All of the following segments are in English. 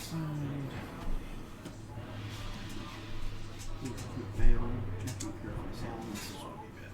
side. Battle. Jackie Purify Salmon. This is what we bet.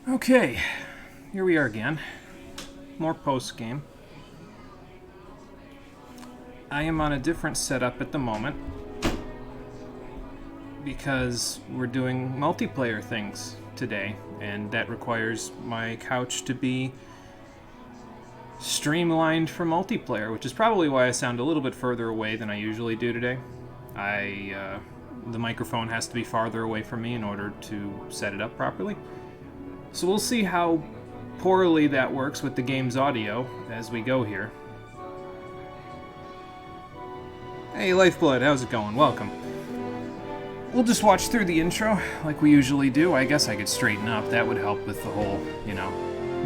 Okay, here we are again. More post-game. I am on a different setup at the moment because we're doing multiplayer things today, and that requires my couch to be streamlined for multiplayer, which is probably why I sound a little bit further away than I usually do today. The microphone has to be farther away from me in order to set it up properly. So we'll see how poorly that works with the game's audio as we go here. Hey Lifeblood, how's it going? Welcome. We'll just watch through the intro like we usually do. I guess I could straighten up. That would help with the whole,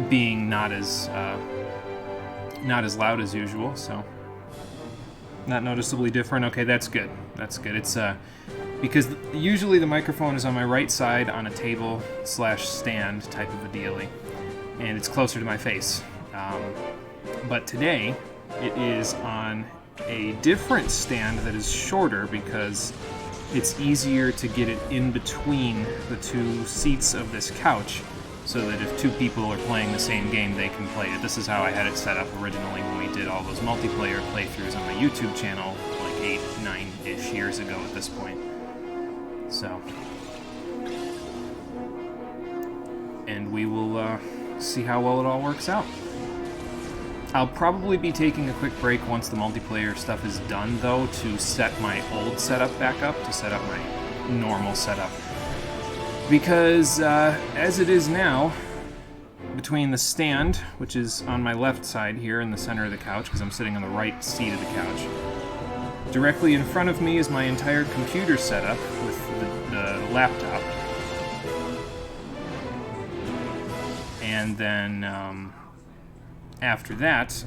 being not as loud as usual, so not noticeably different. Okay, that's good. That's good. It's because usually the microphone is on my right side on a table/stand type of a dealie, and it's closer to my face. But today it is on a different stand that is shorter because it's easier to get it in between the two seats of this couch, so that if two people are playing the same game, they can play it. This is how I had it set up originally when we did all those multiplayer playthroughs on my YouTube channel like 8, 9-ish years ago at this point. So, and we will see how well it all works out. I'll probably be taking a quick break once the multiplayer stuff is done, though, to set my old setup back up, to set up my normal setup. Because, as it is now, between the stand, which is on my left side here in the center of the couch, because I'm sitting on the right seat of the couch, directly in front of me is my entire computer setup with the laptop. And then, after that,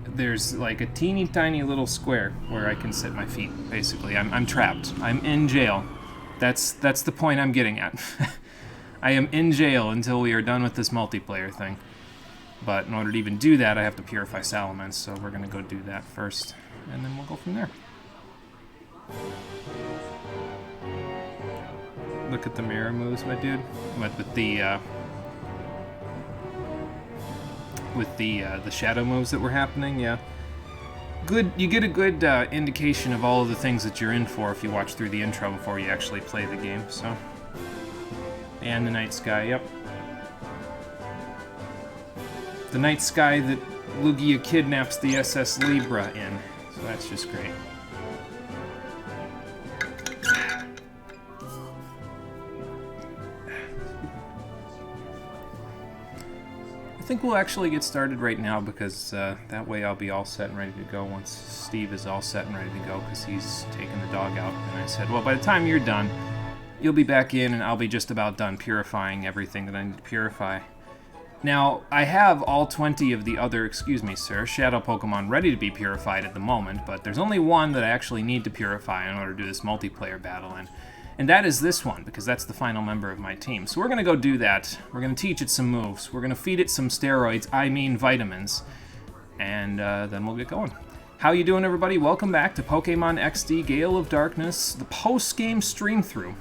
there's like a teeny tiny little square where I can sit my feet, basically. I'm trapped. I'm in jail. That's the point I'm getting at. I am in jail until we are done with this multiplayer thing. But in order to even do that, I have to purify salamence, so we're going to go do that first, and then we'll go from there. Look at the mirror moves, my dude. With the shadow moves that were happening, yeah. Good. You get a good indication of all of the things that you're in for if you watch through the intro before you actually play the game. So, and the night sky, yep. The night sky that Lugia kidnaps the SS Libra in. So that's just great. I think we'll actually get started right now because that way I'll be all set and ready to go once Steve is all set and ready to go because he's taking the dog out. And I said, well, by the time you're done, you'll be back in and I'll be just about done purifying everything that I need to purify. Now, I have all 20 of the other, excuse me, sir, shadow Pokemon ready to be purified at the moment, but there's only one that I actually need to purify in order to do this multiplayer battle in. And that is this one, because that's the final member of my team. So we're going to go do that. We're going to teach it some moves. We're going to feed it some steroids, I mean vitamins. And then we'll get going. How you doing, everybody? Welcome back to Pokemon XD Gale of Darkness, the post-game stream through.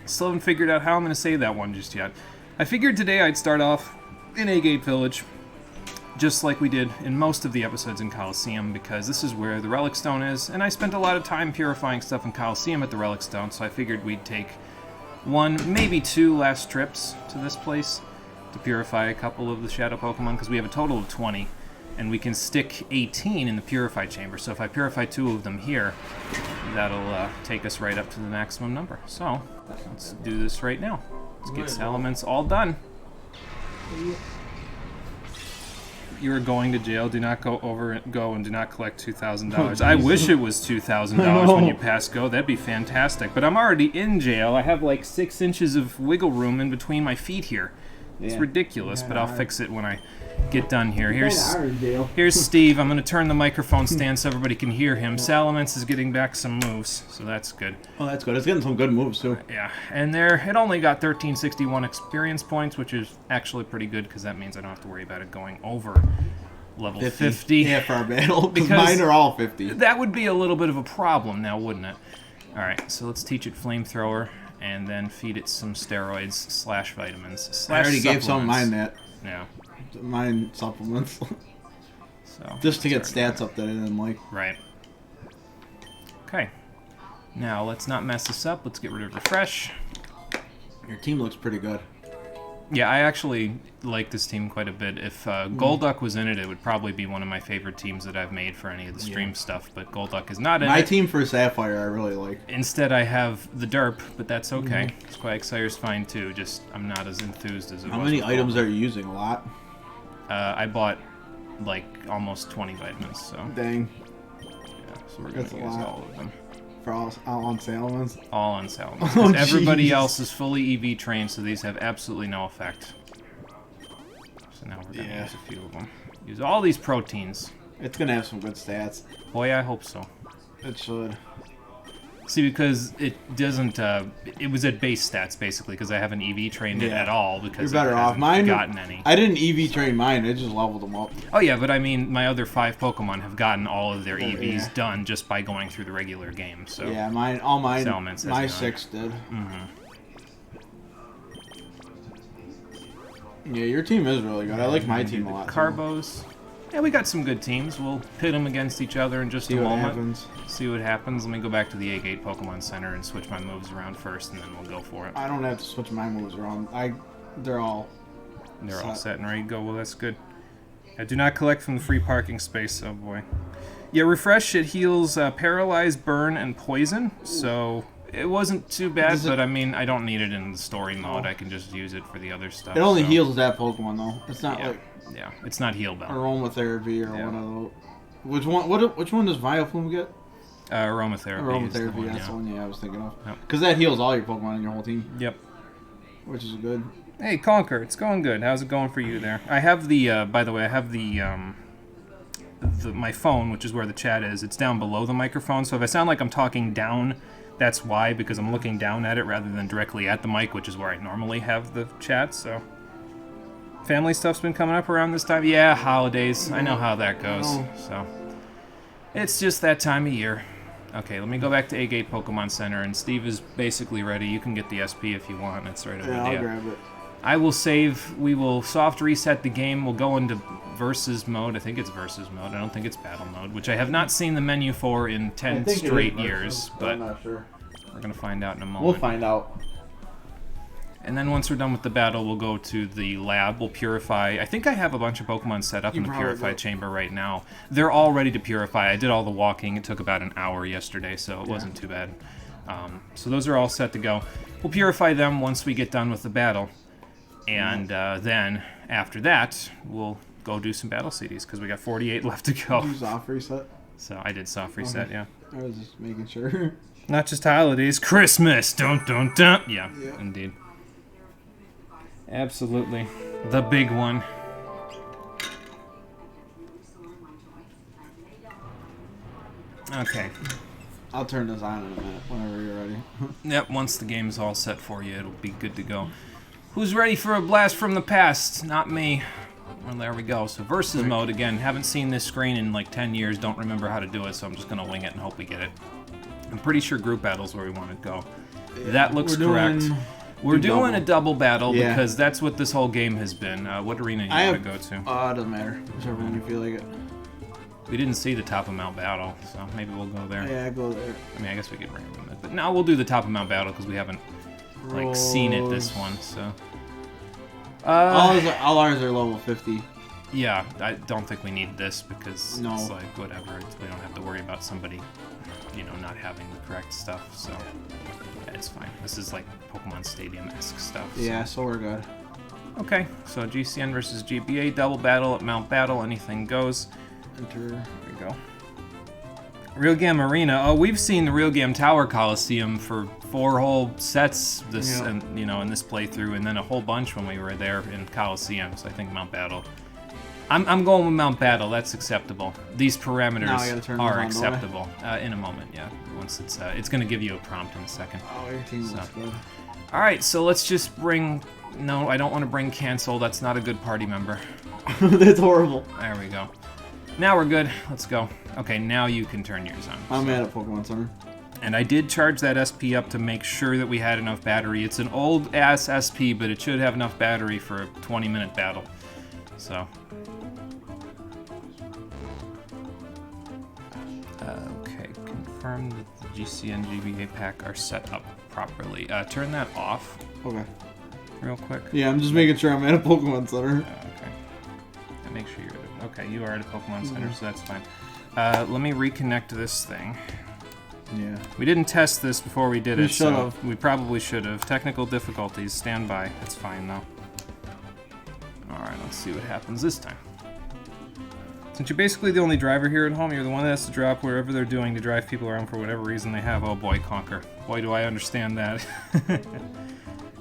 Still haven't figured out how I'm going to say that one just yet. I figured today I'd start off in Agate Village, just like we did in most of the episodes in Coliseum, because this is where the Relic Stone is, and I spent a lot of time purifying stuff in Coliseum at the Relic Stone, so I figured we'd take one, maybe two last trips to this place, to purify a couple of the shadow Pokemon, because we have a total of 20, and we can stick 18 in the purify chamber. So if I purify 2 of them here, that'll take us right up to the maximum number. So let's do this right now. Let's get Salamence all done. You are going to jail. Do not go and do not collect $2,000. I wish it was $2,000 when you pass go. That'd be fantastic. But I'm already in jail. I have like 6 inches of wiggle room in between my feet here. It's ridiculous, but I'll fix it when I get done here. Here's Steve. I'm going to turn the microphone stand so everybody can hear him. Salamence is getting back some moves, so that's good. Oh, that's good. It's getting some good moves, too. Yeah, and it only got 1361 experience points, which is actually pretty good, because that means I don't have to worry about it going over level 50. Yeah, for our battle, because mine are all 50. That would be a little bit of a problem now, wouldn't it? All right, so let's teach it Flamethrower, and then feed it some steroids / vitamins / I already gave some of mine that. Yeah. Mine supplements. So just to get stats up that I didn't like. Right. Okay. Now, let's not mess this up. Let's get rid of Refresh. Your team looks pretty good. Yeah, I actually like this team quite a bit. If Golduck was in it, it would probably be one of my favorite teams that I've made for any of the stream stuff, but Golduck is not in it. My team for Sapphire I really like. Instead, I have the Derp, but that's okay. Quixire's fine too, just I'm not as enthused as it was. How many items are you using? A lot? I bought like almost 20 vitamins, so... Dang. Yeah, so we're going to use all of them. For all on Salamence? All on Salamence. Everybody else is fully EV trained, so these have absolutely no effect. So now we're going to use a few of them. Use all these proteins. It's going to have some good stats. Boy, I hope so. It should. See, because it doesn't, it was at base stats, basically, because I haven't EV trained it at all, because you're better off. Mine, gotten any. I didn't EV train mine, I just leveled them up. Oh, yeah, but I mean, my other 5 Pokemon have gotten all of their EVs done just by going through the regular game, so... Yeah, my 6 did. Yeah, your team is really good. I like my team a lot. Carbos. Yeah, we got some good teams. We'll pit them against each other in just a moment. See what happens. Let me go back to the A-Gate Pokemon Center and switch my moves around first, and then we'll go for it. I don't have to switch my moves around. They're all set and ready to go. Well, that's good. I do not collect from the free parking space. Oh, boy. Yeah, Refresh, it heals Paralyze, Burn, and Poison, so... It wasn't too bad, but I mean, I don't need it in the story mode. I can just use it for the other stuff. It only heals that Pokemon, though. It's not like... Yeah, it's not Heal Bell. Aromatherapy or one of those. Which one does Vileplume get? Aromatherapy. Aromatherapy, that's the one I was thinking of. Because that heals all your Pokemon in your whole team. Yep. Which is good. Hey, Conker, it's going good. How's it going for you there? I have the, by the way, I have my phone, which is where the chat is. It's down below the microphone, so if I sound like I'm talking down, that's why, because I'm looking down at it rather than directly at the mic, which is where I normally have the chat, so... Family stuff's been coming up around this time? Yeah, holidays. I know how that goes, so... It's just that time of year. Okay, let me go back to A-Gate Pokemon Center, and Steve is basically ready. You can get the SP if you want. It's right over there. I'll grab it. I will save. We will soft reset the game. We'll go into Versus mode. I think it's Versus mode. I don't think it's Battle mode, which I have not seen the menu for in 10 straight years, but I'm not sure. We're going to find out in a moment. We'll find out. And then once we're done with the battle, we'll go to the lab. We'll purify. I think I have a bunch of Pokemon set up in the Purify Chamber right now. They're all ready to purify. I did all the walking. It took about an hour yesterday, so it wasn't too bad. So those are all set to go. We'll purify them once we get done with the battle. And then, after that, we'll go do some battle CDs, because we got 48 left to go. Did you soft reset? So I did soft reset, yeah. I was just making sure. Not just holidays, Christmas! Dun dun dun! Yeah, indeed. Absolutely. The big one. Okay. I'll turn this on in a minute, whenever you're ready. Yep, once the game's all set for you, it'll be good to go. Who's ready for a blast from the past? Not me. Well, there we go. So Versus mode, again, haven't seen this screen in like 10 years, don't remember how to do it, so I'm just going to wing it and hope we get it. I'm pretty sure group battle's where we want to go. Yeah, that looks correct. We're doing a double battle because that's what this whole game has been. What arena you want to go to? It doesn't matter. Whichever one you feel like it. We didn't see the top of Mount Battle, so maybe we'll go there. Yeah, go there. I mean, I guess we could random it, but no, we'll do the top of Mount Battle because we haven't like seen it this one. So All ours are level 50. Yeah, I don't think we need this because No. it's like whatever. We don't have to worry about somebody, not having the correct stuff. So yeah, it's fine. This is like Pokemon Stadium-esque stuff. So. Yeah, so we're good. Okay, so GCN versus GBA, double battle at Mount Battle, anything goes. Enter. There we go. Real Gam Arena. Oh, we've seen the Real Gam Tower Coliseum for 4 whole sets this, in this playthrough, and then a whole bunch when we were there in Coliseum. So I think Mount Battle. I'm going with Mount Battle. That's acceptable. These parameters are acceptable. In a moment, yeah. Once it's going to give you a prompt in a second. Oh, everything looks good. All right, so let's just bring. No, I don't want to bring Cancel. That's not a good party member. That's horrible. There we go. Now we're good. Let's go. Okay, now you can turn yours on. I'm mad at Pokemon Center. And I did charge that SP up to make sure that we had enough battery. It's an old-ass SP, but it should have enough battery for a 20-minute battle. So. Okay, confirm that the GC and GBA pack are set up properly. Turn that off. Okay. Real quick. Yeah, I'm just making sure I'm at a Pokemon Center. Okay. And make sure you're at okay, you are at a Pokemon Center, so that's fine. Let me reconnect this thing. Yeah. We didn't test this before we did it, should so have. we probably should have. Technical difficulties, stand by. It's fine, though. Alright, let's see what happens this time. Since you're basically the only driver here at home, you're the one that has to drop wherever they're doing to drive people around for whatever reason they have. Oh boy, Conquer. Boy, do I understand that.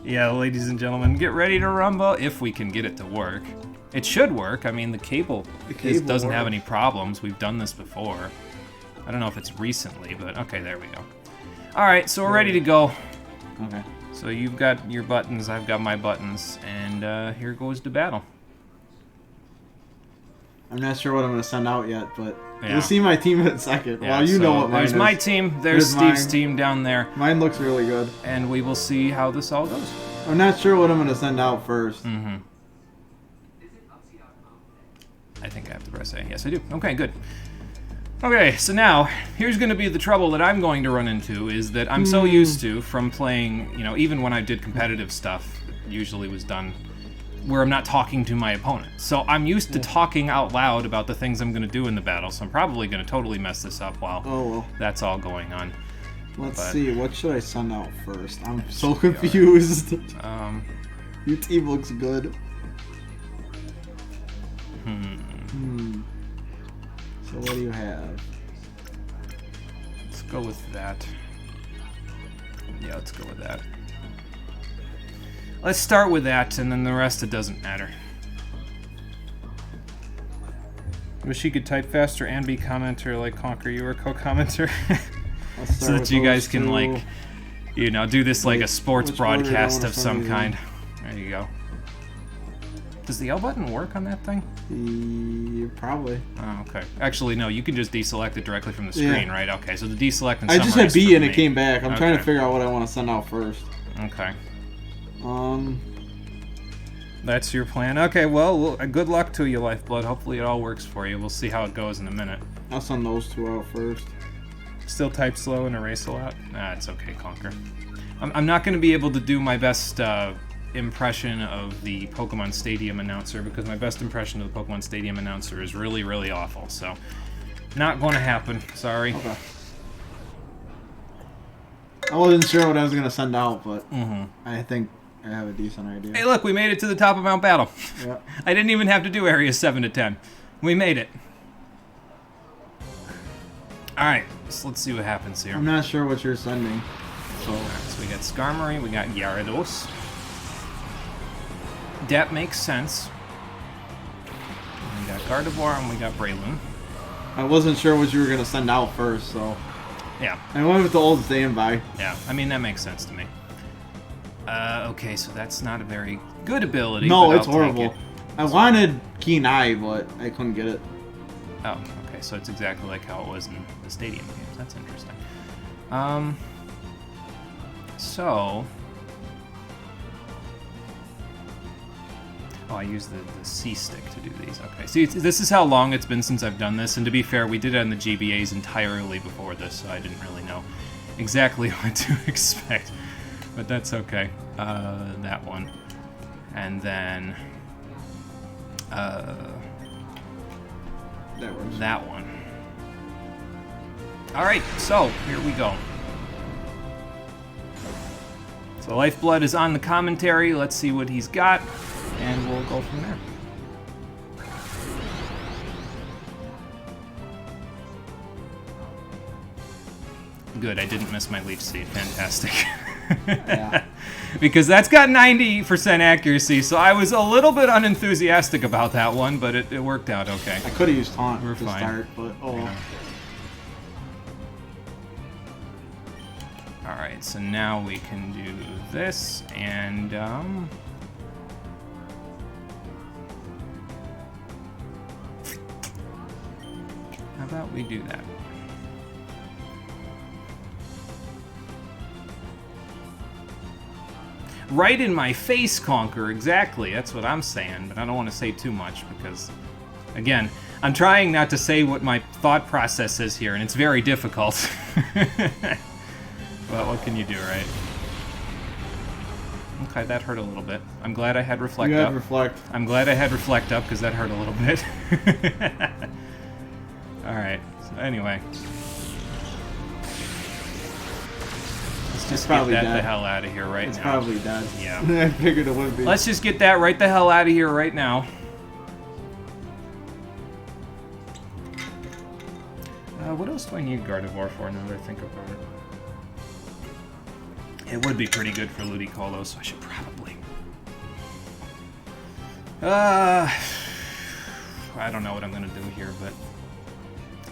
Yeah, ladies and gentlemen, get ready to rumble if we can get it to work. It should work. I mean, the cable doesn't have any problems. We've done this before. I don't know if it's recently, but okay, there we go. All right, so we're ready to go. Okay. So you've got your buttons, I've got my buttons, and here goes the battle. I'm not sure what I'm going to send out yet, but Yeah. you'll see my team in a second. Yeah, well, you so know what mine there's is. my team, there's Steve's mine. team down there, Mine looks really good. and we will see how this all goes. I'm not sure what I'm going to send out first. Mm-hmm. I think I have to press A. Yes, I do. Okay, good. Okay, so now, here's going to be the trouble that I'm going to run into, is that I'm so used to, from playing, even when I did competitive stuff, usually was done where I'm not talking to my opponent. So I'm used to talking out loud about the things I'm going to do in the battle, so I'm probably going to totally mess this up while that's all going on. Let's see, what should I send out first? I'm so confused. Your team looks good. So what do you have? Let's go with that. Yeah, let's go with that. Let's start with that, and then the rest, it doesn't matter. Wish you could type faster and be commenter like Conquer. You were co-commenter. So that you guys can, like, do this like a sports broadcast of some kind. There you go. Does the L button work on that thing? Probably. Oh, okay. Actually, no, you can just deselect it directly from the screen, right? Okay, so the deselect and I just had summarize B and for it me. came back. I'm trying to figure out what I want to send out first. Okay. That's your plan. Okay, well, good luck to you, Lifeblood. Hopefully it all works for you. We'll see how it goes in a minute. I'll send those two out first. Still type slow and erase a lot? Nah, it's okay, Conquer. I'm not going to be able to do my best impression of the Pokemon Stadium announcer because my best impression of the Pokemon Stadium announcer is really, really awful. So, not going to happen. Sorry. Okay. I wasn't sure what I was going to send out, but I think I have a decent idea. Hey, look, we made it to the top of Mount Battle. Yep. I didn't even have to do areas 7 to 10. We made it. Alright, so let's see what happens here. I'm not sure what you're sending. So we got Skarmory, we got Gyarados. That makes sense. We got Gardevoir and we got Breloom. I wasn't sure what you were going to send out first, so... Yeah. I went with the old standby. Yeah, I mean, that makes sense to me. Okay, so that's not a very good ability. No, but it's I'll take horrible. it. I wanted Keen Eye, but I couldn't get it. Oh, okay, so it's exactly like how it was in the Stadium games. That's interesting. So... Oh, I use the C stick to do these. Okay, see, this is how long it's been since I've done this, and to be fair, we did it on the GBAs entirely before this, so I didn't really know exactly what to expect. But that's okay. That one. And then that one. Alright, so here we go. So Lifeblood is on the commentary. Let's see what he's got, and we'll go from there. Good, I didn't miss my Leech Seed. Fantastic. Yeah. Because that's got 90% accuracy, so I was a little bit unenthusiastic about that one, but it worked out okay. I could have used Taunt We're to fine. start, but oh well. Yeah. Alright, so now we can do this, and how about we do that? Right in my face, Conquer, exactly. That's what I'm saying, but I don't want to say too much because, again, I'm trying not to say what my thought process is here, and it's very difficult. But what can you do, right? Okay, that hurt a little bit. I'm glad I had Reflect You had up. Reflect. I'm glad I had Reflect up because that hurt a little bit. Alright, so anyway. Let's just get that the hell out of here right now. It's probably dead. Yeah. I figured it would be. Let's just get that right the hell out of here right now. What else do I need Gardevoir for now that I think about it? It would be pretty good for Ludicolo, so I should probably... I don't know what I'm going to do here, but...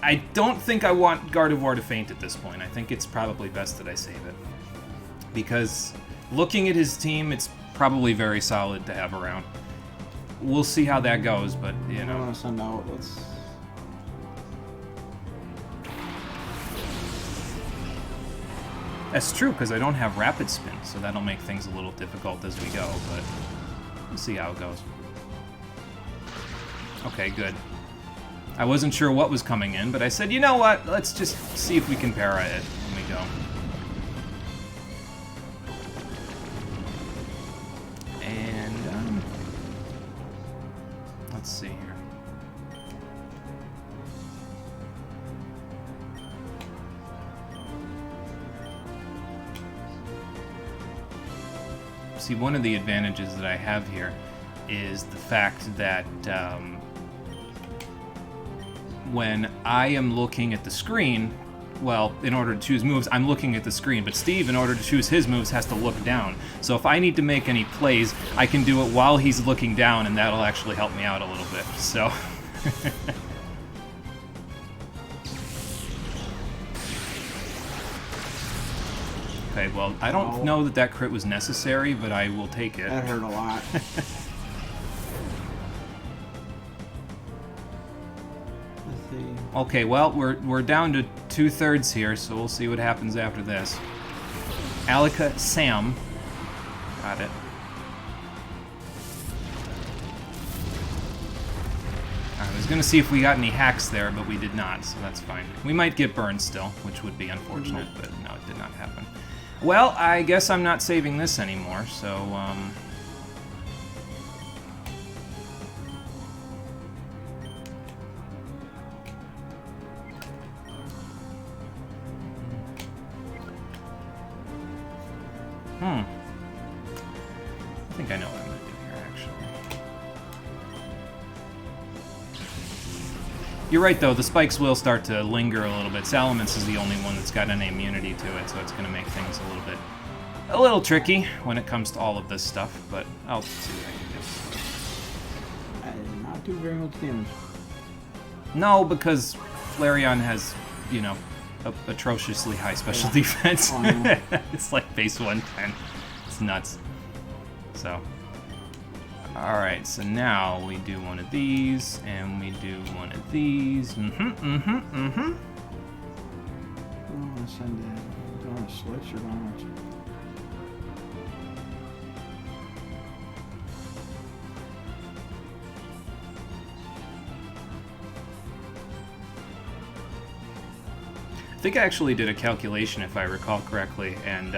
I don't think I want Gardevoir to faint at this point. I think it's probably best that I save it. Because looking at his team, it's probably very solid to have around. We'll see how that goes, but, you know... I want to send out, let's... That's true, because I don't have Rapid Spin, so that'll make things a little difficult as we go, but we'll see how it goes. Okay, good. I wasn't sure what was coming in, but I said, you know what, let's just see if we can para it when we go. And, let's see here. See, one of the advantages that I have here is the fact that when I am looking at the screen, well, in order to choose moves, I'm looking at the screen, but Steve, in order to choose his moves, has to look down. So if I need to make any plays, I can do it while he's looking down, and that'll actually help me out a little bit, so... Okay, well, I don't know that that crit was necessary, but I will take it. That hurt a lot. Okay, well, we're down to 2/3 here, so we'll see what happens after this. Alaka Sam. Got it. I was going to see if we got any hacks there, but we did not, so that's fine. We might get burned still, which would be unfortunate, but no, it did not happen. Well, I guess I'm not saving this anymore, so, I think I know what I'm going to do here, actually. You're right, though. The spikes will start to linger a little bit. Salamence is the only one that's got any immunity to it, so it's going to make things a little tricky when it comes to all of this stuff, but I'll see what I can do. I did not do very much damage. No, because Flareon has, you know, atrociously high special defense. Oh, no. It's like base 110. It's nuts. So, alright, so now we do one of these, and we do one of these. I don't want to send it. Do I want to switch or do I want to... I think I actually did a calculation, if I recall correctly, and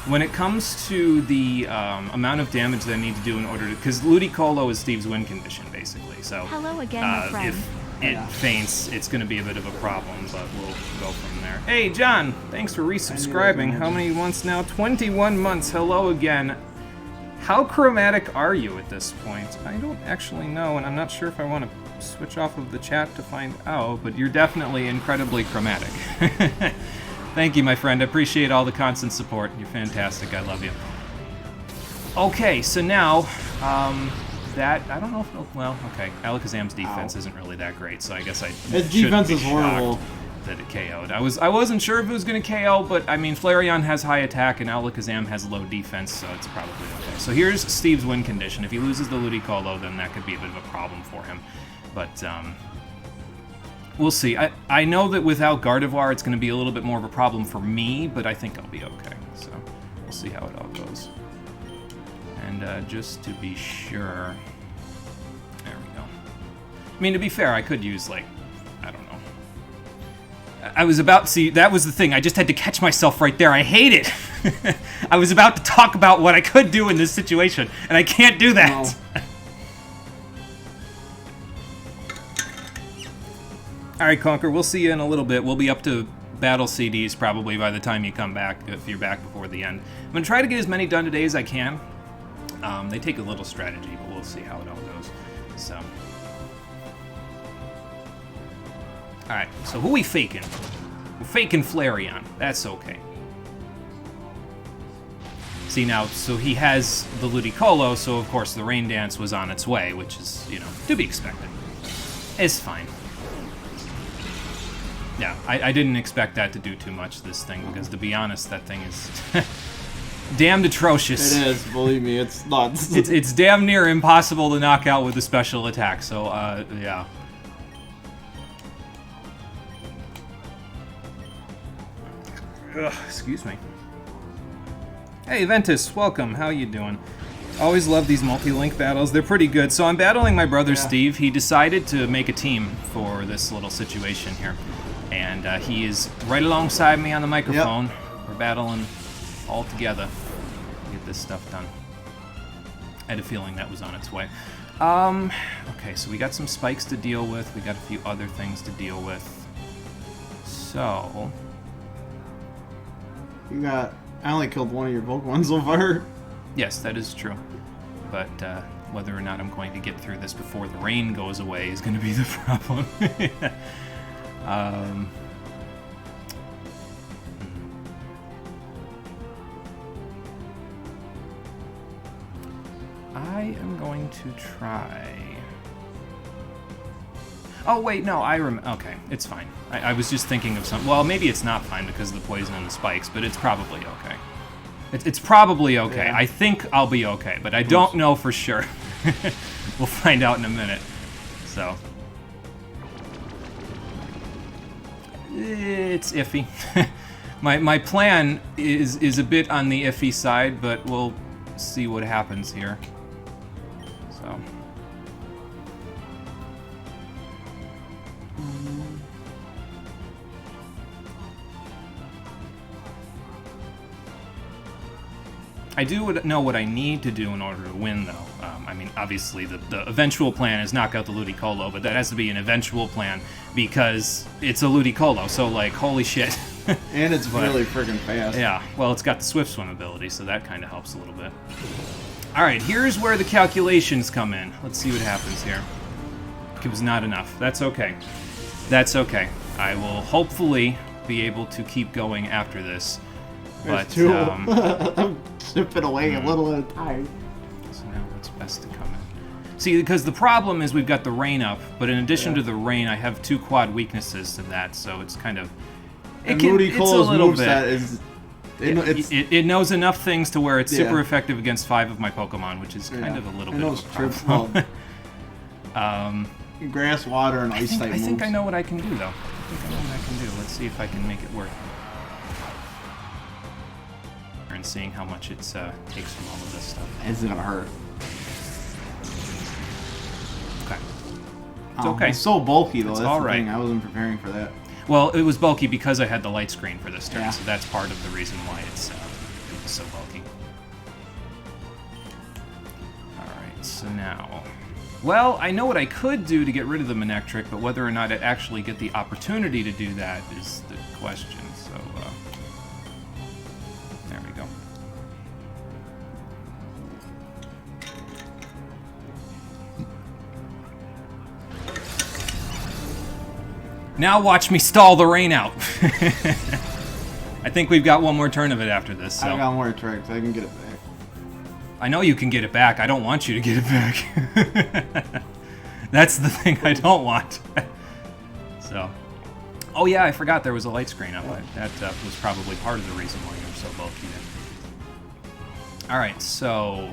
When it comes to the amount of damage that I need to do in order to... Because Ludicolo is Steve's win condition, basically. So hello again, my friend. If it faints, it's going to be a bit of a problem, but we'll go from there. Hey, John! Thanks for resubscribing. How many months now? 21 months. Hello again. How chromatic are you at this point? I don't actually know, and I'm not sure if I want to switch off of the chat to find out, but you're definitely incredibly chromatic. Thank you, my friend. I appreciate all the constant support. You're fantastic. I love you. Okay, so now, that... I don't know if... Well, okay. Alakazam's defense isn't really that great, so I guess I His defense is horrible. That it KO'd. I wasn't sure if it was going to KO, but, I mean, Flareon has high attack and Alakazam has low defense, so it's probably okay. So here's Steve's win condition. If he loses the Ludicolo, then that could be a bit of a problem for him. But, we'll see. I know that without Gardevoir, it's going to be a little bit more of a problem for me, but I think I'll be okay. So we'll see how it all goes. And just to be sure... There we go. I mean, to be fair, I could use, like, I don't know. I was about... See, that was the thing. I just had to catch myself right there. I hate it. I was about to talk about what I could do in this situation, and I can't do that. No. Alright, Conker, we'll see you in a little bit. We'll be up to battle CDs probably by the time you come back, if you're back before the end. I'm going to try to get as many done today as I can. They take a little strategy, but we'll see how it all goes. So. Alright, so who we faking? We're faking Flareon. That's okay. See now, so he has the Ludicolo, so of course the Rain Dance was on its way, which is, you know, to be expected. It's fine. Yeah, I didn't expect that to do too much, this thing, because to be honest, that thing is damned atrocious. It is, believe me, it's nuts. It's damn near impossible to knock out with a special attack, so, yeah. Ugh, excuse me. Hey, Ventus, welcome. How you doing? Always love these multi-link battles. They're pretty good. So I'm battling my brother Steve. He decided to make a team for this little situation here. And he is right alongside me on the microphone. Yep. We're battling all together to get this stuff done. I had a feeling that was on its way. Okay, so we got some spikes to deal with. We got a few other things to deal with. So... You got... I only killed one of your Pokemon so far. Yes, that is true. But whether or not I'm going to get through this before the rain goes away is going to be the problem. I am going to try... Oh, wait, no, okay, it's fine. I was just thinking of something. Well, maybe it's not fine because of the poison and the spikes, but it's probably okay. It's probably okay. Yeah. I think I'll be okay, but I don't know for sure. We'll find out in a minute. So... It's iffy. My plan is a bit on the iffy side, but we'll see what happens here. So... I do know what I need to do in order to win, though. I mean, obviously, the eventual plan is knock out the Ludicolo, but that has to be an eventual plan because it's a Ludicolo, so, like, holy shit. And it's really friggin' fast. Yeah, well, it's got the Swift Swim ability, so that kind of helps a little bit. Alright, here's where the calculations come in. Let's see what happens here. It was not enough. That's okay. That's okay. I will hopefully be able to keep going after this. But, I'm chipping away a little at a time. So now what's best to come in? See, because the problem is we've got the rain up, but in addition to the rain, I have 2 quad weaknesses to that, so it's kind of... It's a little bit... It knows enough things to where it's super effective against 5 of my Pokemon, which is kind of a little bit of a problem. Grass, water, and ice type moves. I think I know what I can do, though. I think I know what I can do. Let's see if I can make it work. And seeing how much it takes from all of this stuff. It's gonna hurt. Okay. It's okay. It's so bulky, though. It's that's all the right. thing. I wasn't preparing for that. Well, it was bulky because I had the light screen for this turn, so that's part of the reason why it's is so bulky. Alright, so now... Well, I know what I could do to get rid of the Manectric, but whether or not I'd actually get the opportunity to do that is the question. So, there we go. Now watch me stall the rain out. I think we've got one more turn of it after this. So. I got more tricks. I can get it back. I know you can get it back. I don't want you to get it back. That's the thing I don't want. So, oh yeah, I forgot there was a light screen up. That was probably part of the reason why you're so bulky. All right, so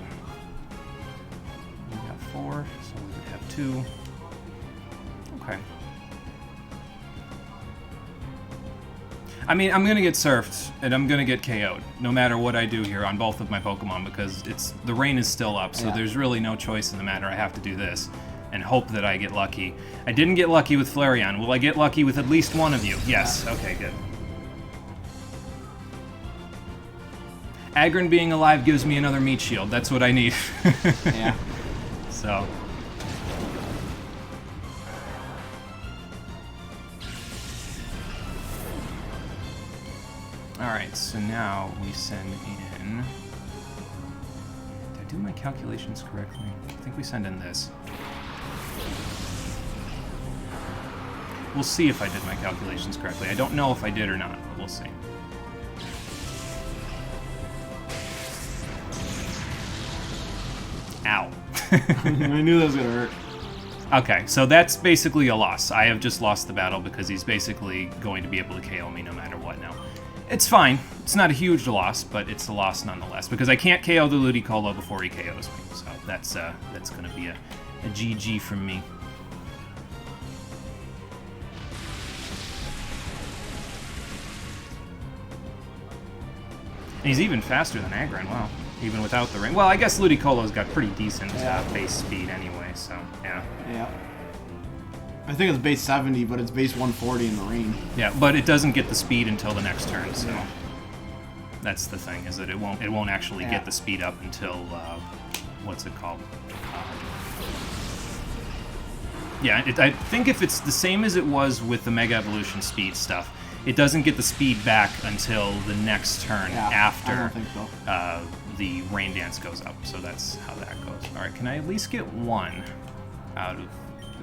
we got 4, so we would have 2. Okay. I mean, I'm going to get surfed, and I'm going to get KO'd, no matter what I do here on both of my Pokemon, because the rain is still up, so there's really no choice in the matter. I have to do this, and hope that I get lucky. I didn't get lucky with Flareon. Will I get lucky with at least one of you? Yes. Okay, good. Aggron being alive gives me another meat shield. That's what I need. Yeah. So... Alright, so now we send in... Did I do my calculations correctly? I think we send in this. We'll see if I did my calculations correctly. I don't know if I did or not, but we'll see. Ow. I knew that was going to hurt. Okay, so that's basically a loss. I have just lost the battle because he's basically going to be able to KO me no matter what now. It's fine. It's not a huge loss, but it's a loss nonetheless because I can't KO the Ludicolo before he KOs me. So that's going to be a GG from me. And he's even faster than Aggron. Wow, even without the ring. Well, I guess Ludicolo's got pretty decent base speed anyway. So yeah. Yeah. I think it's base 70, but it's base 140 in the rain. Yeah, but it doesn't get the speed until the next turn, so that's the thing, is that it won't actually get the speed up until what's it called? Yeah, I think if it's the same as it was with the Mega Evolution speed stuff, it doesn't get the speed back until the next turn after I don't think so. The Rain Dance goes up. So that's how that goes. All right, can I at least get one out of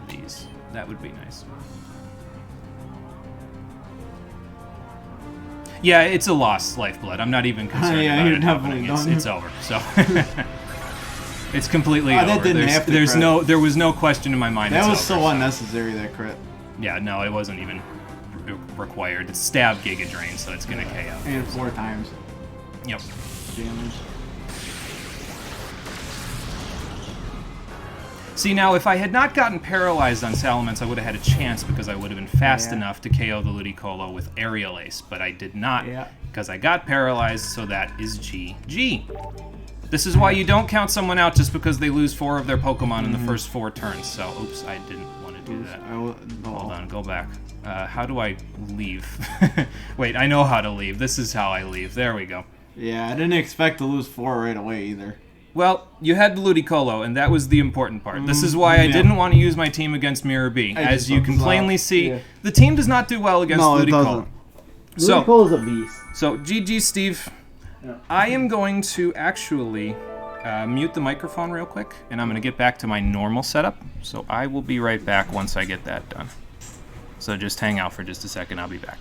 these? That would be nice. Yeah, it's a lost Lifeblood. I'm not even concerned about it happening. It's over. So it's completely over. That didn't have to there was no question in my mind. That was so unnecessary, that crit. Yeah, no, it wasn't even required. It's stab Giga Drain, so it's gonna KO. And 4 times. Yep. Damage. See, now, if I had not gotten paralyzed on Salamence, I would have had a chance because I would have been fast enough to KO the Ludicolo with Aerial Ace, but I did not because I got paralyzed, so that is GG. This is why you don't count someone out just because they lose 4 of their Pokemon in the first 4 turns. So, oops, I didn't want to do that. Hold on, go back. How do I leave? Wait, I know how to leave. This is how I leave. There we go. Yeah, I didn't expect to lose 4 right away either. Well, you had the Ludicolo, and that was the important part. This is why I didn't want to use my team against Mirror B. As you can plainly see, the team does not do well against Ludicolo. Ludicolo's a beast. So, GG, Steve. Yeah. I am going to actually mute the microphone real quick, and I'm going to get back to my normal setup. So I will be right back once I get that done. So just hang out for just a second. I'll be back.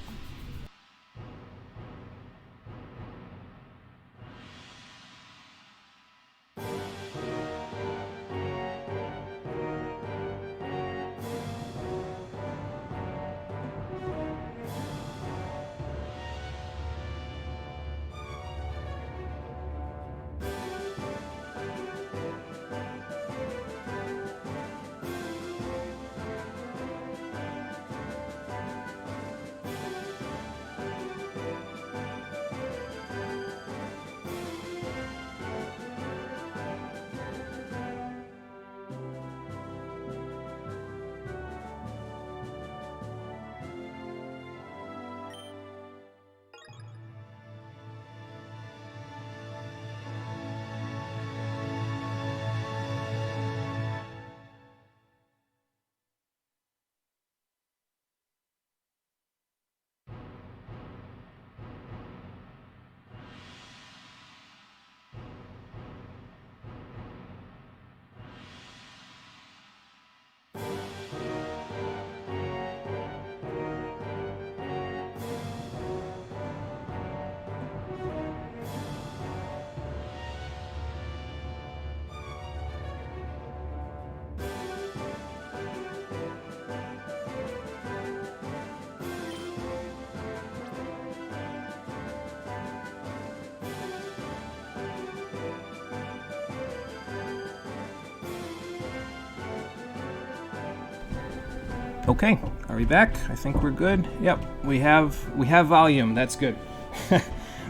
Okay, are we back? I think we're good. Yep, we have volume. That's good.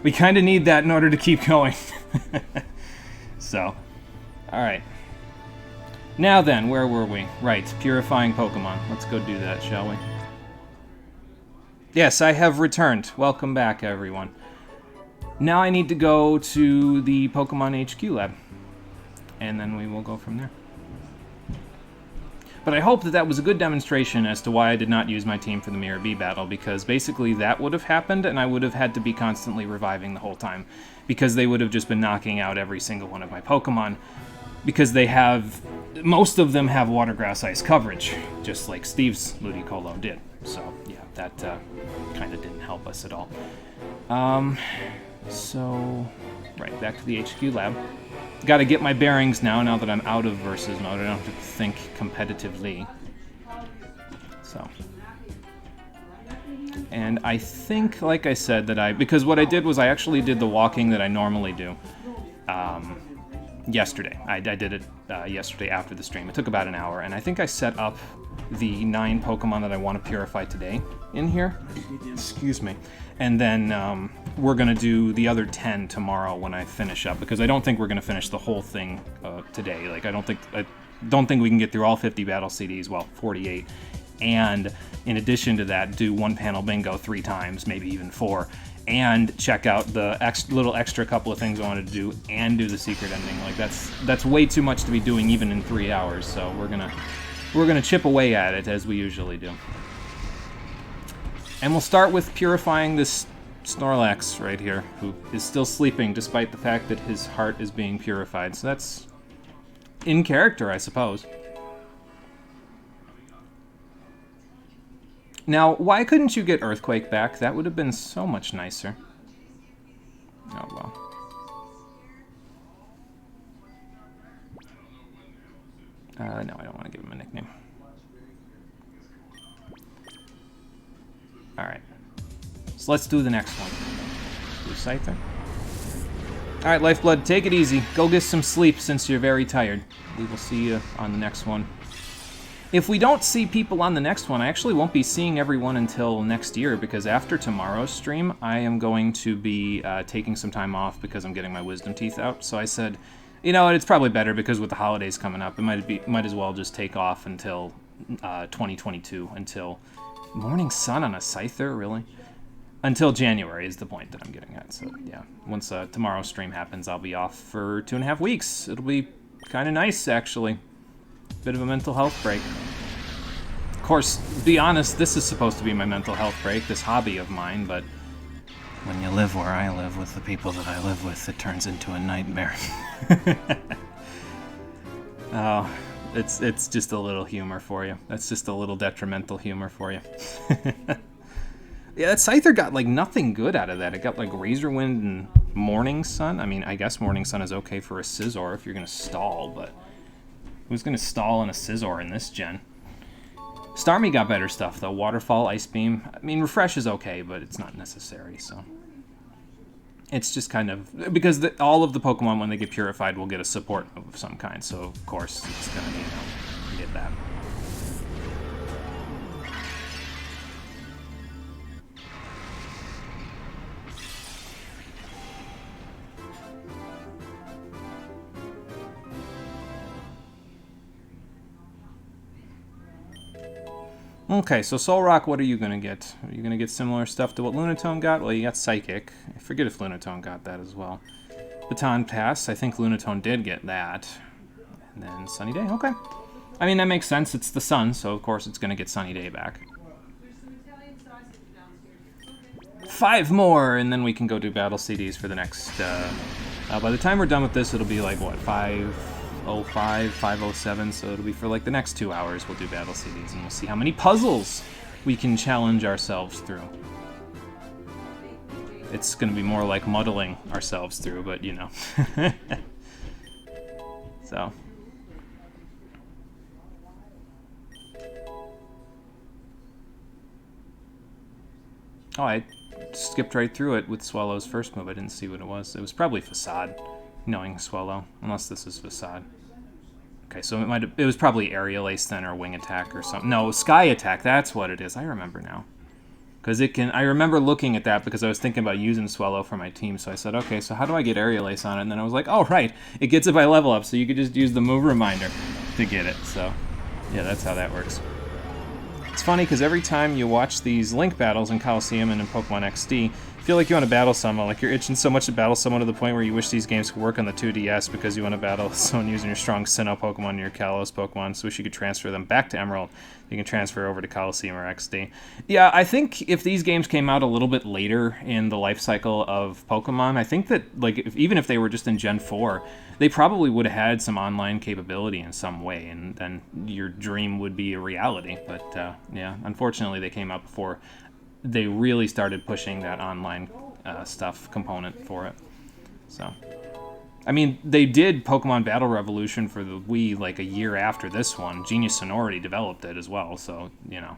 We kind of need that in order to keep going. So, all right. Now then, where were we? Right, purifying Pokemon. Let's go do that, shall we? Yes, I have returned. Welcome back, everyone. Now I need to go to the Pokemon HQ lab, and then we will go from there. But I hope that that was a good demonstration as to why I did not use my team for the Mirror B battle, because basically that would have happened, and I would have had to be constantly reviving the whole time, because they would have just been knocking out every single one of my Pokemon, because they have... most of them have Water Grass Ice coverage, just like Steve's Ludicolo did. So, yeah, that kind of didn't help us at all. So, right, back to the HQ lab. Got to get my bearings now that I'm out of versus mode. I don't have to think competitively. So. And I think, like I said, because what I did was I actually did the walking that I normally do yesterday. I did it yesterday after the stream. It took about an hour, and I think I set up the 9 Pokemon that I want to purify today in here. Excuse me. And then we're going to do the other 10 tomorrow when I finish up, because I don't think we're going to finish the whole thing today. Like, I don't think we can get through all 50 battle CDs, well, 48. And in addition to that, do one panel bingo 3 times, maybe even 4, and check out the little extra couple of things I wanted to do, and do the secret ending. Like, that's way too much to be doing even in 3 hours. So we're gonna chip away at it as we usually do. And we'll start with purifying this Snorlax right here, who is still sleeping despite the fact that his heart is being purified. So that's in character, I suppose. Now, why couldn't you get Earthquake back? That would have been so much nicer. Oh, well. No, I don't want to give him a nickname. Alright. So let's do the next one. Do Scyther. Alright, Lifeblood, take it easy. Go get some sleep since you're very tired. We will see you on the next one. If we don't see people on the next one, I actually won't be seeing everyone until next year, because after tomorrow's stream, I am going to be taking some time off because I'm getting my wisdom teeth out. So I said, you know what, it's probably better because with the holidays coming up, it might as well just take off until 2022, until... Morning Sun on a Scyther, really? Until January is the point that I'm getting at. So, yeah. Once tomorrow's stream happens, I'll be off for 2.5 weeks. It'll be kind of nice, actually. Bit of a mental health break. Of course, to be honest, this is supposed to be my mental health break, this hobby of mine, but when you live where I live with the people that I live with, it turns into a nightmare. Oh... It's just a little humor for you. That's just a little detrimental humor for you. Yeah, that Scyther got, like, nothing good out of that. It got, like, Razor Wind and Morning Sun. I mean, I guess Morning Sun is okay for a Scizor if you're going to stall, but who's going to stall on a Scizor in this gen? Starmie got better stuff, though. Waterfall, Ice Beam. I mean, Refresh is okay, but it's not necessary, so... It's just kind of... Because all of the Pokemon, when they get purified, will get a support move of some kind. So, of course, it's going to, get that. Okay, so Solrock, what are you going to get? Are you going to get similar stuff to what Lunatone got? Well, you got Psychic. I forget if Lunatone got that as well. Baton Pass, I think Lunatone did get that. And then Sunny Day, okay. I mean, that makes sense. It's the sun, so of course it's going to get Sunny Day back. 5 more, and then we can go do battle CDs for the next... by the time we're done with this, it'll be like, what, 5:05, 5:07, so it'll be for like the next 2 hours we'll do battle CDs, and we'll see how many puzzles we can challenge ourselves through. It's going to be more like muddling ourselves through, but you know. So. Oh, I skipped right through it with Swallow's first move. I didn't see what it was. It was probably Facade, knowing Swallow, unless this is Facade. Okay, so it was probably Aerial Ace then, or Wing Attack or something. No, Sky Attack, that's what it is. I remember now. Because I remember looking at that because I was thinking about using Swellow for my team, so I said, okay, so how do I get Aerial Ace on it? And then I was like, oh, right, it gets it by level up, so you could just use the move reminder to get it. So, yeah, that's how that works. It's funny because every time you watch these Link battles in Coliseum and in Pokemon XD, you feel like you want to battle someone. Like you're itching so much to battle someone to the point where you wish these games could work on the 2DS because you want to battle someone using your strong Sinnoh Pokemon and your Kalos Pokemon. So wish you could transfer them back to Emerald. You can transfer over to Coliseum or XD. Yeah, I think if these games came out a little bit later in the life cycle of Pokemon, I think that like even if they were just in Gen 4, they probably would have had some online capability in some way, and then your dream would be a reality. But yeah, unfortunately, they came out before they really started pushing that online stuff component for it. So, I mean, they did Pokemon Battle Revolution for the Wii like a year after this one. Genius Sonority developed it as well, so, you know,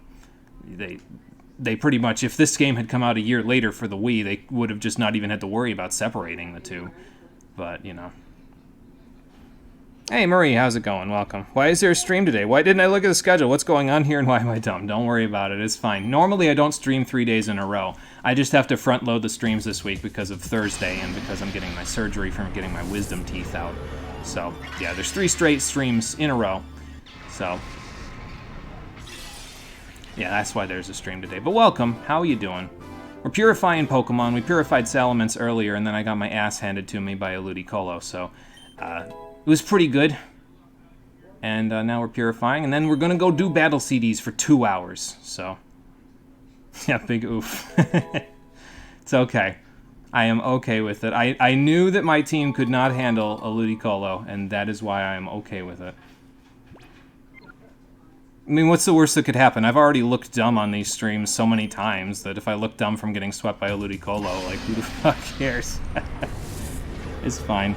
they pretty much, if this game had come out a year later for the Wii, they would have just not even had to worry about separating the two. But, you know. Hey, Marie, how's it going? Welcome. Why is there a stream today? Why didn't I look at the schedule? What's going on here and why am I dumb? Don't worry about it. It's fine. Normally, I don't stream 3 days in a row. I just have to front load the streams this week because of Thursday and because I'm getting my surgery from getting my wisdom teeth out. So, yeah, there's 3 straight streams in a row. So, yeah, that's why there's a stream today. But welcome. How are you doing? We're purifying Pokemon. We purified Salamence earlier, and then I got my ass handed to me by a Ludicolo, so it was pretty good. And now we're purifying, and then we're going to go do battle CDs for 2 hours, so yeah, big oof. It's okay. I am okay with it. I knew that my team could not handle a Ludicolo, and that is why I am okay with it. I mean, what's the worst that could happen? I've already looked dumb on these streams so many times that if I look dumb from getting swept by a Ludicolo, like, who the fuck cares? It's fine.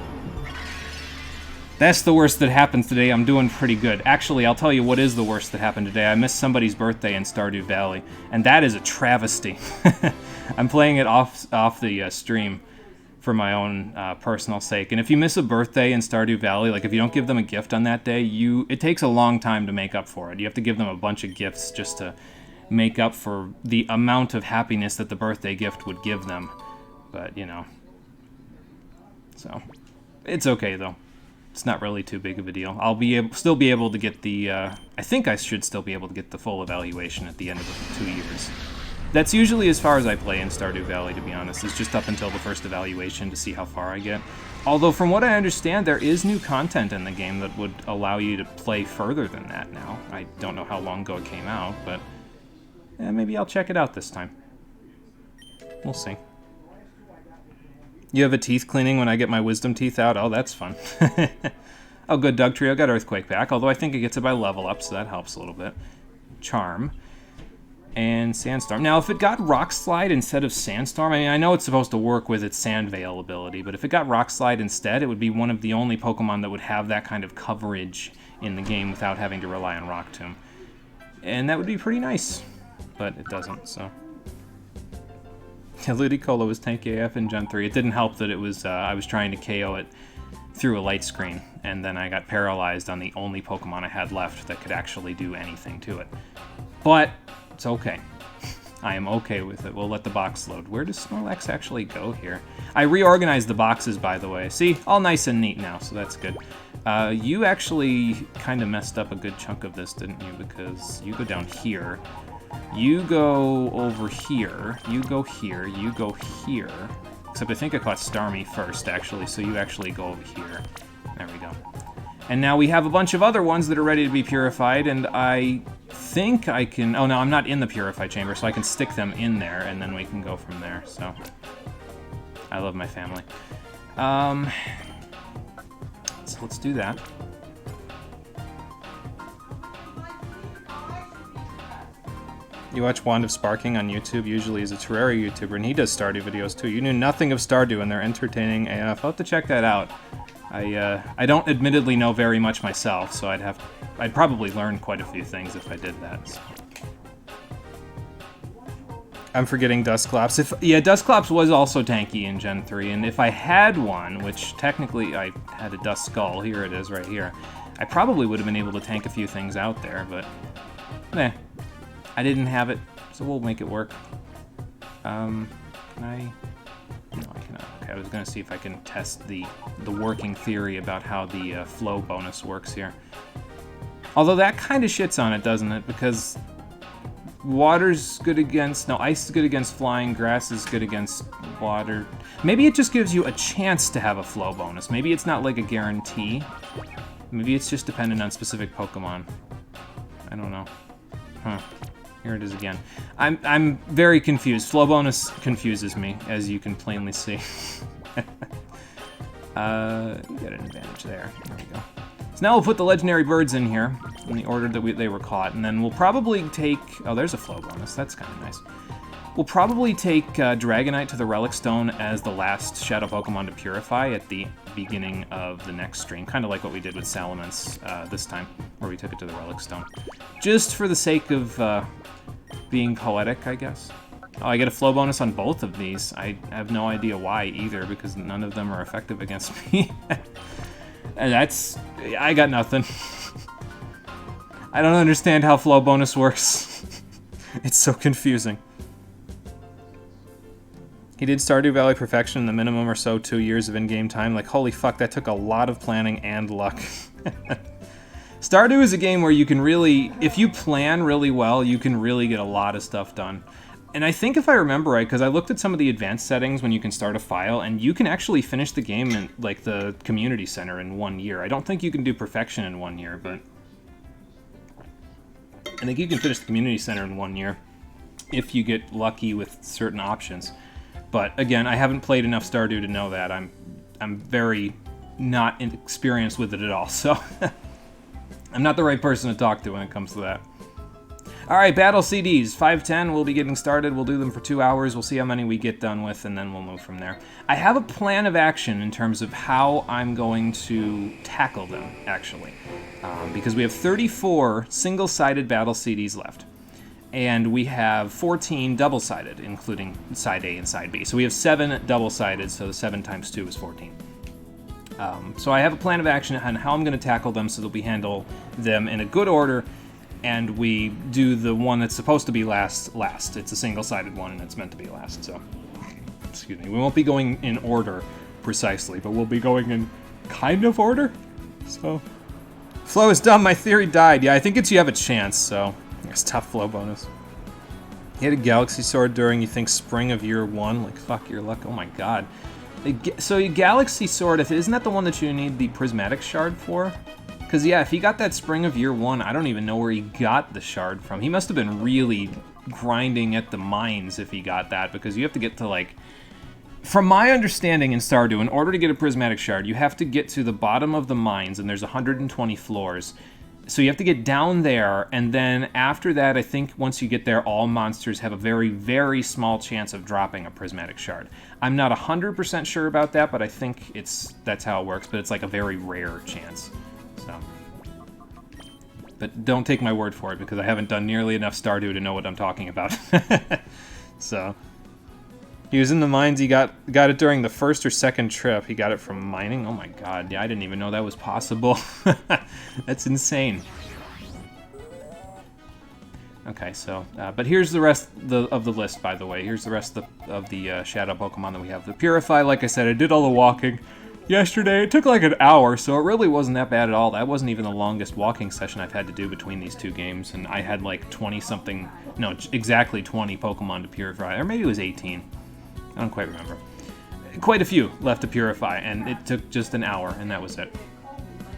That's the worst that happens today. I'm doing pretty good. Actually, I'll tell you what is the worst that happened today. I missed somebody's birthday in Stardew Valley, and that is a travesty. I'm playing it off the stream for my own personal sake. And if you miss a birthday in Stardew Valley, like if you don't give them a gift on that day, it takes a long time to make up for it. You have to give them a bunch of gifts just to make up for the amount of happiness that the birthday gift would give them. But, you know. So, it's okay, though. It's not really too big of a deal. I'll still be able to get the, I think I should still be able to get the full evaluation at the end of the 2 years. That's usually as far as I play in Stardew Valley, to be honest. It's just up until the first evaluation to see how far I get. Although, from what I understand, there is new content in the game that would allow you to play further than that now. I don't know how long ago it came out, but maybe I'll check it out this time. We'll see. You have a teeth cleaning when I get my wisdom teeth out? Oh, that's fun. Oh, good, Doug Trio got Earthquake back, although I think it gets it by level up, so that helps a little bit. Charm. And Sandstorm. Now, if it got Rock Slide instead of Sandstorm, I mean, I know it's supposed to work with its Sand Veil ability, but if it got Rock Slide instead, it would be one of the only Pokemon that would have that kind of coverage in the game without having to rely on Rock Tomb. And that would be pretty nice, but it doesn't, so... Ludicolo was tanky AF in Gen 3. It didn't help that it was I was trying to KO it through a light screen, and then I got paralyzed on the only Pokemon I had left that could actually do anything to it. But it's okay. I am okay with it. We'll let the box load. Where does Snorlax actually go here? I reorganized the boxes, by the way. See? All nice and neat now, so that's good. You actually kind of messed up a good chunk of this, didn't you? Because you go down here. You go over here, you go here, you go here. Except I think I caught Starmie first, actually, so you actually go over here. There we go. And now we have a bunch of other ones that are ready to be purified, and I think I can... Oh, no, I'm not in the Purify Chamber, so I can stick them in there, and then we can go from there, so... I love my family. So let's do that. You watch Wand of Sparking on YouTube, usually he's a Terraria YouTuber, and he does Stardew videos too. You knew nothing of Stardew, and they're entertaining AF. I'll have to check that out. I don't admittedly know very much myself, so I'd probably learn quite a few things if I did that. So. I'm forgetting Dusclops. Dusclops was also tanky in Gen 3, and if I had one, which technically I had a Duskull, here it is right here, I probably would have been able to tank a few things out there, but I didn't have it, so we'll make it work. Can I? No, I cannot. Okay, I was gonna see if I can test the working theory about how the flow bonus works here. Although that kind of shits on it, doesn't it? Because water's good against... No, ice is good against flying, grass is good against water. Maybe it just gives you a chance to have a flow bonus. Maybe it's not like a guarantee. Maybe it's just dependent on specific Pokemon. I don't know. Huh. Here it is again. I'm very confused. Flow bonus confuses me, as you can plainly see. You got an advantage there. There we go. So now we'll put the legendary birds in here, in the order that they were caught, and then we'll probably take... Oh, there's a flow bonus. That's kind of nice. We'll probably take Dragonite to the Relic Stone as the last Shadow Pokemon to purify at the beginning of the next stream. Kind of like what we did with Salamence this time, where we took it to the Relic Stone. Just for the sake of being poetic, I guess. Oh, I get a flow bonus on both of these. I have no idea why either, because none of them are effective against me. And I got nothing. I don't understand how flow bonus works. It's so confusing. He did Stardew Valley Perfection in the minimum or so 2 years of in-game time. Like, holy fuck, that took a lot of planning and luck. Stardew is a game where you can really, if you plan really well, you can really get a lot of stuff done. And I think if I remember right, because I looked at some of the advanced settings when you can start a file, and you can actually finish the game in, like, the community center in 1 year. I don't think you can do perfection in 1 year, but I think you can finish the community center in 1 year if you get lucky with certain options. But again, I haven't played enough Stardew to know that. I'm very not experienced with it at all, so I'm not the right person to talk to when it comes to that. Alright, battle CDs, 510, we'll be getting started. We'll do them for 2 hours, we'll see how many we get done with, and then we'll move from there. I have a plan of action in terms of how I'm going to tackle them, actually. Because we have 34 single-sided battle CDs left. And we have 14 double-sided, including side A and side B. So we have 7 double-sided, so 7 times 2 is 14. So I have a plan of action on how I'm going to tackle them so that we handle them in a good order, and we do the one that's supposed to be last. It's a single-sided one, and it's meant to be last, so... Excuse me. We won't be going in order, precisely, but we'll be going in kind of order, so... Flow is dumb, my theory died. Yeah, I think you have a chance, so... It's tough flow bonus. You had a Galaxy Sword during, you think, spring of year 1? Like, fuck your luck. Oh my god. So your Galaxy Sword, isn't that the one that you need the Prismatic Shard for? Because, yeah, if he got that spring of year 1, I don't even know where he got the shard from. He must have been really grinding at the mines if he got that, because you have to get to, like... From my understanding in Stardew, in order to get a Prismatic Shard, you have to get to the bottom of the mines, and there's 120 floors. So you have to get down there, and then after that, I think once you get there, all monsters have a very, very small chance of dropping a Prismatic Shard. I'm not 100% sure about that, but I think that's how it works, but it's like a very rare chance. So, but don't take my word for it, because I haven't done nearly enough Stardew to know what I'm talking about. So, he was in the mines, he got it during the first or second trip. He got it from mining. Oh my god, yeah, I didn't even know that was possible. That's insane. Okay, so, but here's the rest of the list, by the way. Here's the rest of the Shadow Pokemon that we have. The Purify, like I said, I did all the walking yesterday. It took like an hour, so it really wasn't that bad at all. That wasn't even the longest walking session I've had to do between these two games, and I had like 20-something, no, exactly 20 Pokemon to Purify, or maybe it was 18. I don't quite remember. Quite a few left to Purify, and it took just an hour, and that was it.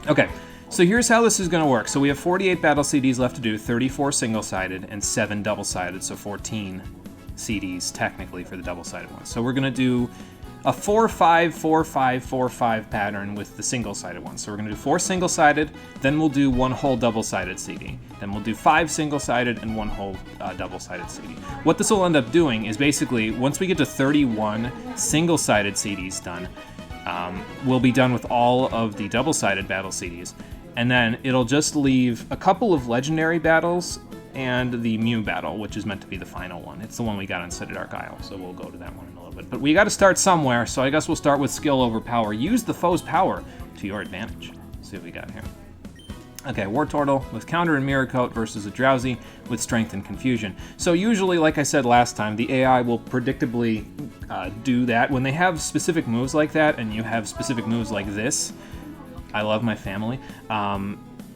Okay, so here's how this is going to work. So we have 48 battle CDs left to do, 34 single-sided, and 7 double-sided, so 14 CDs, technically, for the double-sided ones. So we're going to do a 4-5, 4-5, 4-5 pattern with the single-sided ones. So we're going to do 4 single-sided, then we'll do 1 whole double-sided CD. Then we'll do 5 single-sided and 1 whole double-sided CD. What this will end up doing is basically, once we get to 31 single-sided CDs done, we'll be done with all of the double-sided battle CDs. And then it'll just leave a couple of legendary battles and the Mew battle, which is meant to be the final one. It's the one we got on City Dark Isle, so we'll go to that one in a little bit. But we got to start somewhere, so I guess we'll start with skill over power. Use the foe's power to your advantage. Let's see what we got here. Okay, Wartortle with Counter and Mirror Coat versus a Drowsy with Strength and Confusion. So usually, like I said last time, the AI will predictably do that. When they have specific moves like that, and you have specific moves like this, I love my family.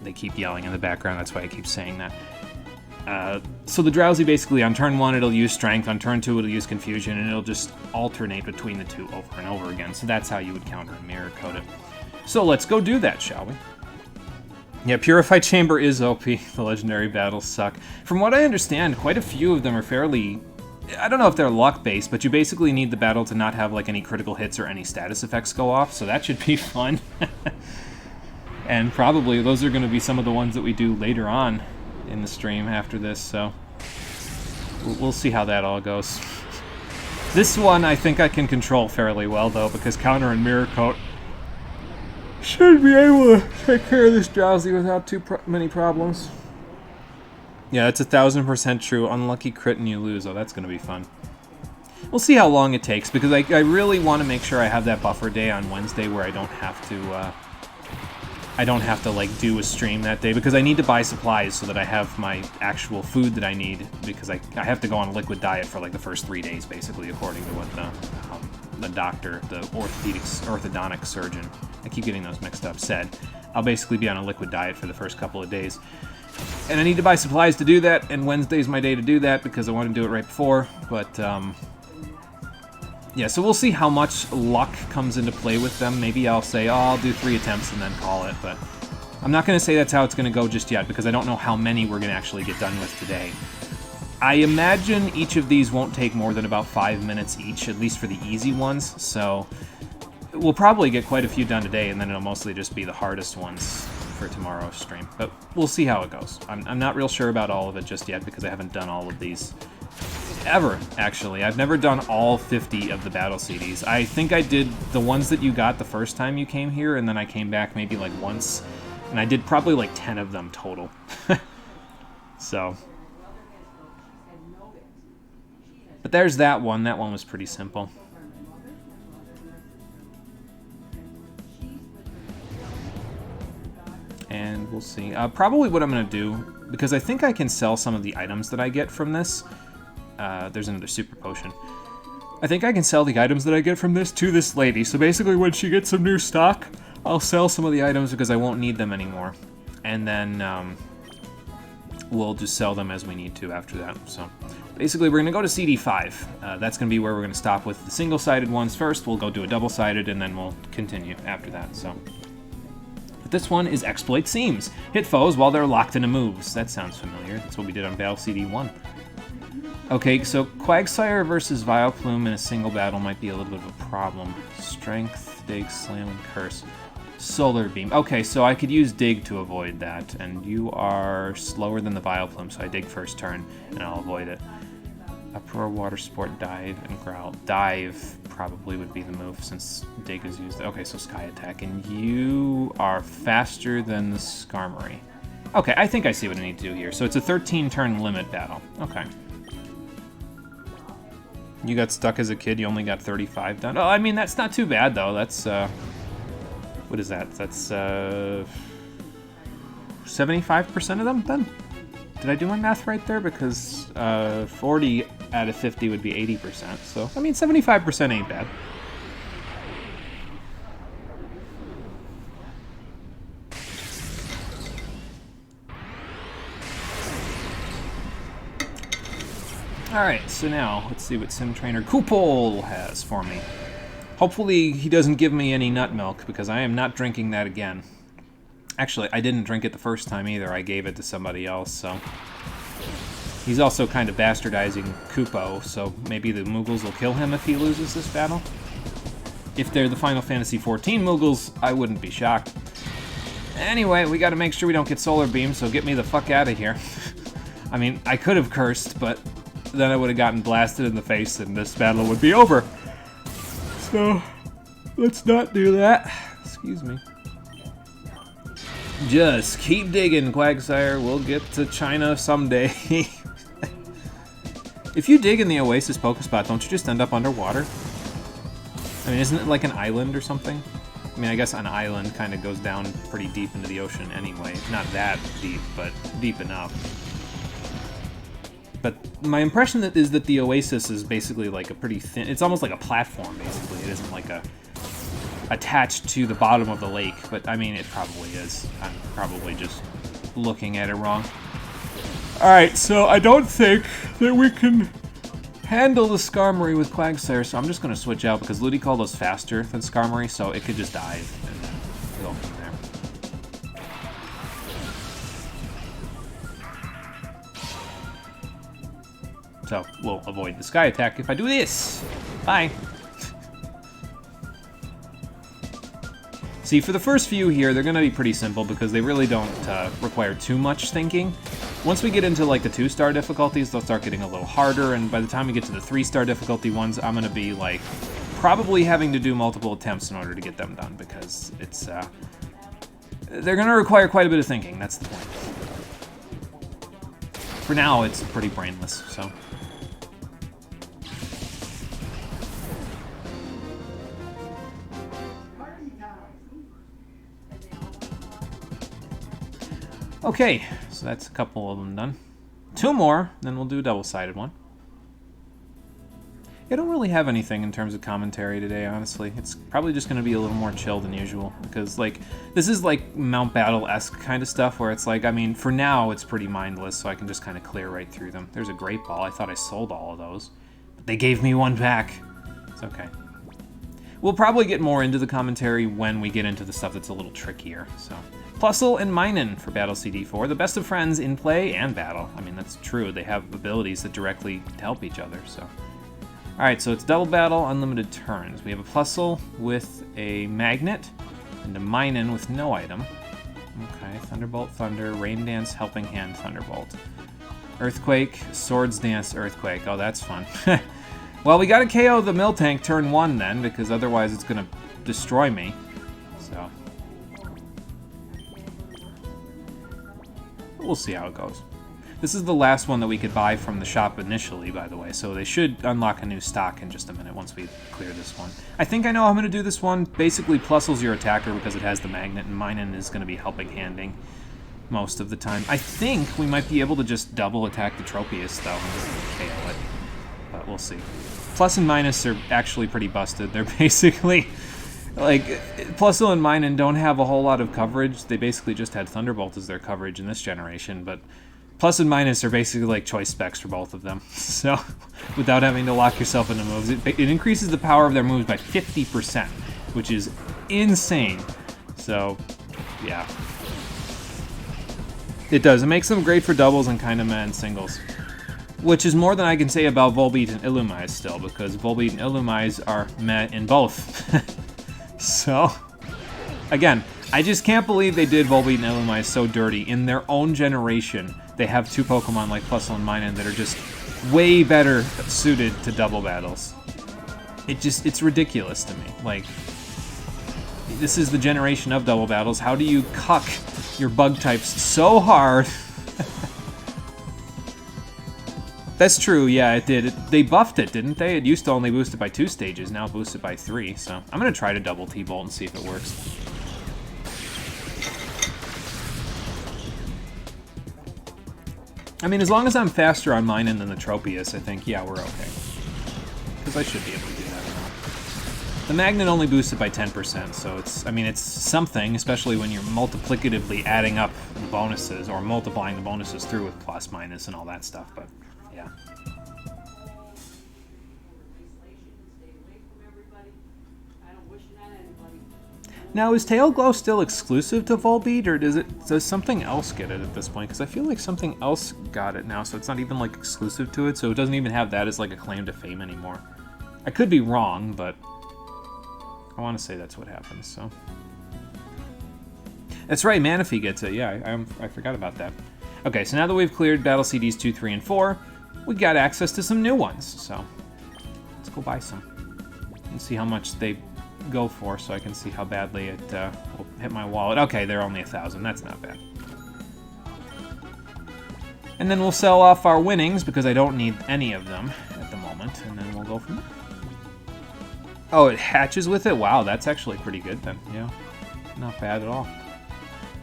They keep yelling in the background, that's why I keep saying that. So the Drowsy, basically, on turn 1 it'll use Strength, on turn 2 it'll use Confusion, and it'll just alternate between the two over and over again. So that's how you would Counter and Mirror Coat it. So let's go do that, shall we? Yeah, Purified Chamber is OP. The legendary battles suck. From what I understand, quite a few of them are fairly... I don't know if they're luck-based, but you basically need the battle to not have like any critical hits or any status effects go off, so that should be fun. And probably those are going to be some of the ones that we do later on in the stream after this, so... We'll see how that all goes. This one I think I can control fairly well, though, because Counter and Mirror Coat should be able to take care of this Drowsy without too many problems. Yeah, it's 1000% true. Unlucky crit and you lose. Oh, that's going to be fun. We'll see how long it takes, because I really want to make sure I have that buffer day on Wednesday where I don't have to like do a stream that day, because I need to buy supplies so that I have my actual food that I need, because I have to go on a liquid diet for like the first 3 days, basically, according to what the doctor, the orthodontic surgeon, I keep getting those mixed up, said. I'll basically be on a liquid diet for the first couple of days. And I need to buy supplies to do that, and Wednesday's my day to do that because I want to do it right before, but yeah, so we'll see how much luck comes into play with them. Maybe I'll say, oh, I'll do 3 attempts and then call it, but I'm not going to say that's how it's going to go just yet, because I don't know how many we're going to actually get done with today. I imagine each of these won't take more than about 5 minutes each, at least for the easy ones, so we'll probably get quite a few done today, and then it'll mostly just be the hardest ones for tomorrow's stream. But we'll see how it goes. I'm not real sure about all of it just yet, because I haven't done all of these ever, actually. I've never done all 50 of the battle CDs. I think I did the ones that you got the first time you came here, and then I came back maybe like once, and I did probably like 10 of them total. So... but there's that one. That one was pretty simple. And we'll see. Probably what I'm going to do, because I think I can sell some of the items that I get from this. There's another super potion. I think I can sell the items that I get from this to this lady. So basically when she gets some new stock, I'll sell some of the items because I won't need them anymore. And then we'll just sell them as we need to after that. So basically we're going to go to CD5. That's going to be where we're going to stop with the single-sided ones first. We'll go do a double-sided, and then we'll continue after that. So this one is Exploit Seams. Hit foes while they're locked into moves. That sounds familiar. That's what we did on Battle CD1. Okay, so Quagsire versus Vileplume in a single battle might be a little bit of a problem. Strength, Dig, Slam, and Curse. Solar Beam. Okay, so I could use Dig to avoid that, and you are slower than the Vileplume, so I dig first turn, and I'll avoid it. Uproar, Water Sport, Dive, and Growl. Dive probably would be the move, since Dig is used. Okay, so Sky Attack, and you are faster than the Skarmory. Okay, I think I see what I need to do here. So it's a 13-turn limit battle. Okay. You got stuck as a kid, you only got 35 done. Oh, I mean, that's not too bad, though. That's, what is that? That's, 75% of them, then? Did I do my math right there? Because, 40 out of 50 would be 80%. So, I mean, 75% ain't bad. Alright, so now, let's see what Sim Trainer Kupol has for me. Hopefully he doesn't give me any nut milk, because I am not drinking that again. Actually, I didn't drink it the first time either. I gave it to somebody else, so... he's also kind of bastardizing Kupo, so maybe the Moogles will kill him if he loses this battle. If they're the Final Fantasy XIV Moogles, I wouldn't be shocked. Anyway, we gotta make sure we don't get Solar Beam, so get me the fuck out of here. I mean, I could have cursed, but then I would have gotten blasted in the face and this battle would be over. So, let's not do that. Excuse me. Just keep digging, Quagsire. We'll get to China someday. If you dig in the Oasis Pokespot, don't you just end up underwater? I mean, isn't it like an island or something? I mean, I guess an island kind of goes down pretty deep into the ocean anyway. Not that deep, but deep enough. But my impression is that the oasis is basically like a pretty thin... It's almost like a platform, basically. It isn't like attached to the bottom of the lake, but I mean, it probably is. I'm probably just looking at it wrong. Alright, so I don't think that we can handle the Skarmory with Quagsire, so I'm just going to switch out because Ludicolo is faster than Skarmory, so it could just dive and then go from there. So we'll avoid the Sky Attack if I do this. Bye. See, for the first few here, they're going to be pretty simple because they really don't require too much thinking. Once we get into like the 2-star difficulties, they'll start getting a little harder, and by the time we get to the 3-star difficulty ones, I'm going to be like probably having to do multiple attempts in order to get them done because it's they're going to require quite a bit of thinking. That's the point. For now, it's pretty brainless, so... Okay, so that's a couple of them done. 2 more, then we'll do a double-sided one. I don't really have anything in terms of commentary today, honestly. It's probably just going to be a little more chill than usual, because, like, this is, like, Mount Battle-esque kind of stuff, where it's like, I mean, for now, it's pretty mindless, so I can just kind of clear right through them. There's a Great Ball. I thought I sold all of those, but they gave me one back. It's okay. We'll probably get more into the commentary when we get into the stuff that's a little trickier, so... Plusle and Minun for Battle CD4, the best of friends in play and battle. I mean, that's true. They have abilities that directly help each other, so... Alright, so it's double battle, unlimited turns. We have a Plusle with a Magnet, and a Minun with no item. Okay, Thunderbolt, Thunder, Rain Dance, Helping Hand, Thunderbolt. Earthquake, Swords Dance, Earthquake. Oh, that's fun. Well, we gotta KO the Miltank turn 1 then, because otherwise it's gonna destroy me. So... we'll see how it goes. This is the last one that we could buy from the shop initially, by the way, so they should unlock a new stock in just a minute once we clear this one. I think I know how I'm going to do this one. Basically, Plusle's your attacker because it has the Magnet, and Minun is going to be helping handing most of the time. I think we might be able to just double attack the Tropius, though, and KO it, but we'll see. Plus and Minus are actually pretty busted. They're basically... like, Plusle and Minun don't have a whole lot of coverage. They basically just had Thunderbolt as their coverage in this generation, but Plus and Minus are basically like choice specs for both of them. So, without having to lock yourself into moves, it increases the power of their moves by 50%, which is insane. So, yeah. It does. It makes them great for doubles and kind of meh in singles. Which is more than I can say about Volbeat and Illumise still, because Volbeat and Illumise are meh in both. So, again, I just can't believe they did Volbeat and Illumise so dirty. In their own generation, they have 2 Pokemon like Plusle and Minun that are just way better suited to double battles. It's ridiculous to me. Like, this is the generation of double battles. How do you cuck your bug types so hard? That's true, yeah, it did. They buffed it, didn't they? It used to only boost it by 2 stages, now boost it by 3, so I'm going to try to double T-Bolt and see if it works. I mean, as long as I'm faster on Minun than the Tropius, I think, yeah, we're okay. Because I should be able to do that now. The Magnet only boosts it by 10%, so it's, I mean, it's something, especially when you're multiplicatively adding up the bonuses, or multiplying the bonuses through with plus, minus, and all that stuff, but... yeah. Now, is Tail Glow still exclusive to Volbeat, or does something else get it at this point? Because I feel like something else got it now, so it's not even like exclusive to it, so it doesn't even have that as like a claim to fame anymore. I could be wrong, but I want to say that's what happens. So that's right, Manaphy gets it. Yeah, I forgot about that. Okay, so now that we've cleared Battle CDs 2, 3, and 4, we got access to some new ones. So let's go buy some and see how much they go for, so I can see how badly it will hit my wallet. Okay, they're only 1,000. That's not bad. And then we'll sell off our winnings because I don't need any of them at the moment, and then we'll go from there. Oh, it hatches with it? Wow, that's actually pretty good then. Yeah, not bad at all.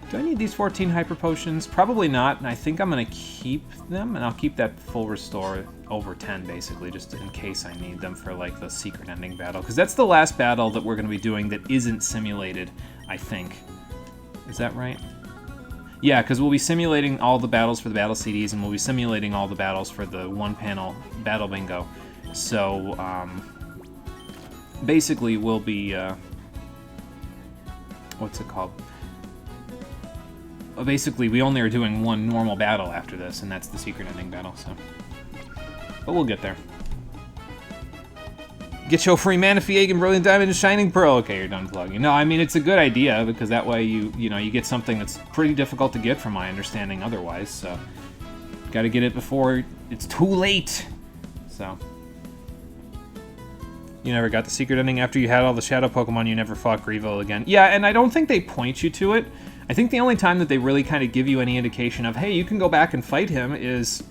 Do I need these 14 Hyper Potions? Probably not, and I think I'm going to keep them, and I'll keep that full restore over 10, basically, just in case I need them for, like, the secret ending battle. Because that's the last battle that we're going to be doing that isn't simulated, I think. Is that right? Yeah, because we'll be simulating all the battles for the battle CDs, and we'll be simulating all the battles for the one-panel Battle Bingo. So, basically, we'll be, what's it called? Basically, we only are doing one normal battle after this, and that's the secret ending battle, so. But we'll get there. Get your free Mana Egg, Brilliant Diamond, and Shining Pearl. Okay, you're done plugging. No, I mean, it's a good idea, because that way you know, you get something that's pretty difficult to get from my understanding otherwise, so. Gotta get it before it's too late. So. You never got the secret ending after you had all the Shadow Pokemon, you never fought Greevil again. Yeah, and I don't think they point you to it. I think the only time that they really kind of give you any indication of, hey, you can go back and fight him is,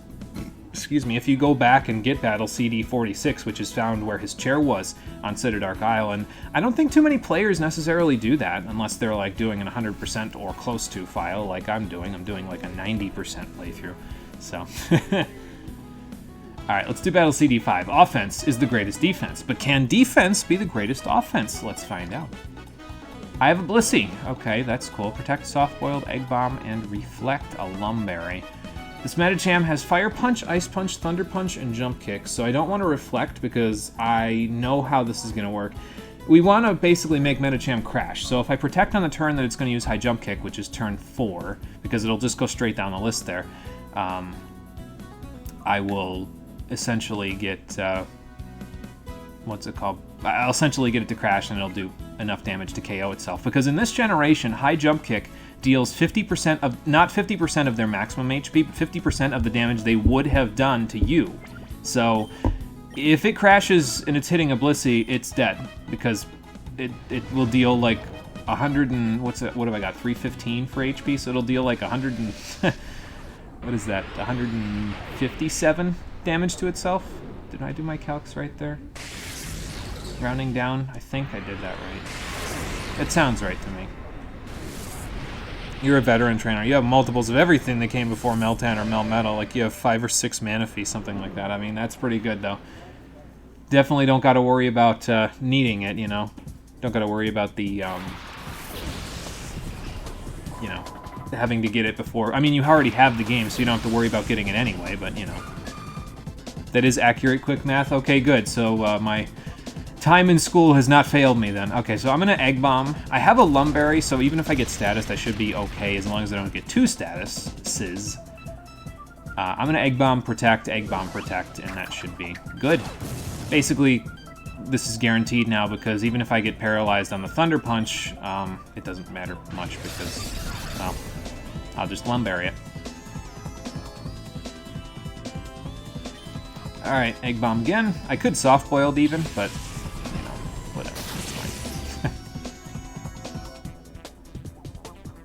excuse me, if you go back and get Battle CD 46, which is found where his chair was on Citydark Isle, and I don't think too many players necessarily do that, unless they're like doing an 100% or close to file like I'm doing. I'm doing like a 90% playthrough, so. Alright, let's do Battle CD 5. Offense is the greatest defense, but can defense be the greatest offense? Let's find out. I have a Blissey. Okay, that's cool. Protect, Soft-Boiled, Egg Bomb, and Reflect a Lumberry. This Medicham has Fire Punch, Ice Punch, Thunder Punch, and Jump Kick, so I don't want to Reflect because I know how this is going to work. We want to basically make Medicham crash, so if I Protect on the turn that it's going to use High Jump Kick, which is turn 4, because it'll just go straight down the list there, I will essentially get, what's it called? I'll essentially get it to crash and it'll do enough damage to KO itself. Because in this generation, High Jump Kick deals 50% of, not 50% of their maximum HP, but 50% of the damage they would have done to you. So if it crashes and it's hitting a Blissey, it's dead. Because it will deal like 100 and, what have I got, 315 for HP? So it'll deal like 100 and, what is that, 157 damage to itself? Did I do my calcs right there? Rounding down, I think I did that right. It sounds right to me. You're a veteran trainer. You have multiples of everything that came before Meltan or Melmetal. Like you have 5 or 6 Manaphy, something like that. I mean, that's pretty good though. Definitely don't got to worry about needing it, you know. Don't got to worry about the, you know, having to get it before. I mean, you already have the game, so you don't have to worry about getting it anyway, but, you know. That is accurate quick math. Okay, good. So my time in school has not failed me then. Okay, so I'm going to Egg Bomb. I have a Lumberry, so even if I get status, I should be okay as long as I don't get 2 statuses. I'm going to Egg Bomb, Protect, and that should be good. Basically, this is guaranteed now because even if I get paralyzed on the Thunder Punch, it doesn't matter much because, well, I'll just Lumberry it. Alright, Egg Bomb again. I could Soft-Boiled even, but, you know, whatever. It's fine.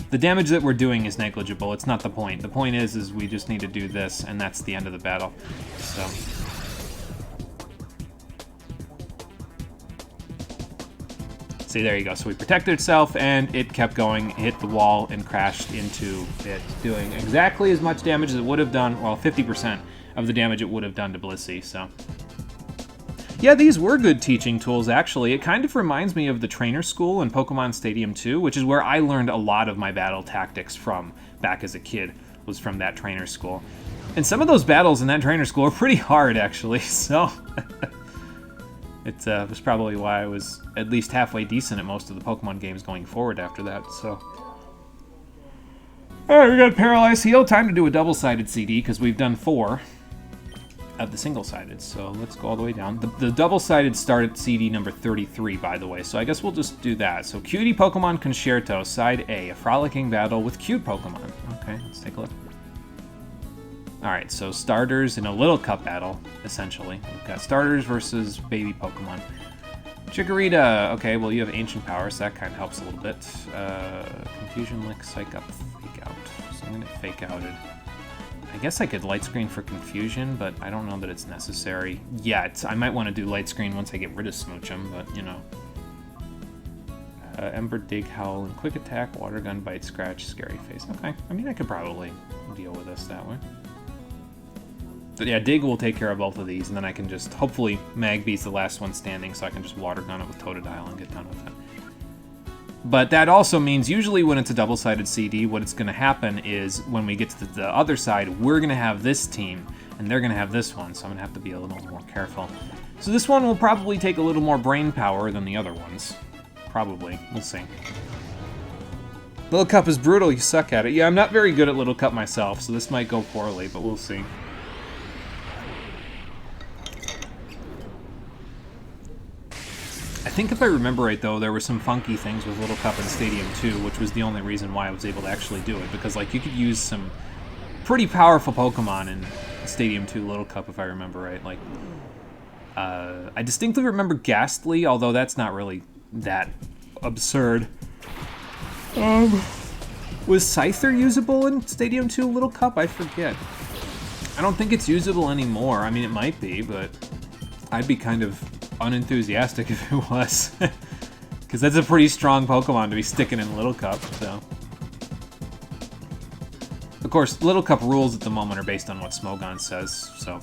The damage that we're doing is negligible. It's not the point. The point is we just need to do this, and that's the end of the battle. So. See, there you go. So we protected itself, and it kept going, hit the wall, and crashed into it, doing exactly as much damage as it would have done, well, 50%. Of the damage it would have done to Blissey, so. Yeah, these were good teaching tools, actually. It kind of reminds me of the trainer school in Pokemon Stadium 2, which is where I learned a lot of my battle tactics from back as a kid, was from that trainer school. And some of those battles in that trainer school are pretty hard, actually, so. It was probably why I was at least halfway decent at most of the Pokemon games going forward after that, so. Alright, we got Paralyzed Heal. Time to do a double-sided CD, because we've done 4. Of the single-sided, so let's go all the way down. The double-sided start at CD number 33, by the way, so I guess we'll just do that. So, Cutie Pokemon Concerto, Side A, a frolicking battle with cute Pokemon. Okay, let's take a look. Alright, so starters in a Little Cup battle, essentially. We've got starters versus baby Pokemon. Chikorita, okay, well you have Ancient Power, so that kind of helps a little bit. Confusion Lick, Psych Up, Fake Out. So I'm going to Fake Out it. I guess I could light screen for confusion, but I don't know that it's necessary yet. I might want to do light screen once I get rid of Smoochum, but, you know. Ember, Dig, Howl, and Quick Attack, Water Gun, Bite, Scratch, Scary Face. Okay, I mean, I could probably deal with this that way. But yeah, Dig will take care of both of these, and then I can just, hopefully, Magby's the last one standing, so I can just Water Gun it with Totodile and get done with it. But that also means, usually when it's a double-sided CD, what it's going to happen is, when we get to the other side, we're going to have this team, and they're going to have this one, so I'm going to have to be a little more careful. So this one will probably take a little more brain power than the other ones. Probably. We'll see. Little Cup is brutal, you suck at it. Yeah, I'm not very good at Little Cup myself, so this might go poorly, but we'll see. I think if I remember right, though, there were some funky things with Little Cup in Stadium 2, which was the only reason why I was able to actually do it, because, like, you could use some pretty powerful Pokemon in Stadium 2 Little Cup, if I remember right. Like, I distinctly remember Ghastly, although that's not really that absurd. Was Scyther usable in Stadium 2 Little Cup? I forget. I don't think it's usable anymore. I mean, it might be, but I'd be kind of unenthusiastic if it was. Because that's a pretty strong Pokemon to be sticking in Little Cup, so. Of course, Little Cup rules at the moment are based on what Smogon says, so.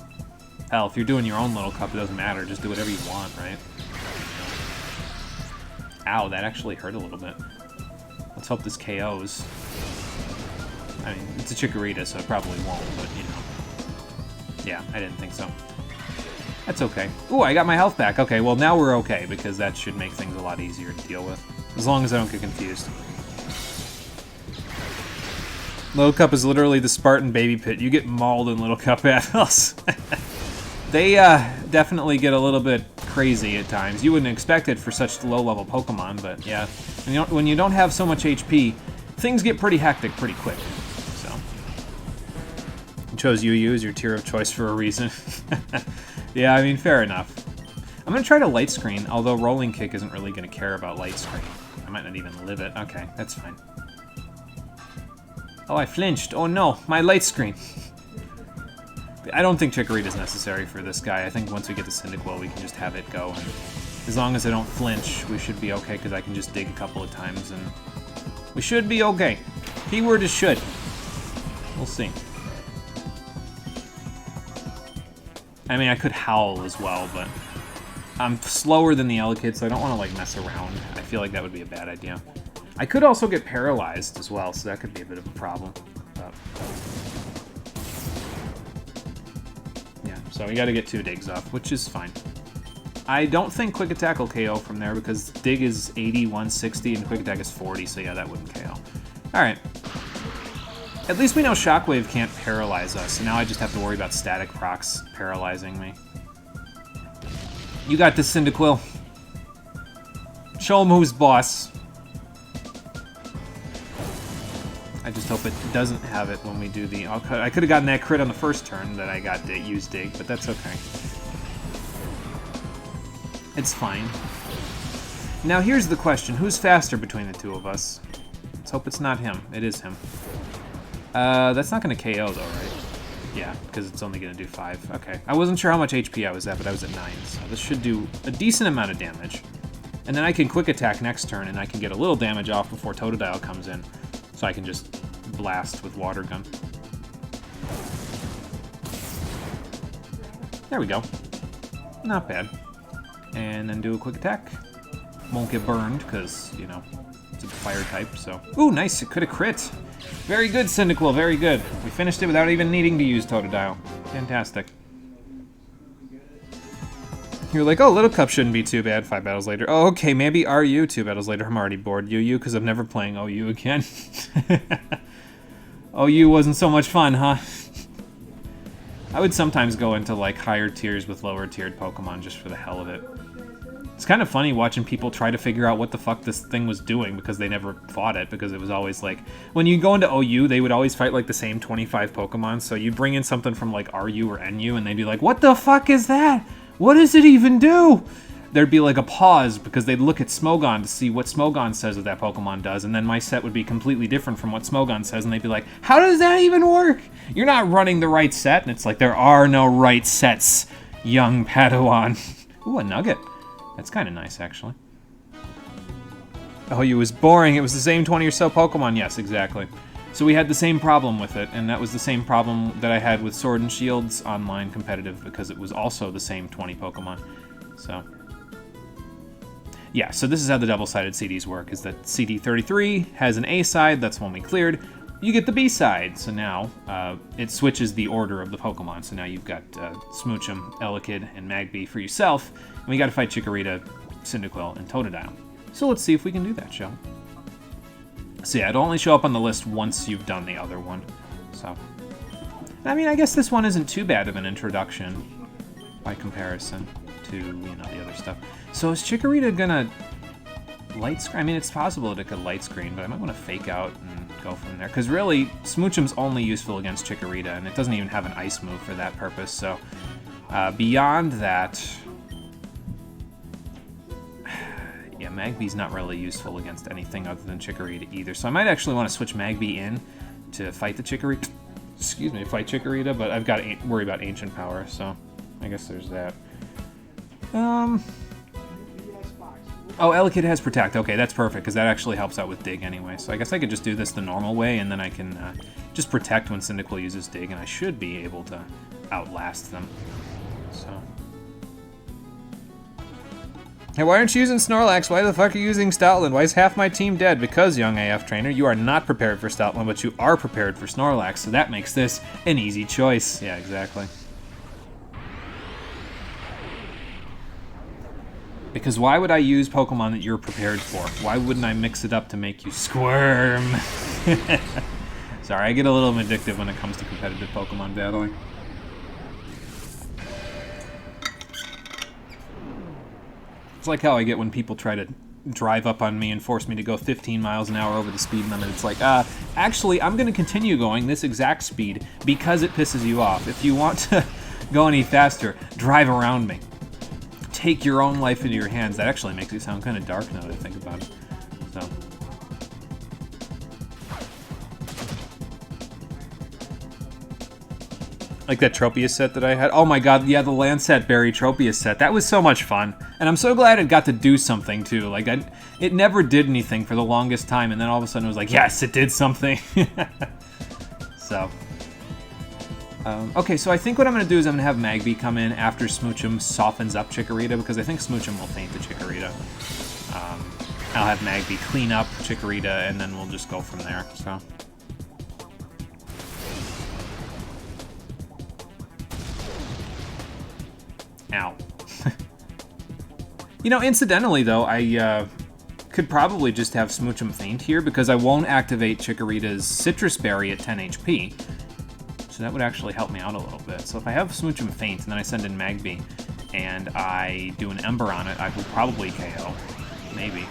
Hell, if you're doing your own Little Cup, it doesn't matter. Just do whatever you want, right? Ow, that actually hurt a little bit. Let's hope this KOs. I mean, it's a Chikorita, so it probably won't, but, you know. Yeah, I didn't think so. That's okay. Ooh, I got my health back. Okay, well, now we're okay, because that should make things a lot easier to deal with. As long as I don't get confused. Little Cup is literally the Spartan baby pit. You get mauled in Little Cup battles. They definitely get a little bit crazy at times. You wouldn't expect it for such low-level Pokemon, but yeah. When you don't have so much HP, things get pretty hectic pretty quick. So, you chose UU as your tier of choice for a reason. Yeah, I mean, fair enough. I'm going to try to light screen, although Rolling Kick isn't really going to care about light screen. I might not even live it. Okay, that's fine. Oh, I flinched. Oh no, my light screen. I don't think Chikorita is necessary for this guy. I think once we get to Cyndaquil, we can just have it go. And as long as I don't flinch, we should be okay, because I can just dig a couple of times, and we should be okay. Keyword is should. We'll see. I mean, I could Howl as well, but I'm slower than the Elekid, so I don't want to, like, mess around. I feel like that would be a bad idea. I could also get paralyzed as well, so that could be a bit of a problem. But yeah, so we gotta get 2 digs off, which is fine. I don't think Quick Attack will KO from there, because Dig is 80, 160, and Quick Attack is 40, so yeah, that wouldn't KO. Alright. At least we know Shockwave can't paralyze us, so now I just have to worry about static procs paralyzing me. You got this, Cyndaquil. Show him who's boss. I just hope it doesn't have it when we do the... I could have gotten that crit on the first turn that I got to use Dig, but that's okay. It's fine. Now here's the question. Who's faster between the two of us? Let's hope it's not him. It is him. That's not going to KO though, right? Yeah, because it's only going to do 5. Okay. I wasn't sure how much HP I was at, but I was at 9, so this should do a decent amount of damage. And then I can Quick Attack next turn, and I can get a little damage off before Totodile comes in. So I can just blast with Water Gun. There we go. Not bad. And then do a Quick Attack. Won't get burned, because, you know, it's a fire type, so... Ooh, nice! It could have crit! Very good, Cyndaquil, very good. We finished it without even needing to use Totodile. Fantastic. You're like, oh, Little Cup shouldn't be too bad 5 battles later. Oh, okay, maybe RU 2 battles later. I'm already bored. UU, because I'm never playing OU again. OU wasn't so much fun, huh? I would sometimes go into, like, higher tiers with lower-tiered Pokemon just for the hell of it. It's kind of funny watching people try to figure out what the fuck this thing was doing because they never fought it, because it was always, like... When you go into OU, they would always fight, like, the same 25 Pokemon, so you'd bring in something from, like, RU or NU, and they'd be like, what the fuck is that? What does it even do? there'd be like a pause because they'd look at Smogon to see what Smogon says that Pokemon does, and then my set would be completely different from what Smogon says, and they'd be like, how does that even work? You're not running the right set. And it's like, there are no right sets, young Padawan. Ooh, a nugget. That's kind of nice, actually. Oh, it was boring. It was the same 20 or so Pokemon. Yes, exactly. So we had the same problem with it, and that was the same problem that I had with Sword and Shield's online competitive, because it was also the same 20 Pokemon. So, yeah, so this is how the double-sided CDs work, is that CD 33 has an A side, that's one we cleared. You get the B side, so now it switches the order of the Pokemon. So now you've got Smoochum, Elekid, and Magby for yourself, and we gotta fight Chikorita, Cyndaquil, and Totodile. So let's see if we can do that, shall we? So yeah, it'll only show up on the list once you've done the other one. So, I mean, I guess this one isn't too bad of an introduction by comparison to, you know, the other stuff. So is Chikorita gonna light screen? I mean, it's possible that it could light screen, but I might want to fake out and go from there. Because really, Smoochum's only useful against Chikorita, and it doesn't even have an ice move for that purpose. So beyond that, yeah, Magby's not really useful against anything other than Chikorita either. So I might actually want to switch Magby in to fight the Chikorita. Excuse me, fight Chikorita, but I've got to worry about Ancient Power, so I guess there's that. Oh, Elekid has Protect. Okay, that's perfect, because that actually helps out with Dig anyway. So I guess I could just do this the normal way, and then I can just Protect when Cyndaquil uses Dig, and I should be able to outlast them. So. Hey, why aren't you using Snorlax? Why the fuck are you using Stoutland? Why is half my team dead? Because, young AF trainer, you are not prepared for Stoutland, but you are prepared for Snorlax, so that makes this an easy choice. Yeah, exactly. Because why would I use Pokemon that you're prepared for? Why wouldn't I mix it up to make you squirm? Sorry, I get a little vindictive when it comes to competitive Pokemon battling. It's like how I get when people try to drive up on me and force me to go 15 miles an hour over the speed limit. It's like, actually, I'm going to continue going this exact speed because it pisses you off. If you want to go any faster, drive around me. Take your own life into your hands. That actually makes it sound kind of dark now that I think about it. So. Like that Tropius set that I had. Oh my god, yeah, the Lancet Berry Tropius set. That was so much fun. And I'm so glad it got to do something, too. Like, it never did anything for the longest time, and then all of a sudden it was like, yes, it did something. So. Okay, so I think what I'm going to do is I'm going to have Magby come in after Smoochum softens up Chikorita, because I think Smoochum will faint the Chikorita. I'll have Magby clean up Chikorita, and then we'll just go from there, so. Ow. You know, incidentally, though, I could probably just have Smoochum faint here, because I won't activate Chikorita's Citrus Berry at 10 HP. So that would actually help me out a little bit. So if I have Smoochum faint, and then I send in Magby, and I do an Ember on it, I will probably KO. Maybe.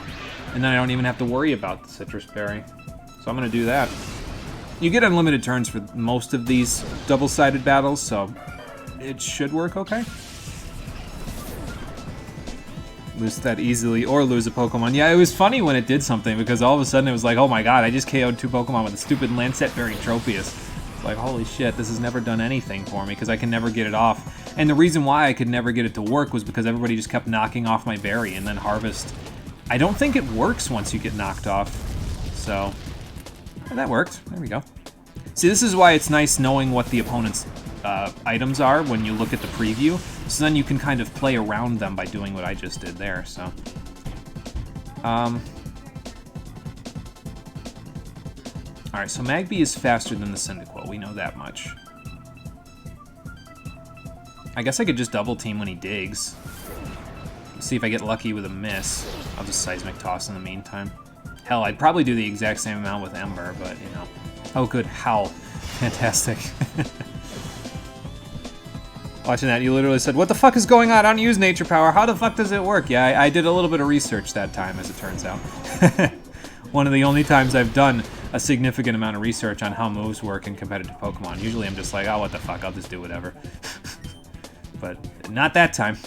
And then I don't even have to worry about the Citrus Berry. So I'm going to do that. You get unlimited turns for most of these double-sided battles, so it should work okay. Lose that easily, or lose a Pokemon. Yeah, it was funny when it did something, because all of a sudden it was like, oh my god, I just KO'd 2 Pokemon with a stupid Lancet Berry Tropius. It's like, holy shit, this has never done anything for me, because I can never get it off. And the reason why I could never get it to work was because everybody just kept knocking off my berry, and then Harvest. I don't think it works once you get knocked off. So, well, that worked. There we go. See, this is why it's nice knowing what the opponent's items are when you look at the preview, so then you can kind of play around them by doing what I just did there, so. Alright, so Magby is faster than the Cyndaquil, we know that much. I guess I could just double team when he digs. See if I get lucky with a miss. I'll just Seismic Toss in the meantime. Hell, I'd probably do the exact same amount with Ember, but, you know. Oh, good. Howl. Fantastic. Watching that, you literally said, what the fuck is going on? I don't use Nature Power. How the fuck does it work? Yeah, I did a little bit of research that time, as it turns out. One of the only times I've done a significant amount of research on how moves work in competitive Pokemon. Usually I'm just like, oh, what the fuck, I'll just do whatever. But not that time.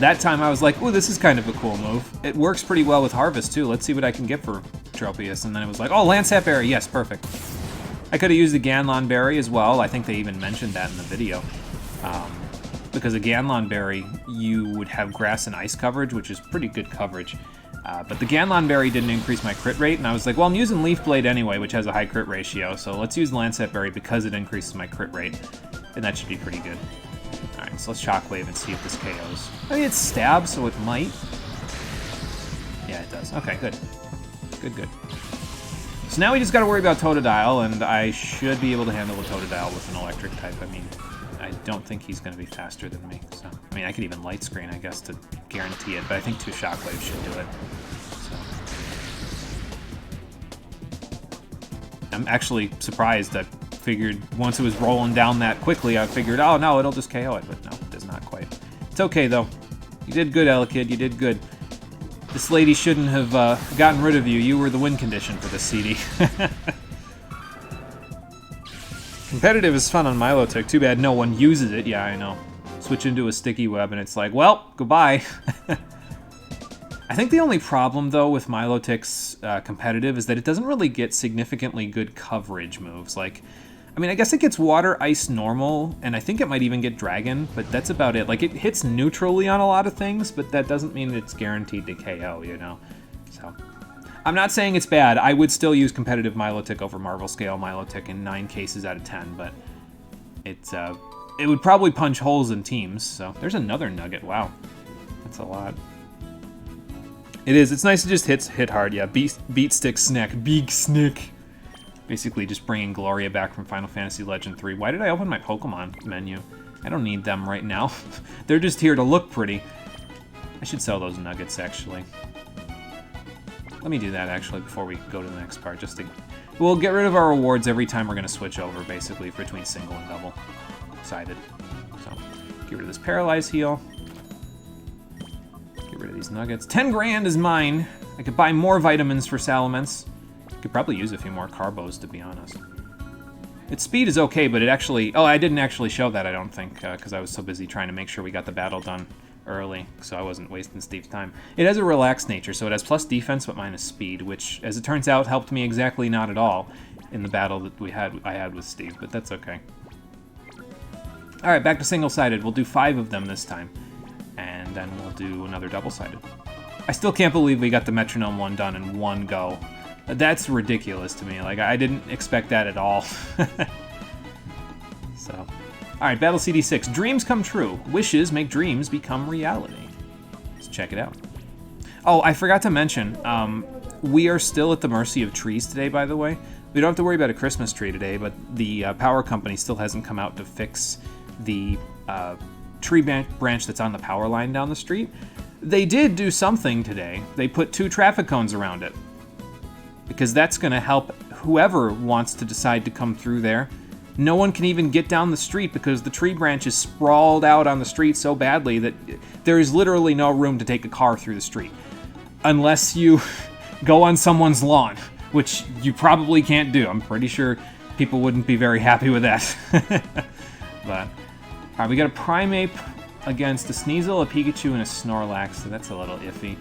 That time I was like, ooh, this is kind of a cool move. It works pretty well with Harvest, too. Let's see what I can get for Tropius. And then it was like, oh, Lansat Berry. Yes, perfect. I could have used the Ganlon Berry as well. I think they even mentioned that in the video. Because a Ganlon Berry, you would have grass and ice coverage, which is pretty good coverage. But the Ganlon Berry didn't increase my crit rate, and I was like, well, I'm using Leaf Blade anyway, which has a high crit ratio, so let's use Lansat Berry because it increases my crit rate, and that should be pretty good. Alright, so let's Shockwave and see if this KOs. I mean, it's Stab, so it might. Yeah, it does. Okay, good. Good. So now we just gotta worry about Totodile, and I should be able to handle a Totodile with an electric type. I mean, I don't think he's gonna be faster than me, so... I mean, I could even Light Screen, I guess, to guarantee it, but I think 2 Shockwaves should do it. So. I'm actually surprised. I figured once it was rolling down that quickly, I figured, oh no, it'll just KO it, but no, it does not quite. It's okay, though. You did good, Elekid, you did good. This lady shouldn't have gotten rid of you. You were the win condition for this CD. Competitive is fun on Milotic. Too bad no one uses it. Yeah, I know. Switch into a sticky web and it's like, well, goodbye. I think the only problem, though, with Milotic's competitive is that it doesn't really get significantly good coverage moves. Like, I mean, I guess it gets Water, Ice, Normal, and I think it might even get Dragon, but that's about it. Like, it hits neutrally on a lot of things, but that doesn't mean it's guaranteed to KO, you know? So, I'm not saying it's bad. I would still use competitive Milotic over Marvel Scale Milotic in 9 cases out of 10, but it's, it would probably punch holes in teams, so... There's another nugget, wow. That's a lot. It is, it's nice to just hit hard, yeah. Beat Stick Snack, Big Snick. Basically just bringing Gloria back from Final Fantasy Legend 3. Why did I open my Pokemon menu? I don't need them right now. They're just here to look pretty. I should sell those nuggets, actually. Let me do that, actually, before we go to the next part, just to... We'll get rid of our rewards every time we're going to switch over, basically, between single and double. Sided. So, get rid of this Paralyze Heal. Get rid of these nuggets. 10 grand is mine! I could buy more vitamins for Salamence. Could probably use a few more Carbos, to be honest. Its speed is okay, but it actually... Oh, I didn't actually show that, I don't think, because I was so busy trying to make sure we got the battle done early, so I wasn't wasting Steve's time. It has a relaxed nature, so it has plus defense but minus speed, which, as it turns out, helped me exactly not at all in the battle that I had with Steve, but that's okay. Alright, back to single-sided. We'll do 5 of them this time, and then we'll do another double-sided. I still can't believe we got the Metronome one done in one go. That's ridiculous to me. Like, I didn't expect that at all. So... Alright, Battle CD6. Dreams come true. Wishes make dreams become reality. Let's check it out. Oh, I forgot to mention, we are still at the mercy of trees today, by the way. We don't have to worry about a Christmas tree today, but the power company still hasn't come out to fix the tree branch that's on the power line down the street. They did do something today. They put 2 traffic cones around it. Because that's going to help whoever wants to decide to come through there. No one can even get down the street because the tree branch is sprawled out on the street so badly that there is literally no room to take a car through the street. Unless you go on someone's lawn, which you probably can't do. I'm pretty sure people wouldn't be very happy with that. But, alright, we got a Primeape against a Sneasel, a Pikachu, and a Snorlax, so that's a little iffy.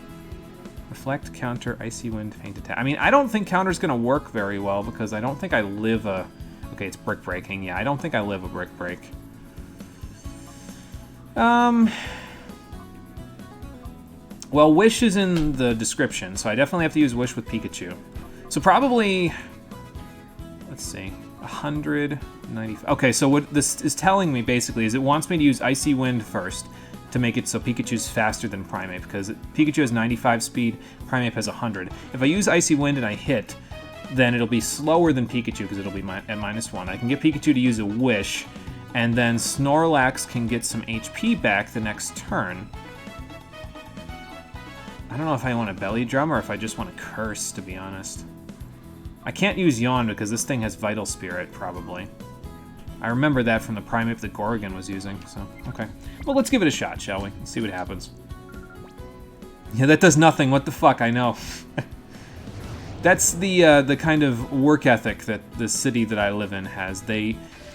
Reflect, counter, Icy Wind, Faint Attack. I mean, I don't think counter's going to work very well because I don't think I live a... Okay, it's Brick Breaking. Yeah, I don't think I live a Brick Break. Well, Wish is in the description, so I definitely have to use Wish with Pikachu. So probably... Let's see. 195... Okay, so what this is telling me, basically, is it wants me to use Icy Wind first to make it so Pikachu's faster than Primeape, because Pikachu has 95 speed, Primeape has 100. If I use Icy Wind and I hit... then it'll be slower than Pikachu because it'll be at -1. I can get Pikachu to use a Wish, and then Snorlax can get some HP back the next turn. I don't know if I want a Belly Drum or if I just want to Curse, to be honest. I can't use Yawn because this thing has Vital Spirit, probably. I remember that from the Primeape that Gorgon was using, so okay. Well, let's give it a shot, shall we? Let's see what happens. Yeah, that does nothing. What the fuck? I know. That's the kind of work ethic that the city that I live in has.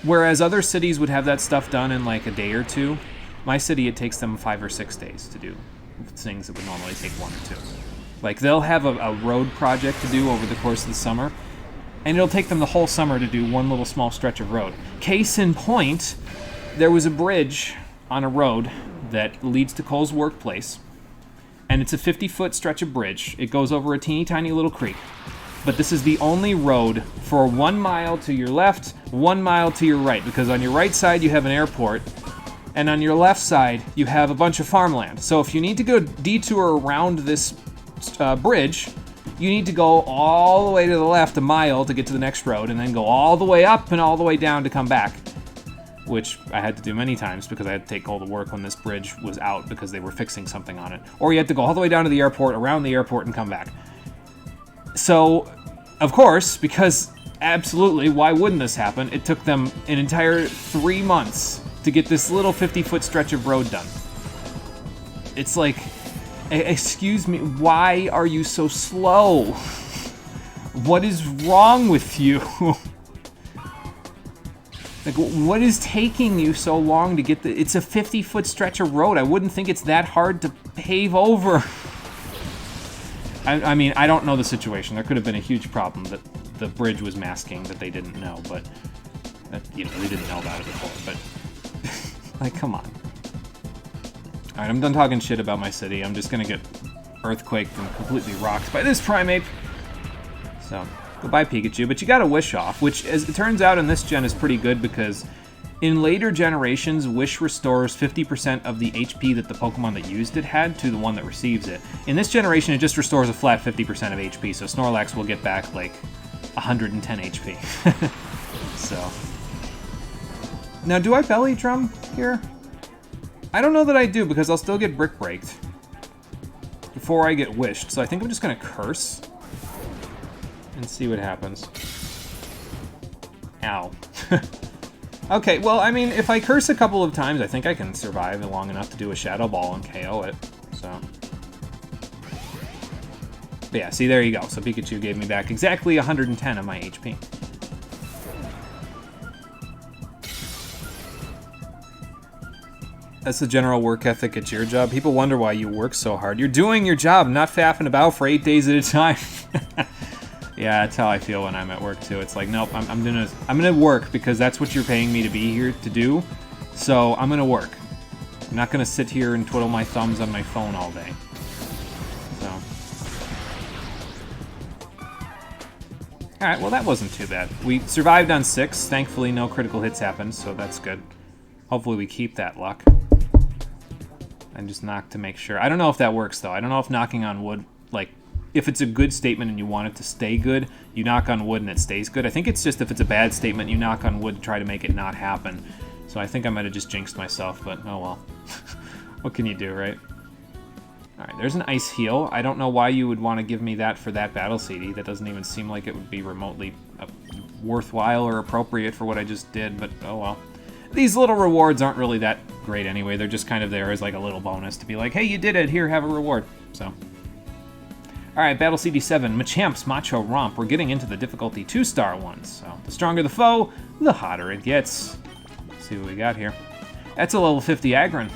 Whereas other cities would have that stuff done in like a day or two, My city, it takes them 5 or 6 days to do things that would normally take 1 or 2. Like, they'll have a road project to do over the course of the summer, and it'll take them the whole summer to do one little small stretch of road. Case in point, there was a bridge on a road that leads to Cole's workplace, and it's a 50-foot stretch of bridge. It goes over a teeny tiny little creek. But this is the only road for 1 mile to your left, 1 mile to your right, because on your right side you have an airport, and on your left side you have a bunch of farmland. So if you need to go detour around this bridge, you need to go all the way to the left a mile to get to the next road, and then go all the way up and all the way down to come back, which I had to do many times because I had to take Cole to work when this bridge was out because they were fixing something on it. Or you had to go all the way down to the airport, around the airport, and come back. So, of course, because absolutely, why wouldn't this happen? It took them an entire 3 months to get this little 50-foot stretch of road done. It's like, excuse me, why are you so slow? What is wrong with you? Like, what is taking you so long to get the... It's a 50-foot stretch of road. I wouldn't think it's that hard to pave over. I mean, I don't know the situation. There could have been a huge problem that the bridge was masking that they didn't know, but... you know, they didn't know about it before, but... like, come on. Alright, I'm done talking shit about my city. I'm just gonna get earthquaked and completely rocked by this Primeape. So... Goodbye, Pikachu, but you got a Wish off, which, as it turns out in this gen, is pretty good because in later generations, Wish restores 50% of the HP that the Pokemon that used it had to the one that receives it. In this generation, it just restores a flat 50% of HP, so Snorlax will get back, like, 110 HP. So... Now, do I Belly Drum here? I don't know that I do, because I'll still get Brick Breaked before I get Wished, so I think I'm just gonna Curse and see what happens. Ow. Okay, well, I mean, if I curse a couple of times, I think I can survive long enough to do a Shadow Ball and KO it, so. But yeah, see, there you go. So Pikachu gave me back exactly 110 of my HP. That's the general work ethic at your job. People wonder why you work so hard. You're doing your job, not faffing about for 8 days at a time. Yeah, that's how I feel when I'm at work too. It's like, nope, I'm gonna work because that's what you're paying me to be here to do. So I'm gonna work. I'm not gonna sit here and twiddle my thumbs on my phone all day. So. Alright, well that wasn't too bad. We survived on 6. Thankfully no critical hits happened, so that's good. Hopefully we keep that luck. And just knock to make sure. I don't know if that works though. I don't know if knocking on wood, like, if it's a good statement and you want it to stay good, you knock on wood and it stays good. I think it's just if it's a bad statement, you knock on wood to try to make it not happen. So I think I might have just jinxed myself, but oh well. What can you do, right? Alright, there's an Ice Heal. I don't know why you would want to give me that for that Battle CD. That doesn't even seem like it would be remotely worthwhile or appropriate for what I just did, but oh well. These little rewards aren't really that great anyway. They're just kind of there as like a little bonus to be like, hey, you did it, here, have a reward. So... Alright, Battle CD7, Machamp's Macho Romp. We're getting into the difficulty 2-star ones, so the stronger the foe, the hotter it gets. Let's see what we got here. That's a level 50 Aggron.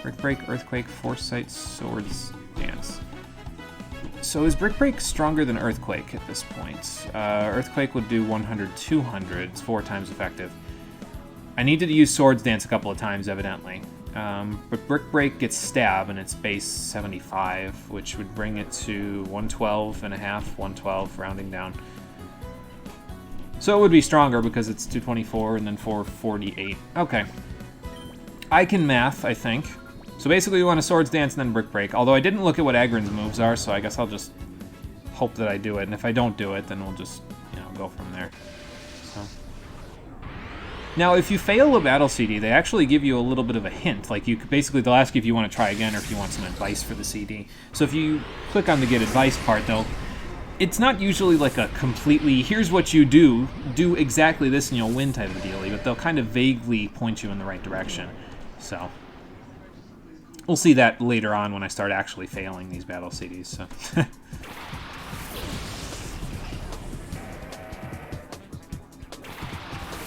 Brick Break, Earthquake, Foresight, Swords, Dance. So is Brick Break stronger than Earthquake at this point? Earthquake would do 100, 200. It's 4 times effective. I needed to use Swords Dance a couple of times, evidently. But Brick Break gets Stab, and it's base 75, which would bring it to 112 and a half, 112, rounding down. So it would be stronger because it's 224 and then 448. Okay. I can math, I think. So basically we want a Swords Dance and then Brick Break, although I didn't look at what Aggron's moves are, so I guess I'll just hope that I do it, and if I don't do it, then we'll just, you know, go from there. So... Now, if you fail a Battle CD, they actually give you a little bit of a hint. Like, basically, they'll ask you if you want to try again or if you want some advice for the CD. So if you click on the Get Advice part, though, it's not usually like a completely, here's what you do exactly this and you'll win type of dealie, but they'll kind of vaguely point you in the right direction. So, we'll see that later on when I start actually failing these Battle CDs, so...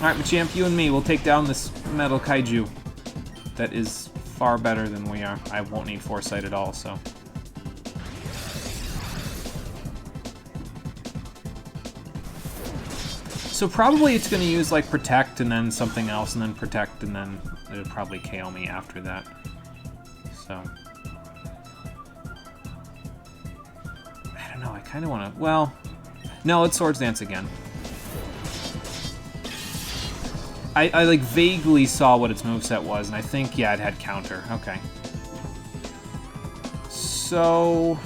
Alright, Machamp, you and me, we'll take down this metal kaiju. that is far better than we are. I won't need Foresight at all, so. So probably it's going to use like Protect and then something else and then Protect and then it'll probably KO me after that. So. I don't know, I kind of want to, well, no, it's Swords Dance again. I like vaguely saw what its moveset was and I think, yeah, it had counter. Okay. So.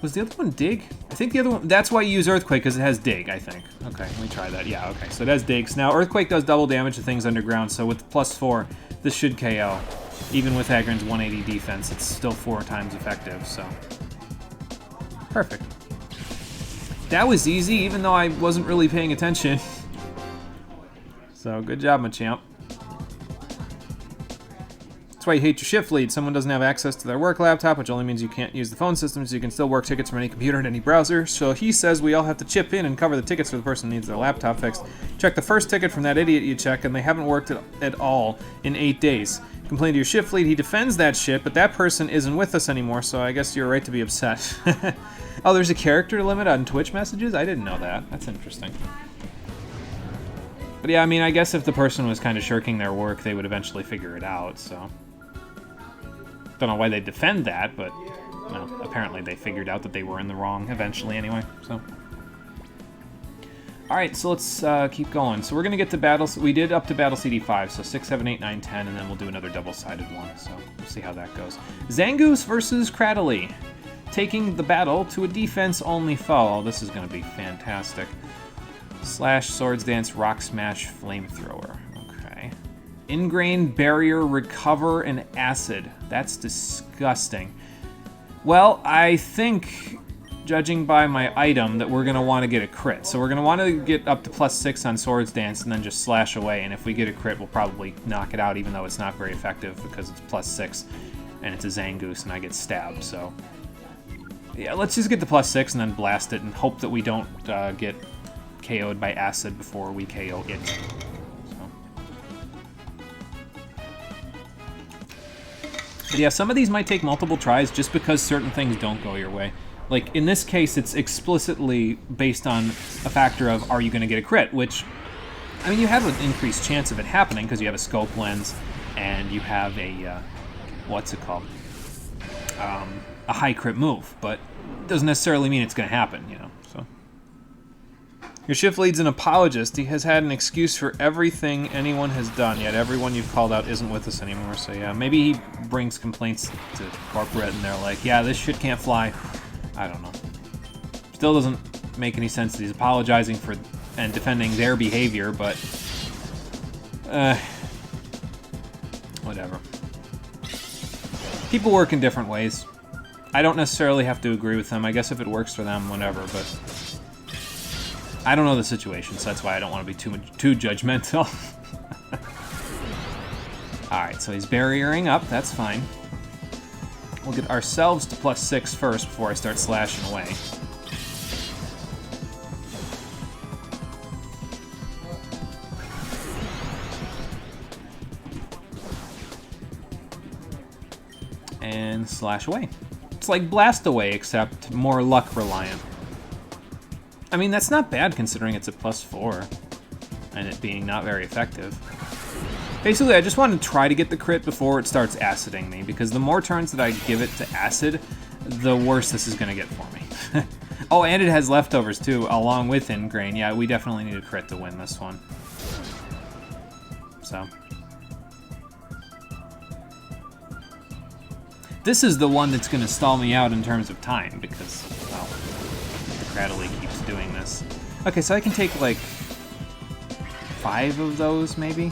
Was the other one Dig? I think the other one, that's why you use Earthquake, because it has Dig, I think. Okay, let me try that. Yeah, okay, so it has Digs. Now, Earthquake does double damage to things underground, so with +4, this should KO. Even with Hagrid's 180 defense, it's still 4 times effective, so. Perfect. That was easy, even though I wasn't really paying attention. So, good job, Machamp. That's why you hate your shift lead. Someone doesn't have access to their work laptop, which only means you can't use the phone system, so you can still work tickets from any computer and any browser. So he says we all have to chip in and cover the tickets for the person who needs their laptop fixed. Check the first ticket from that idiot you check, and they haven't worked at all in 8 days. Complain to your shift lead. He defends that shit, but that person isn't with us anymore, so I guess you're right to be upset. Oh, there's a character limit on Twitch messages? I didn't know that. That's interesting. But yeah, I mean, I guess if the person was kind of shirking their work, they would eventually figure it out, so. Don't know why they defend that, but well, apparently they figured out that they were in the wrong eventually anyway, so. Alright, so let's keep going. So we're going to get to battles. We did up to battle CD5, so 6, 7, 8, 9, 10, and then we'll do another double-sided one, so we'll see how that goes. Zangoose versus Cradily. Taking the battle to a defense-only foe. Oh, this is going to be fantastic. Slash, Swords Dance, Rock Smash, Flamethrower. Okay. Ingrained Barrier, Recover, and Acid. That's disgusting. Well, I think, judging by my item, that we're going to want to get a crit. So we're going to want to get up to +6 on Swords Dance and then just slash away. And if we get a crit, we'll probably knock it out, even though it's not very effective because it's +6. And it's a Zangoose and I get stabbed, so. Yeah, let's just get the +6 and then blast it and hope that we don't get KO'd by Acid before we KO it. But yeah, some of these might take multiple tries just because certain things don't go your way. Like, in this case, it's explicitly based on a factor of, are you going to get a crit? Which, I mean, you have an increased chance of it happening because you have a scope lens and you have a, what's it called? A high crit move, but it doesn't necessarily mean it's going to happen, you know, so. Your shift lead's an apologist. He has had an excuse for everything anyone has done, yet everyone you've called out isn't with us anymore. So yeah, maybe he brings complaints to corporate and they're like, yeah, this shit can't fly. I don't know. Still doesn't make any sense that he's apologizing for and defending their behavior, but whatever. People work in different ways. I don't necessarily have to agree with them. I guess if it works for them, whatever, but I don't know the situation, so that's why I don't want to be too judgmental. Alright, so he's barriering up, that's fine. We'll get ourselves to +6 first before I start slashing away. And slash away. It's like blast away, except more luck reliant. I mean, that's not bad considering it's a +4 and it being not very effective. Basically, I just want to try to get the crit before it starts aciding me, because the more turns that I give it to acid, the worse this is going to get for me. Oh, and it has leftovers too, along with Ingrain. Yeah, we definitely need a crit to win this one. So. This is the one that's going to stall me out in terms of time, because, well, Cradily keeps doing this. Okay, so I can take, like, 5 of those, maybe?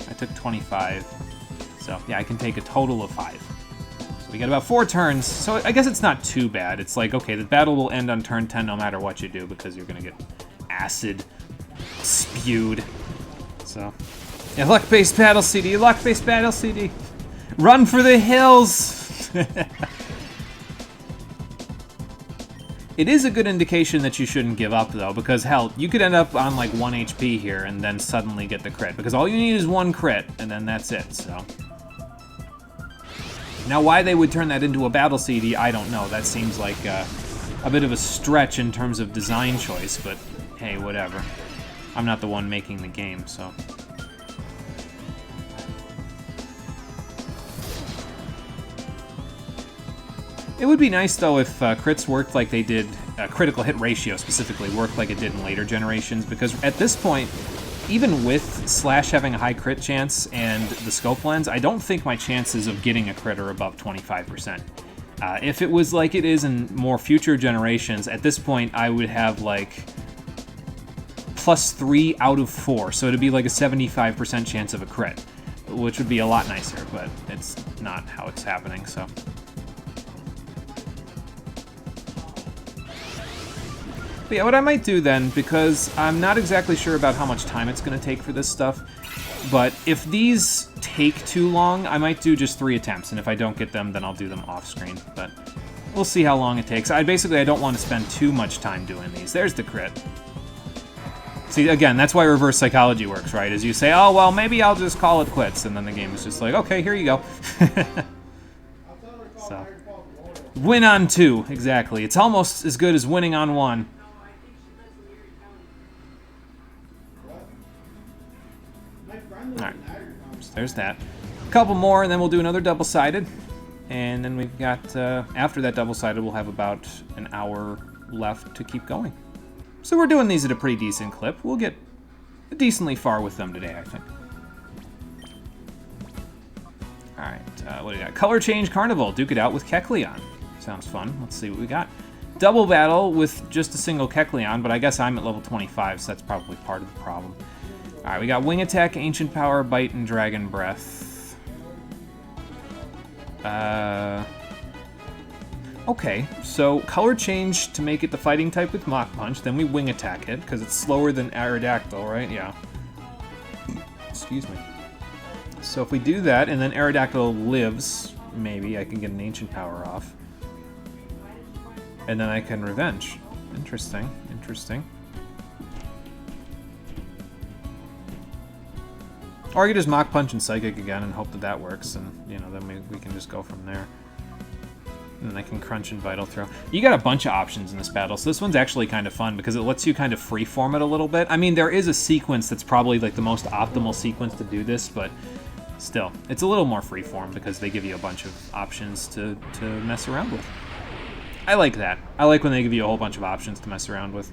I took 25. So, yeah, I can take a total of 5. So we got about 4 turns, so I guess it's not too bad. It's like, okay, the battle will end on turn 10 no matter what you do, because you're going to get acid spewed. So, yeah, luck-based battle CD, luck-based battle CD. Run for the hills! It is a good indication that you shouldn't give up, though, because, hell, you could end up on, like, 1 HP here and then suddenly get the crit, because all you need is 1 crit, and then that's it, so... Now, why they would turn that into a Battle CD, I don't know. That seems like a bit of a stretch in terms of design choice, but hey, whatever. I'm not the one making the game, so... It would be nice, though, if crits worked like they did, critical hit ratio specifically worked like it did in later generations, because at this point, even with Slash having a high crit chance and the scope lens, I don't think my chances of getting a crit are above 25%. If it was like it is in more future generations, at this point I would have like +3 out of 4, so it'd be like a 75% chance of a crit, which would be a lot nicer, but it's not how it's happening, so... But yeah, what I might do then, because I'm not exactly sure about how much time it's going to take for this stuff, but if these take too long, I might do just 3 attempts, and if I don't get them, then I'll do them off-screen, but we'll see how long it takes. I don't want to spend too much time doing these. There's the crit. See, again, that's why reverse psychology works, right? Is you say, oh, well, maybe I'll just call it quits, and then the game is just like, okay, here you go. So, win on 2, exactly. It's almost as good as winning on 1. Alright, so there's that. A couple more, and then we'll do another double-sided. And then we've got, after that double-sided, we'll have about an hour left to keep going. So we're doing these at a pretty decent clip. We'll get decently far with them today, I think. Alright, what do we got? Color Change Carnival. Duke it out with Kecleon. Sounds fun. Let's see what we got. Double battle with just a single Kecleon, but I guess I'm at level 25, so that's probably part of the problem. Alright, we got Wing Attack, Ancient Power, Bite, and Dragon Breath. Okay, so color change to make it the fighting type with Mach Punch, then we Wing Attack it, because it's slower than Aerodactyl, right? Yeah. Excuse me. So if we do that, and then Aerodactyl lives, maybe I can get an Ancient Power off. And then I can Revenge. Interesting, interesting. Or you could just Mach Punch and Psychic again and hope that that works, and, you know, then we can just go from there. And then I can Crunch and Vital Throw. You got a bunch of options in this battle, so this one's actually kind of fun because it lets you kind of freeform it a little bit. I mean, there is a sequence that's probably like the most optimal sequence to do this, but still, it's a little more freeform because they give you a bunch of options to mess around with. I like that. I like when they give you a whole bunch of options to mess around with.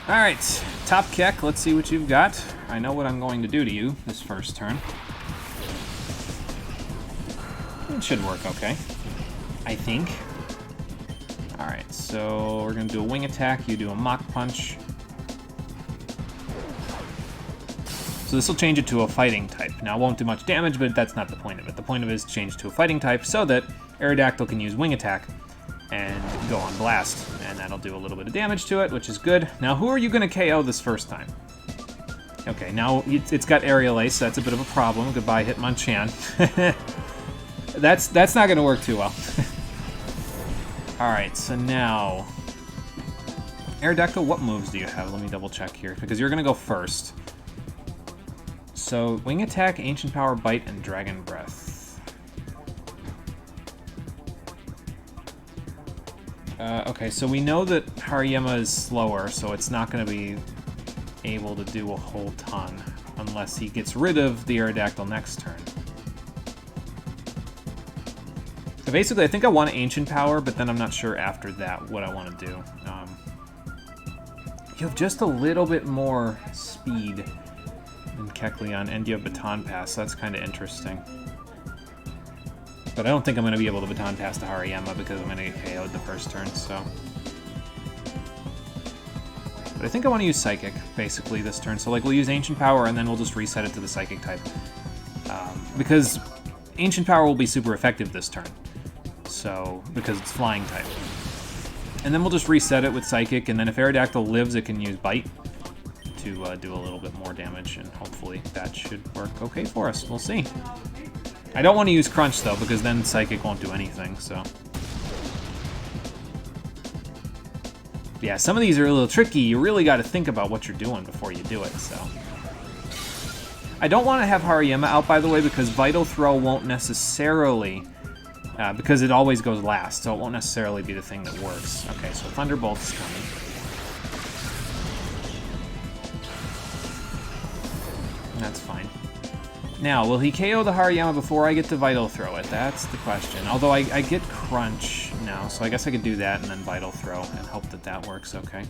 Alright, Top Keck, let's see what you've got. I know what I'm going to do to you this first turn. It should work okay, I think. Alright, so we're going to do a Wing Attack, you do a Mach Punch. So this will change it to a fighting type. Now, it won't do much damage, but that's not the point of it. The point of it is to change to a fighting type so that Aerodactyl can use Wing Attack and go on Blast, and that'll do a little bit of damage to it, which is good. Now, who are you going to KO this first time? Okay, now it's got Aerial Ace, so that's a bit of a problem. Goodbye, Hitmonchan. That's not going to work too well. Alright, so now... Aerodactyl, what moves do you have? Let me double check here, because you're going to go first. So, Wing Attack, Ancient Power, Bite, and Dragon Breath. Okay, so we know that Hariyama is slower, so it's not going to be able to do a whole ton unless he gets rid of the Aerodactyl next turn. So basically, I think I want Ancient Power, but then I'm not sure after that what I want to do. You have just a little bit more speed than Kecleon, and you have Baton Pass, so that's kind of interesting. But I don't think I'm going to be able to Baton Pass to Hariyama because I'm going to get KO'd the first turn, so... But I think I want to use Psychic, basically, this turn. So, like, we'll use Ancient Power, and then we'll just reset it to the Psychic type. Because Ancient Power will be super effective this turn. So, because it's flying type. And then we'll just reset it with Psychic, and then if Aerodactyl lives, it can use Bite to do a little bit more damage, and hopefully that should work okay for us. We'll see. I don't want to use Crunch, though, because then Psychic won't do anything, so... Yeah, some of these are a little tricky. You really got to think about what you're doing before you do it, so... I don't want to have Hariyama out, by the way, because Vital Throw won't necessarily... because it always goes last, so it won't necessarily be the thing that works. Okay, so Thunderbolt is coming. That's fine. Now, will he KO the Hariyama before I get to Vital Throw it? That's the question. Although I get Crunch now, so I guess I could do that and then Vital Throw and hope that that works okay.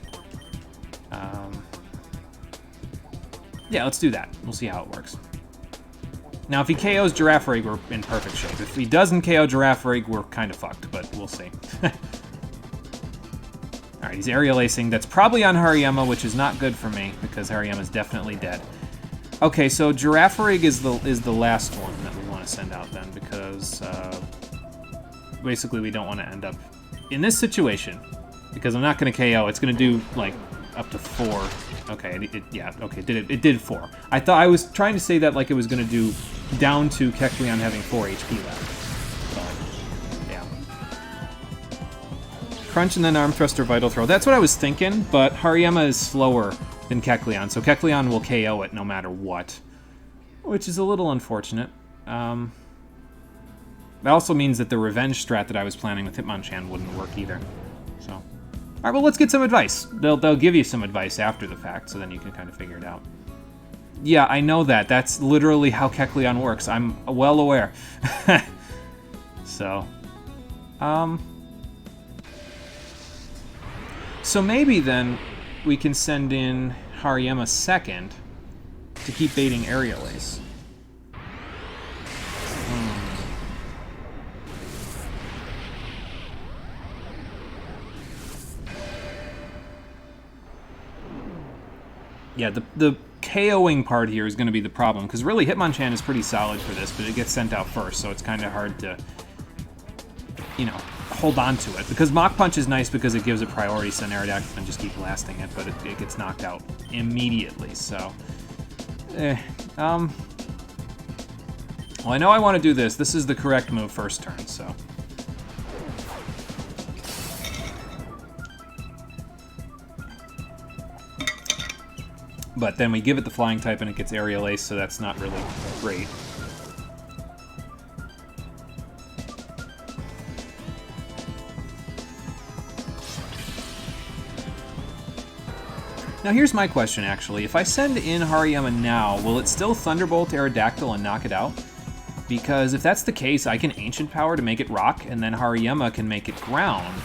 Yeah, let's do that. We'll see how it works. Now, if he KOs Girafarig, we're in perfect shape. If he doesn't KO Girafarig, we're kind of fucked, but we'll see. Alright, he's Aerial Acing. That's probably on Hariyama, which is not good for me, because Hariyama's definitely dead. Okay, so Girafarig is the last one that we want to send out then, because basically we don't want to end up in this situation, because I'm not going to KO. It's going to do, like, up to 4. Okay, it did 4. I was trying to say that like it was going to do down to Kecleon having 4 HP left. But, yeah. Crunch and then Arm Thrust or Vital Throw. That's what I was thinking, but Hariyama is slower than Kecleon, so Kecleon will KO it no matter what, which is a little unfortunate. That also means that the revenge strat that I was planning with Hitmonchan wouldn't work either. So. Alright, well, let's get some advice. They'll give you some advice after the fact, so then you can kind of figure it out. Yeah, I know that. That's literally how Kecleon works. I'm well aware. So. So maybe then we can send in Hariyama second to keep baiting Aerial Ace. Yeah, the KOing part here is going to be the problem, because really Hitmonchan is pretty solid for this, but it gets sent out first, so it's kind of hard to, you know, hold on to it. Because Mach Punch is nice because it gives it priority, so Aerodactyl can just keep blasting it, but it gets knocked out immediately, so... Well, I know I want to do this. This is the correct move first turn, so... But then we give it the flying type and it gets Aerial Ace, so that's not really great. Now here's my question, actually. If I send in Hariyama now, will it still Thunderbolt Aerodactyl and knock it out? Because if that's the case, I can Ancient Power to make it rock, and then Hariyama can make it ground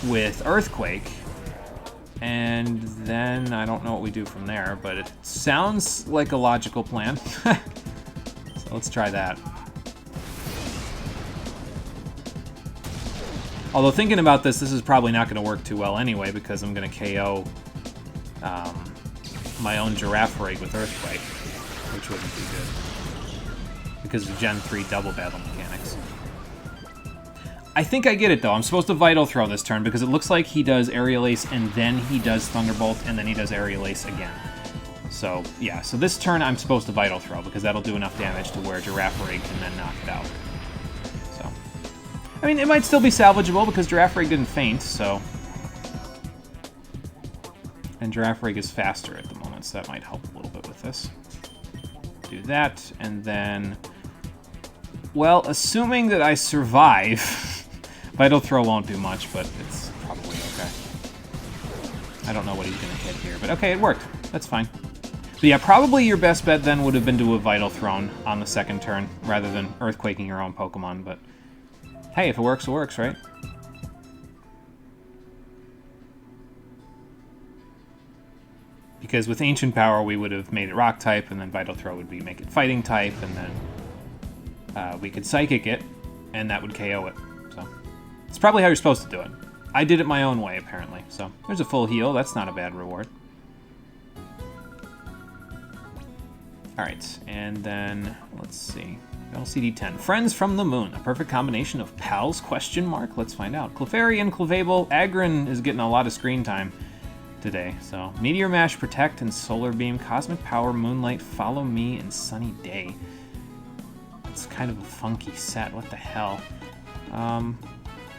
with Earthquake. And then I don't know what we do from there, but it sounds like a logical plan. So let's try that. Although thinking about this is probably not going to work too well anyway, because I'm going to KO my own Girafarig with Earthquake, which wouldn't be good, because of Gen 3 double battle mechanics. I think I get it, though. I'm supposed to Vital Throw this turn, because it looks like he does Aerial Ace, and then he does Thunderbolt, and then he does Aerial Ace again. So, yeah. So this turn, I'm supposed to Vital Throw, because that'll do enough damage to where Girafarig can then knock it out. So, I mean, it might still be salvageable, because Girafarig didn't faint, so... And Girafarig is faster at the moment, so that might help a little bit with this. Do that, and then... Well, assuming that I survive... Vital Throw won't do much, but it's probably okay. I don't know what he's going to hit here, but okay, it worked. That's fine. But yeah, probably your best bet then would have been to a Vital Thrown on the second turn, rather than Earthquaking your own Pokemon, but... Hey, if it works, right? Because with Ancient Power, we would have made it Rock type, and then Vital Throw would be make it Fighting type, and then we could Psychic it, and that would KO it. So it's probably how you're supposed to do it. I did it my own way, apparently. So there's a full heal. That's not a bad reward. All right, and then let's see. Battle CD 10. Friends from the Moon. A perfect combination of pals? Question mark. Let's find out. Clefairy and Clefable. Agron is getting a lot of screen time today. So, Meteor Mash, Protect, and Solar Beam. Cosmic Power, Moonlight, Follow Me, and Sunny Day. It's kind of a funky set. What the hell? I mean,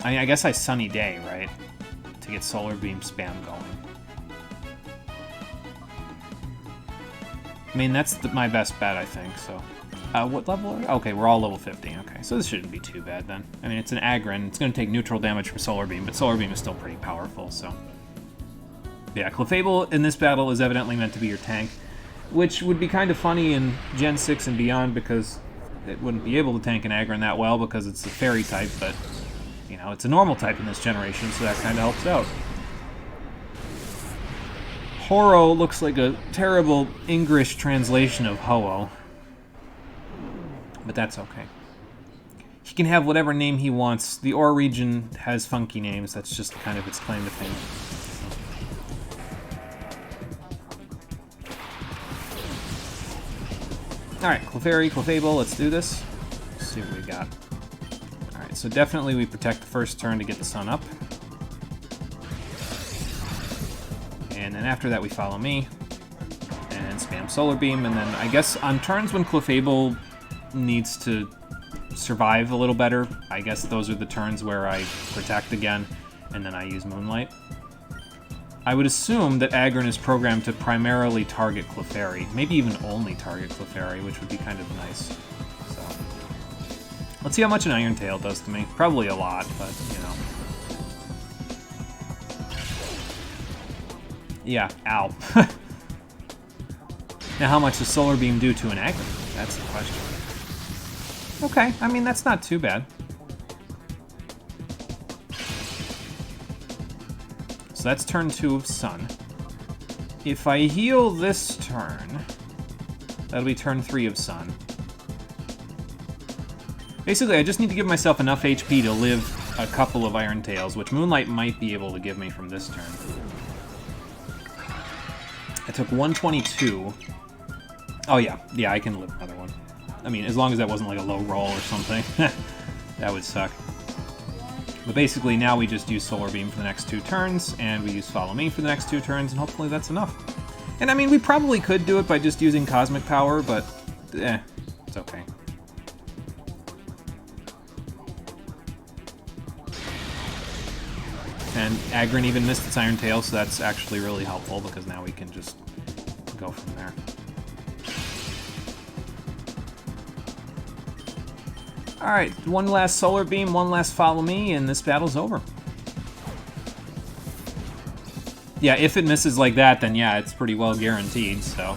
I guess I Sunny Day, right? To get Solar Beam spam going. I mean, that's my best bet, I think, so. What level are we? Okay, we're all level 50. Okay, so this shouldn't be too bad, then. I mean, it's an Agron. It's going to take neutral damage from Solar Beam, but Solar Beam is still pretty powerful, so. Yeah, Clefable in this battle is evidently meant to be your tank, which would be kind of funny in Gen 6 and beyond, because it wouldn't be able to tank an Agron that well, because it's a Fairy type, but, you know, it's a normal type in this generation, so that kind of helps out. Horo looks like a terrible English translation of Ho-Oh. But that's okay. He can have whatever name he wants. The Ore region has funky names. That's just kind of its claim to fame. Alright, Clefairy, Clefable, let's do this. Let's see what we got. Alright, so definitely we protect the first turn to get the sun up. And then after that we follow me, and spam Solar Beam, and then I guess on turns when Clefable needs to survive a little better, I guess those are the turns where I protect again, and then I use Moonlight. I would assume that Agron is programmed to primarily target Clefairy, maybe even only target Clefairy, which would be kind of nice. So, let's see how much an Iron Tail does to me. Probably a lot, but, you know. Yeah, ow. Now how much does Solar Beam do to an Agron? That's the question. Okay, I mean, that's not too bad. So that's turn 2 of Sun. If I heal this turn, that'll be turn 3 of Sun. Basically, I just need to give myself enough HP to live a couple of Iron Tails, which Moonlight might be able to give me from this turn. I took 122. Oh yeah, I can live another one. I mean, as long as that wasn't like a low roll or something. That would suck. But basically now we just use Solar Beam for the next 2 turns, and we use Follow Me for the next 2 turns, and hopefully that's enough. And I mean, we probably could do it by just using Cosmic Power, but it's okay. And Agron even missed its Iron Tail, so that's actually really helpful, because now we can just go from there. Alright, one last Solar Beam, one last Follow Me, and this battle's over. Yeah, if it misses like that, then yeah, it's pretty well guaranteed, so.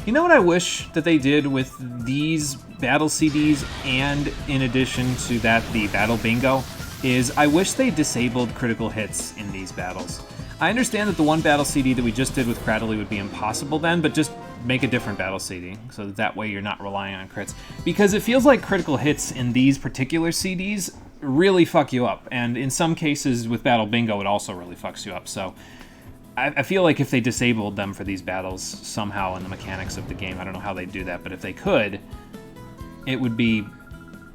You know what I wish that they did with these battle CDs, and in addition to that, the battle bingo, is I wish they disabled critical hits in these battles. I understand that the one battle CD that we just did with Cradley would be impossible then, but just make a different battle CD, so that way you're not relying on crits. Because it feels like critical hits in these particular CDs really fuck you up, and in some cases with Battle Bingo it also really fucks you up, so I feel like if they disabled them for these battles somehow in the mechanics of the game, I don't know how they'd do that, but if they could, it would be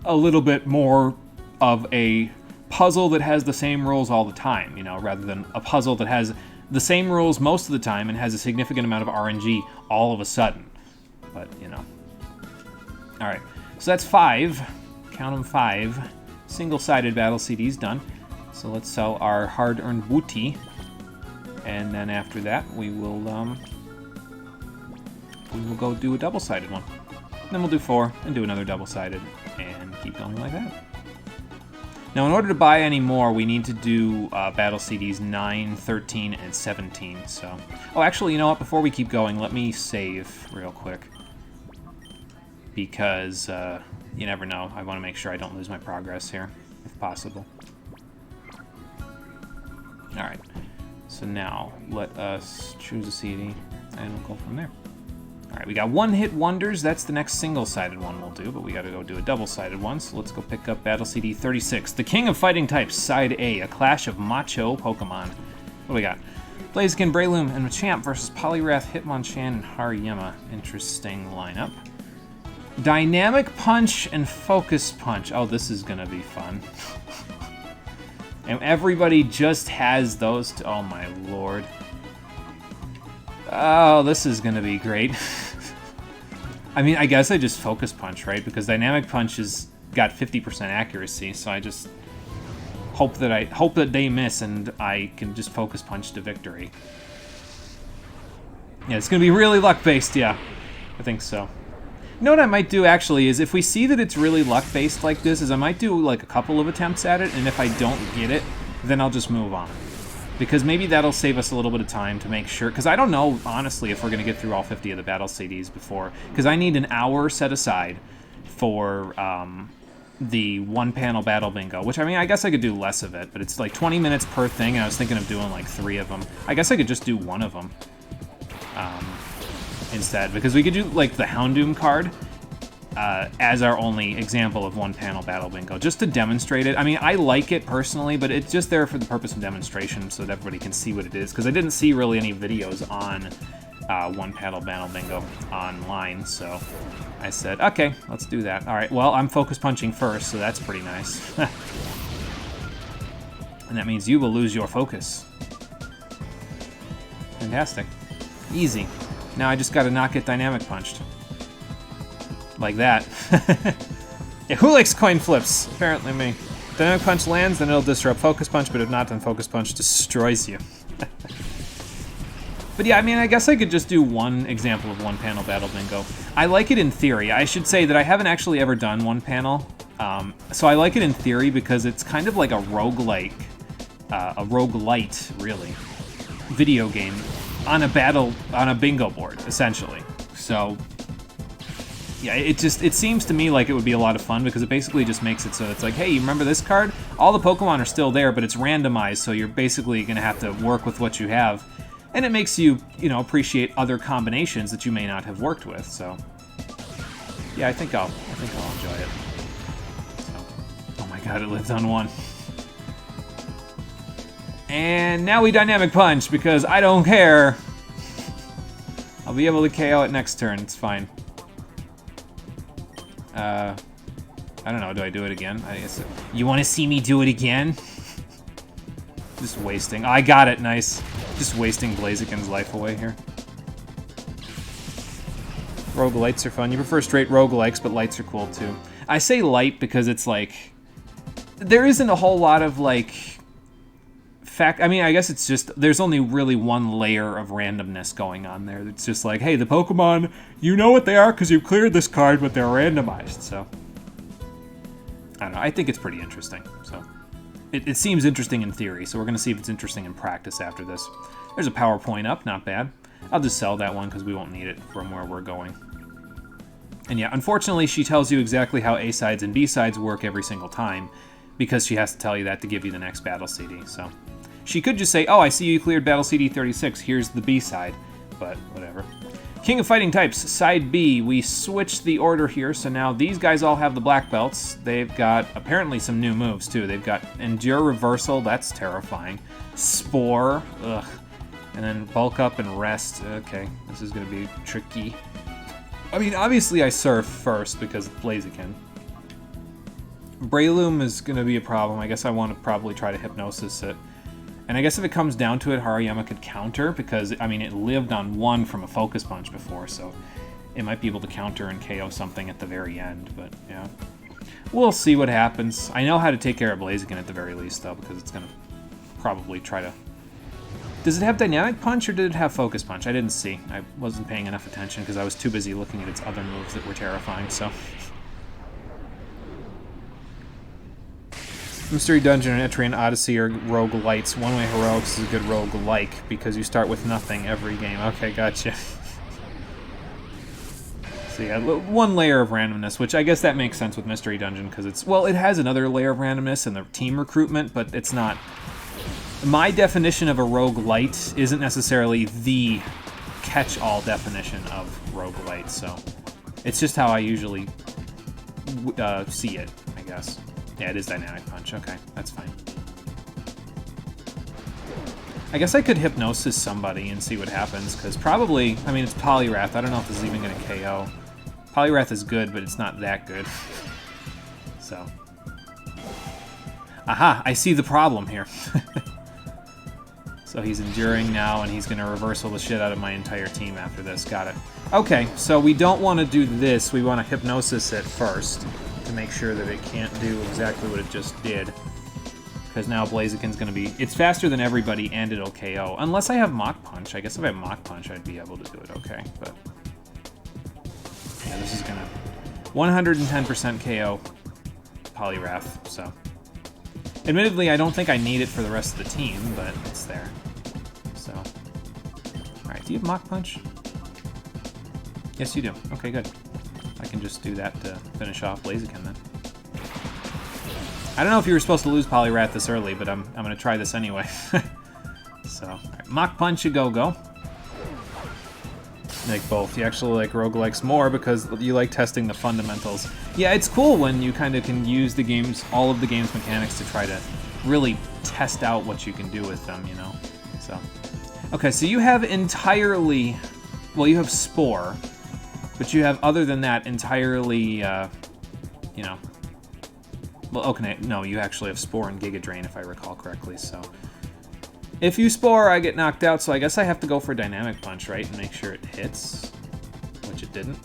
a little bit more of a puzzle that has the same rules all the time, you know, rather than a puzzle that has the same rules most of the time and has a significant amount of RNG all of a sudden. But, you know. Alright, so that's 5. Count them 5. Single-sided battle CDs done. So let's sell our hard-earned booty. And then after that, we will go do a double-sided one. Then we'll do 4 and do another double-sided and keep going like that. Now, in order to buy any more, we need to do battle CDs 9, 13, and 17, so. Oh, actually, you know what? Before we keep going, let me save real quick. Because you never know. I want to make sure I don't lose my progress here, if possible. Alright. So now, let us choose a CD, and we'll go from there. Alright, we got one-hit wonders. That's the next single-sided one we'll do, but we gotta go do a double-sided one, so let's go pick up Battle CD 36. The King of Fighting Types, Side A, a clash of macho Pokemon. What do we got? Blaziken, Breloom, and Machamp versus Poliwrath, Hitmonchan, and Hariyama. Interesting lineup. Dynamic Punch and Focus Punch. Oh, this is gonna be fun. And everybody just has those. Oh my lord. Oh, this is gonna be great. I mean, I guess I just Focus Punch, right? Because Dynamic Punch has got 50% accuracy, so I just hope that they miss and I can just Focus Punch to victory. Yeah, it's gonna be really luck-based, yeah. I think so. You know what I might do, actually, is if we see that it's really luck-based like this, is I might do, like, a couple of attempts at it, and if I don't get it, then I'll just move on. Because maybe that'll save us a little bit of time to make sure, because I don't know, honestly, if we're going to get through all 50 of the battle CDs before, because I need an hour set aside for the one-panel battle bingo, which, I mean, I guess I could do less of it, but it's like 20 minutes per thing, and I was thinking of doing, like, 3 of them. I guess I could just do 1 of them. Instead, because we could do like the Houndoom card as our only example of one-panel battle bingo, just to demonstrate it. I mean, I like it personally, but it's just there for the purpose of demonstration so that everybody can see what it is, because I didn't see really any videos on one-panel battle bingo online, so I said, okay, let's do that. All right, well, I'm Focus Punching first, so that's pretty nice. And that means you will lose your focus. Fantastic. Easy. Now I just gotta not get Dynamic Punched. Like that. Yeah, who likes coin flips? Apparently me. Dynamic Punch lands, then it'll disrupt Focus Punch, but if not, then Focus Punch destroys you. But yeah, I mean, I guess I could just do one example of one-panel battle bingo. I like it in theory. I should say that I haven't actually ever done one panel. So I like it in theory because it's kind of like a roguelite, really, video game. On a bingo board, essentially. So, yeah, it seems to me like it would be a lot of fun because it basically just makes it so it's like, hey, you remember this card? All the Pokemon are still there, but it's randomized, so you're basically going to have to work with what you have. And it makes you, appreciate other combinations that you may not have worked with, so. Yeah, I think I'll enjoy it. So, oh my god, it lived on 1. And now we Dynamic Punch, because I don't care. I'll be able to KO it next turn, it's fine. I don't know, do I do it again? I guess you want to see me do it again? Just wasting. Oh, I got it, nice. Just wasting Blaziken's life away here. Roguelites are fun. You prefer straight roguelikes, but lights are cool too. I say light because it's like... There isn't a whole lot of, like... I mean, I guess it's just, there's only really one layer of randomness going on there. It's just like, hey, the Pokemon, you know what they are because you've cleared this card, but they're randomized, so. I don't know, I think it's pretty interesting, so. It seems interesting in theory, so we're going to see if it's interesting in practice after this. There's a PowerPoint up, not bad. I'll just sell that one because we won't need it from where we're going. And yeah, unfortunately, she tells you exactly how A-sides and B-sides work every single time, because she has to tell you that to give you the next battle CD, so. She could just say, oh, I see you cleared Battle CD 36, here's the B-side, but whatever. King of Fighting Types, Side B. We switched the order here, so now these guys all have the black belts. They've got, apparently, some new moves, too. They've got Endure Reversal, that's terrifying. Spore, ugh. And then Bulk Up and Rest, okay, this is going to be tricky. I mean, obviously I Surf first, because Blaziken. Breloom is going to be a problem. I guess I want to probably try to Hypnosis it. And I guess if it comes down to it, Hariyama could counter, because, I mean, it lived on 1 from a Focus Punch before, so it might be able to counter and KO something at the very end, but, yeah. We'll see what happens. I know how to take care of Blaziken at the very least, though, because it's going to probably try to... Does it have Dynamic Punch, or did it have Focus Punch? I didn't see. I wasn't paying enough attention, because I was too busy looking at its other moves that were terrifying, so... Mystery Dungeon and Etrian Odyssey are roguelites. One-Way Heroics is a good roguelike because you start with nothing every game. Okay, gotcha. So yeah, 1 layer of randomness, which I guess that makes sense with Mystery Dungeon because it's... Well, it has another layer of randomness in the team recruitment, but it's not... My definition of a roguelite isn't necessarily the catch-all definition of roguelite, so... It's just how I usually see it, I guess. Yeah, it is Dynamic Punch. Okay, that's fine. I guess I could Hypnosis somebody and see what happens, because probably, I mean, it's Poliwrath. I don't know if this is even going to KO. Poliwrath is good, but it's not that good. So. Aha, I see the problem here. So he's enduring now, and he's going to reversal the shit out of my entire team after this. Got it. Okay, so we don't want to do this. We want to Hypnosis it first to make sure that it can't do exactly what it just did. Because now Blaziken's going to be... It's faster than everybody, and it'll KO. Unless I have Mach Punch. I guess if I have Mach Punch, I'd be able to do it okay. But yeah, this is going to 110% KO Poliwrath, so... Admittedly, I don't think I need it for the rest of the team, but it's there. So... Alright, do you have Mach Punch? Yes, you do. Okay, good. I can just do that to finish off Blaziken then. I don't know if you were supposed to lose Poliwrath this early, but I'm going to try this anyway. So, right. Mach Punch, a go-go. Like both. You actually like roguelikes more because you like testing the fundamentals. Yeah, it's cool when you kind of can use the game's, all of the game's mechanics to try to really test out what you can do with them, you know? So, okay, so you have entirely, well, you have Spore, but you have, other than that, entirely, you know, well, okay, no, you actually have Spore and Giga Drain, if I recall correctly, so. If you Spore, I get knocked out, so I guess I have to go for Dynamic Punch, right, and make sure it hits, which it didn't,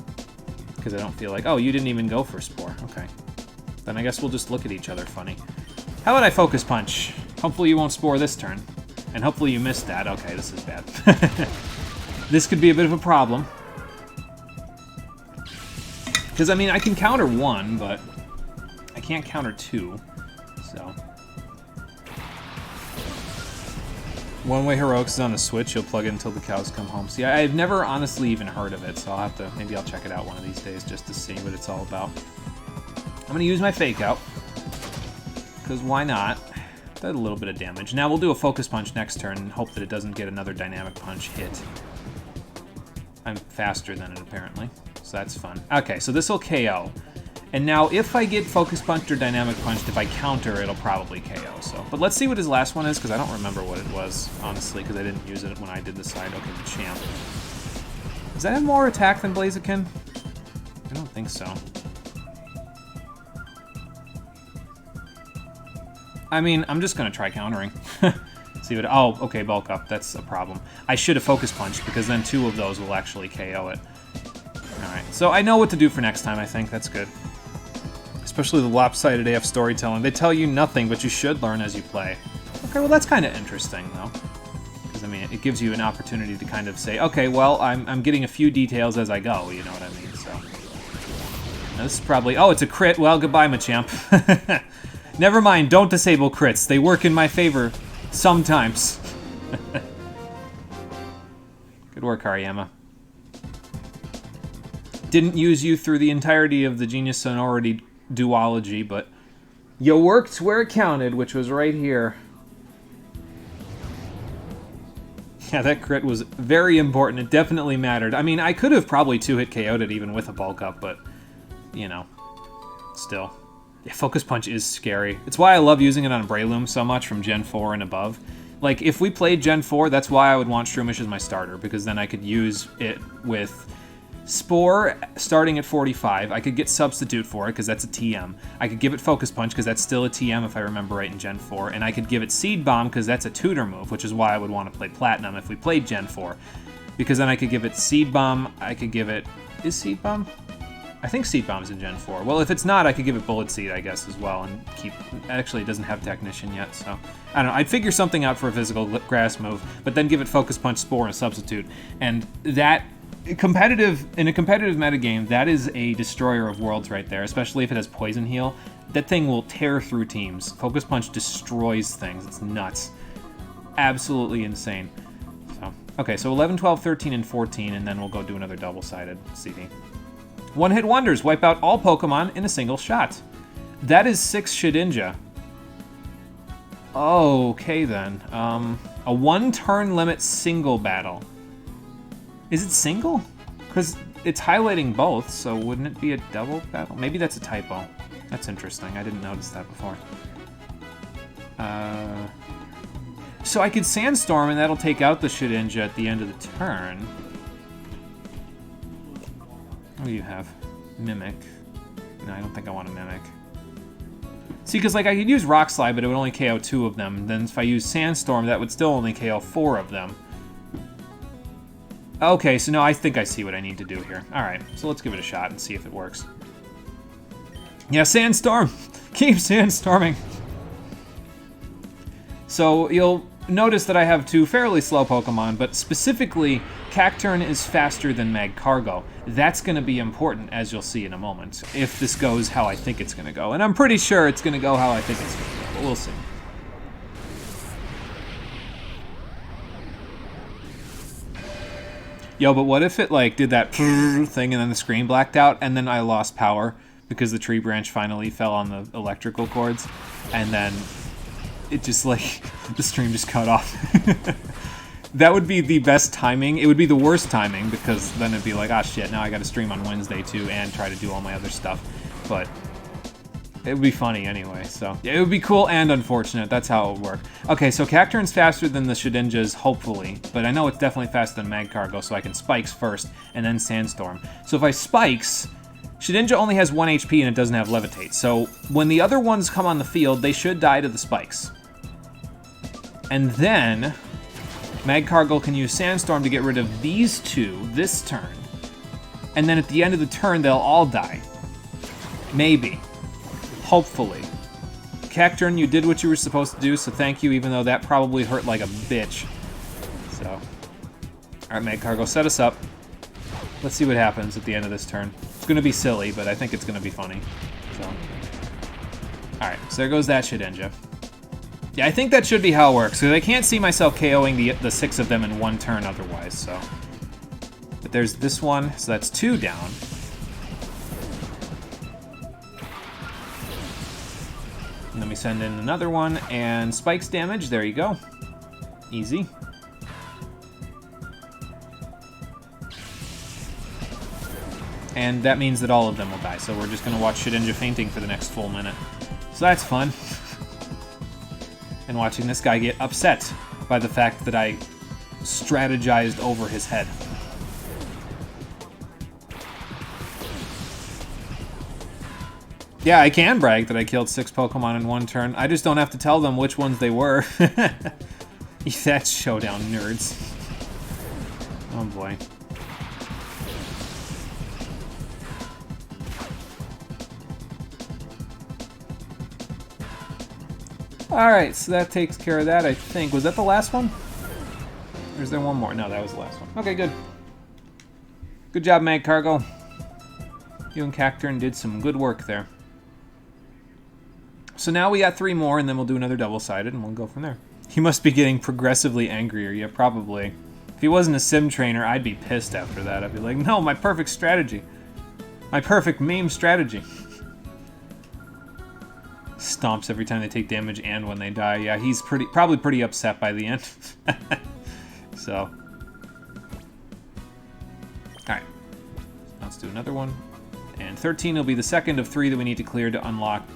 because I don't feel like, oh, you didn't even go for Spore, okay. Then I guess we'll just look at each other funny. How about I Focus Punch? Hopefully you won't Spore this turn, and hopefully you missed that. Okay, this is bad. This could be a bit of a problem. Because, I mean, I can counter 1, but I can't counter 2, so... One-Way Heroics is on the Switch. You'll plug it until the cows come home. See, I've never honestly even heard of it, so I'll have to... Maybe I'll check it out one of these days just to see what it's all about. I'm going to use my Fake Out. Because why not? Did a little bit of damage. Now we'll do a Focus Punch next turn and hope that it doesn't get another Dynamic Punch hit. I'm faster than it, apparently. So that's fun. Okay, so this will KO. And now, if I get Focus Punched or Dynamic Punched, if I counter, it'll probably KO. So, but let's see what his last one is, because I don't remember what it was, honestly, because I didn't use it when I did the side. Okay, the Champ. Does that have more attack than Blaziken? I don't think so. I mean, I'm just going to try countering. See what... Oh, okay, Bulk Up. That's a problem. I should have Focus Punched, because then 2 of those will actually KO it. Alright, so I know what to do for next time, I think. That's good. Especially the lopsided AF storytelling. They tell you nothing, but you should learn as you play. Okay, well that's kind of interesting, though. Because, I mean, it gives you an opportunity to kind of say, okay, well, I'm getting a few details as I go, you know what I mean? So, now, this is probably... Oh, it's a crit. Well, goodbye, Machamp. Never mind, don't disable crits. They work in my favor sometimes. Good work, Hariyama. Didn't use you through the entirety of the Genius Sonority duology, but you worked where it counted, which was right here. Yeah, that crit was very important. It definitely mattered. I mean, I could have probably 2-hit KO'd it even with a Bulk Up, but, you know, still. Yeah, Focus Punch is scary. It's why I love using it on Breloom so much from Gen 4 and above. Like, if we played Gen 4, that's why I would want Shroomish as my starter, because then I could use it with... Spore, starting at 45, I could get Substitute for it, because that's a TM. I could give it Focus Punch, because that's still a TM, if I remember right, in Gen 4. And I could give it Seed Bomb, because that's a tutor move, which is why I would want to play Platinum if we played Gen 4. Because then I could give it Seed Bomb, I could give it... Is Seed Bomb? I think Seed Bomb's in Gen 4. Well, if it's not, I could give it Bullet Seed, I guess, as well, and keep... Actually, it doesn't have Technician yet, so... I don't know, I'd figure something out for a physical grass move, but then give it Focus Punch, Spore, and a Substitute. And that... in a competitive metagame, that is a destroyer of worlds right there, especially if it has Poison Heal. That thing will tear through teams. Focus Punch destroys things. It's nuts. Absolutely insane. So, okay, so 11, 12, 13, and 14, and then we'll go do another double-sided CD. One-hit wonders wipe out all Pokemon in a single shot. That is 6 Shedinja. Okay, then. A one-turn limit single battle. Is it single? Because it's highlighting both, so wouldn't it be a double battle? Maybe that's a typo. That's interesting. I didn't notice that before. So I could Sandstorm, and that'll take out the Shedinja at the end of the turn. What do you have? Mimic. No, I don't think I want to Mimic. See, because like I could use Rock Slide, but it would only KO 2 of them. Then if I use Sandstorm, that would still only KO 4 of them. Okay, so no, I think I see what I need to do here. Alright, so let's give it a shot and see if it works. Yeah, Sandstorm! Keep Sandstorming! So you'll notice that I have 2 fairly slow Pokemon, but specifically, Cacturne is faster than Magcargo. That's going to be important, as you'll see in a moment, if this goes how I think it's going to go. And I'm pretty sure it's going to go how I think it's going to go, but we'll see. Yo, but what if it, like, did that thing and then the screen blacked out, and then I lost power because the tree branch finally fell on the electrical cords, and then it just, like, the stream just cut off. That would be the best timing. It would be the worst timing, because then it'd be like, ah, shit, now I gotta stream on Wednesday, too, and try to do all my other stuff. But it would be funny anyway, so. Yeah, it would be cool and unfortunate. That's how it would work. Okay, so Cacturne's faster than the Shedinjas, hopefully, but I know it's definitely faster than Magcargo, so I can Spikes first, and then Sandstorm. So if I Spikes, Shedinja only has 1 HP and it doesn't have Levitate, so when the other ones come on the field, they should die to the Spikes. And then Magcargo can use Sandstorm to get rid of these 2 this turn. And then at the end of the turn, they'll all die. Maybe. Hopefully. Cacturne, you did what you were supposed to do, so thank you, even though that probably hurt like a bitch. So. Alright, Magcargo, set us up. Let's see what happens at the end of this turn. It's going to be silly, but I think it's going to be funny. So. Alright, so there goes that Shedinja. Yeah, I think that should be how it works, because I can't see myself KOing the 6 of them in 1 turn otherwise, so. But there's this one, so that's 2 down. And then we send in another one, and Spikes damage, there you go. Easy. And that means that all of them will die, so we're just going to watch Shedinja fainting for the next full minute. So that's fun. And watching this guy get upset by the fact that I strategized over his head. Yeah, I can brag that I killed 6 Pokemon in 1 turn. I just don't have to tell them which ones they were. That's showdown, nerds. Oh boy. Alright, so that takes care of that, I think. Was that the last one? Or is there one more? No, that was the last one. Okay, good. Good job, Magcargo. You and Cacturne did some good work there. So now we got 3 more, and then we'll do another double-sided, and we'll go from there. He must be getting progressively angrier. Yeah, probably. If he wasn't a sim trainer, I'd be pissed after that. I'd be like, no, my perfect strategy. My perfect meme strategy. Stomps every time they take damage and when they die. Yeah, he's probably pretty upset by the end. So. Alright. Let's do another one. And 13 will be the second of 3 that we need to clear to unlock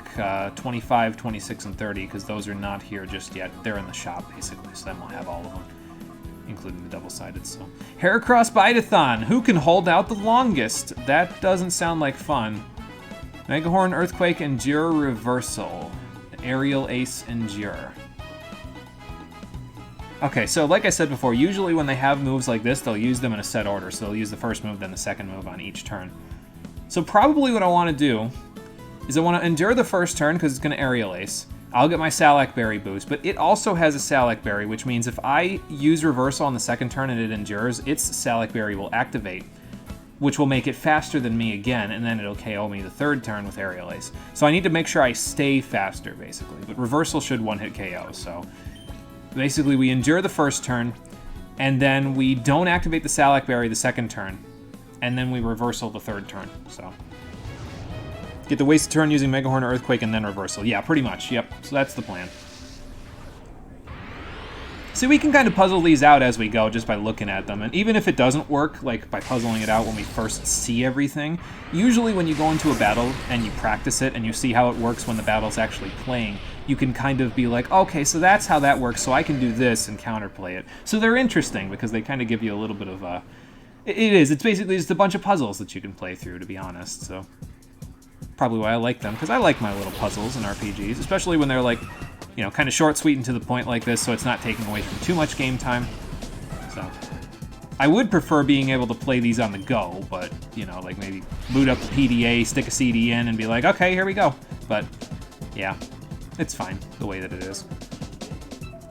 25, 26, and 30, because those are not here just yet. They're in the shop, basically, so then we'll have all of them, including the double-sided. So, Heracross Bitathon. Who can hold out the longest? That doesn't sound like fun. Megahorn, Earthquake, Endure, Reversal. Aerial Ace, Endure. Okay, so like I said before, usually when they have moves like this, they'll use them in a set order. So they'll use the first move, then the second move on each turn. So probably what I want to do is I want to Endure the first turn because it's going to Aerial Ace. I'll get my Salac Berry boost, but it also has a Salac Berry, which means if I use Reversal on the second turn and it endures, its Salac Berry will activate, which will make it faster than me again, and then it'll KO me the third turn with Aerial Ace. So I need to make sure I stay faster, basically. But Reversal should one-hit KO, so basically we Endure the first turn, and then we don't activate the Salac Berry the second turn, and then we Reversal the third turn, so. Get to waste a turn using Megahorn or Earthquake, and then Reversal. Yeah, pretty much, yep. So that's the plan. See, we can kind of puzzle these out as we go just by looking at them. And even if it doesn't work, like by puzzling it out when we first see everything, usually when you go into a battle and you practice it and you see how it works when the battle's actually playing, you can kind of be like, okay, so that's how that works, so I can do this and counterplay it. So they're interesting because they kind of give you a little bit of a... It's basically just a bunch of puzzles that you can play through, to be honest, so... Probably why I like them, because I like my little puzzles in RPGs, especially when they're like, you know, kind of short, sweet, and to the point like this, so it's not taking away from too much game time. So, I would prefer being able to play these on the go, but, you know, like maybe boot up the PDA, stick a CD in, and be like, okay, here we go. But, yeah, it's fine the way that it is.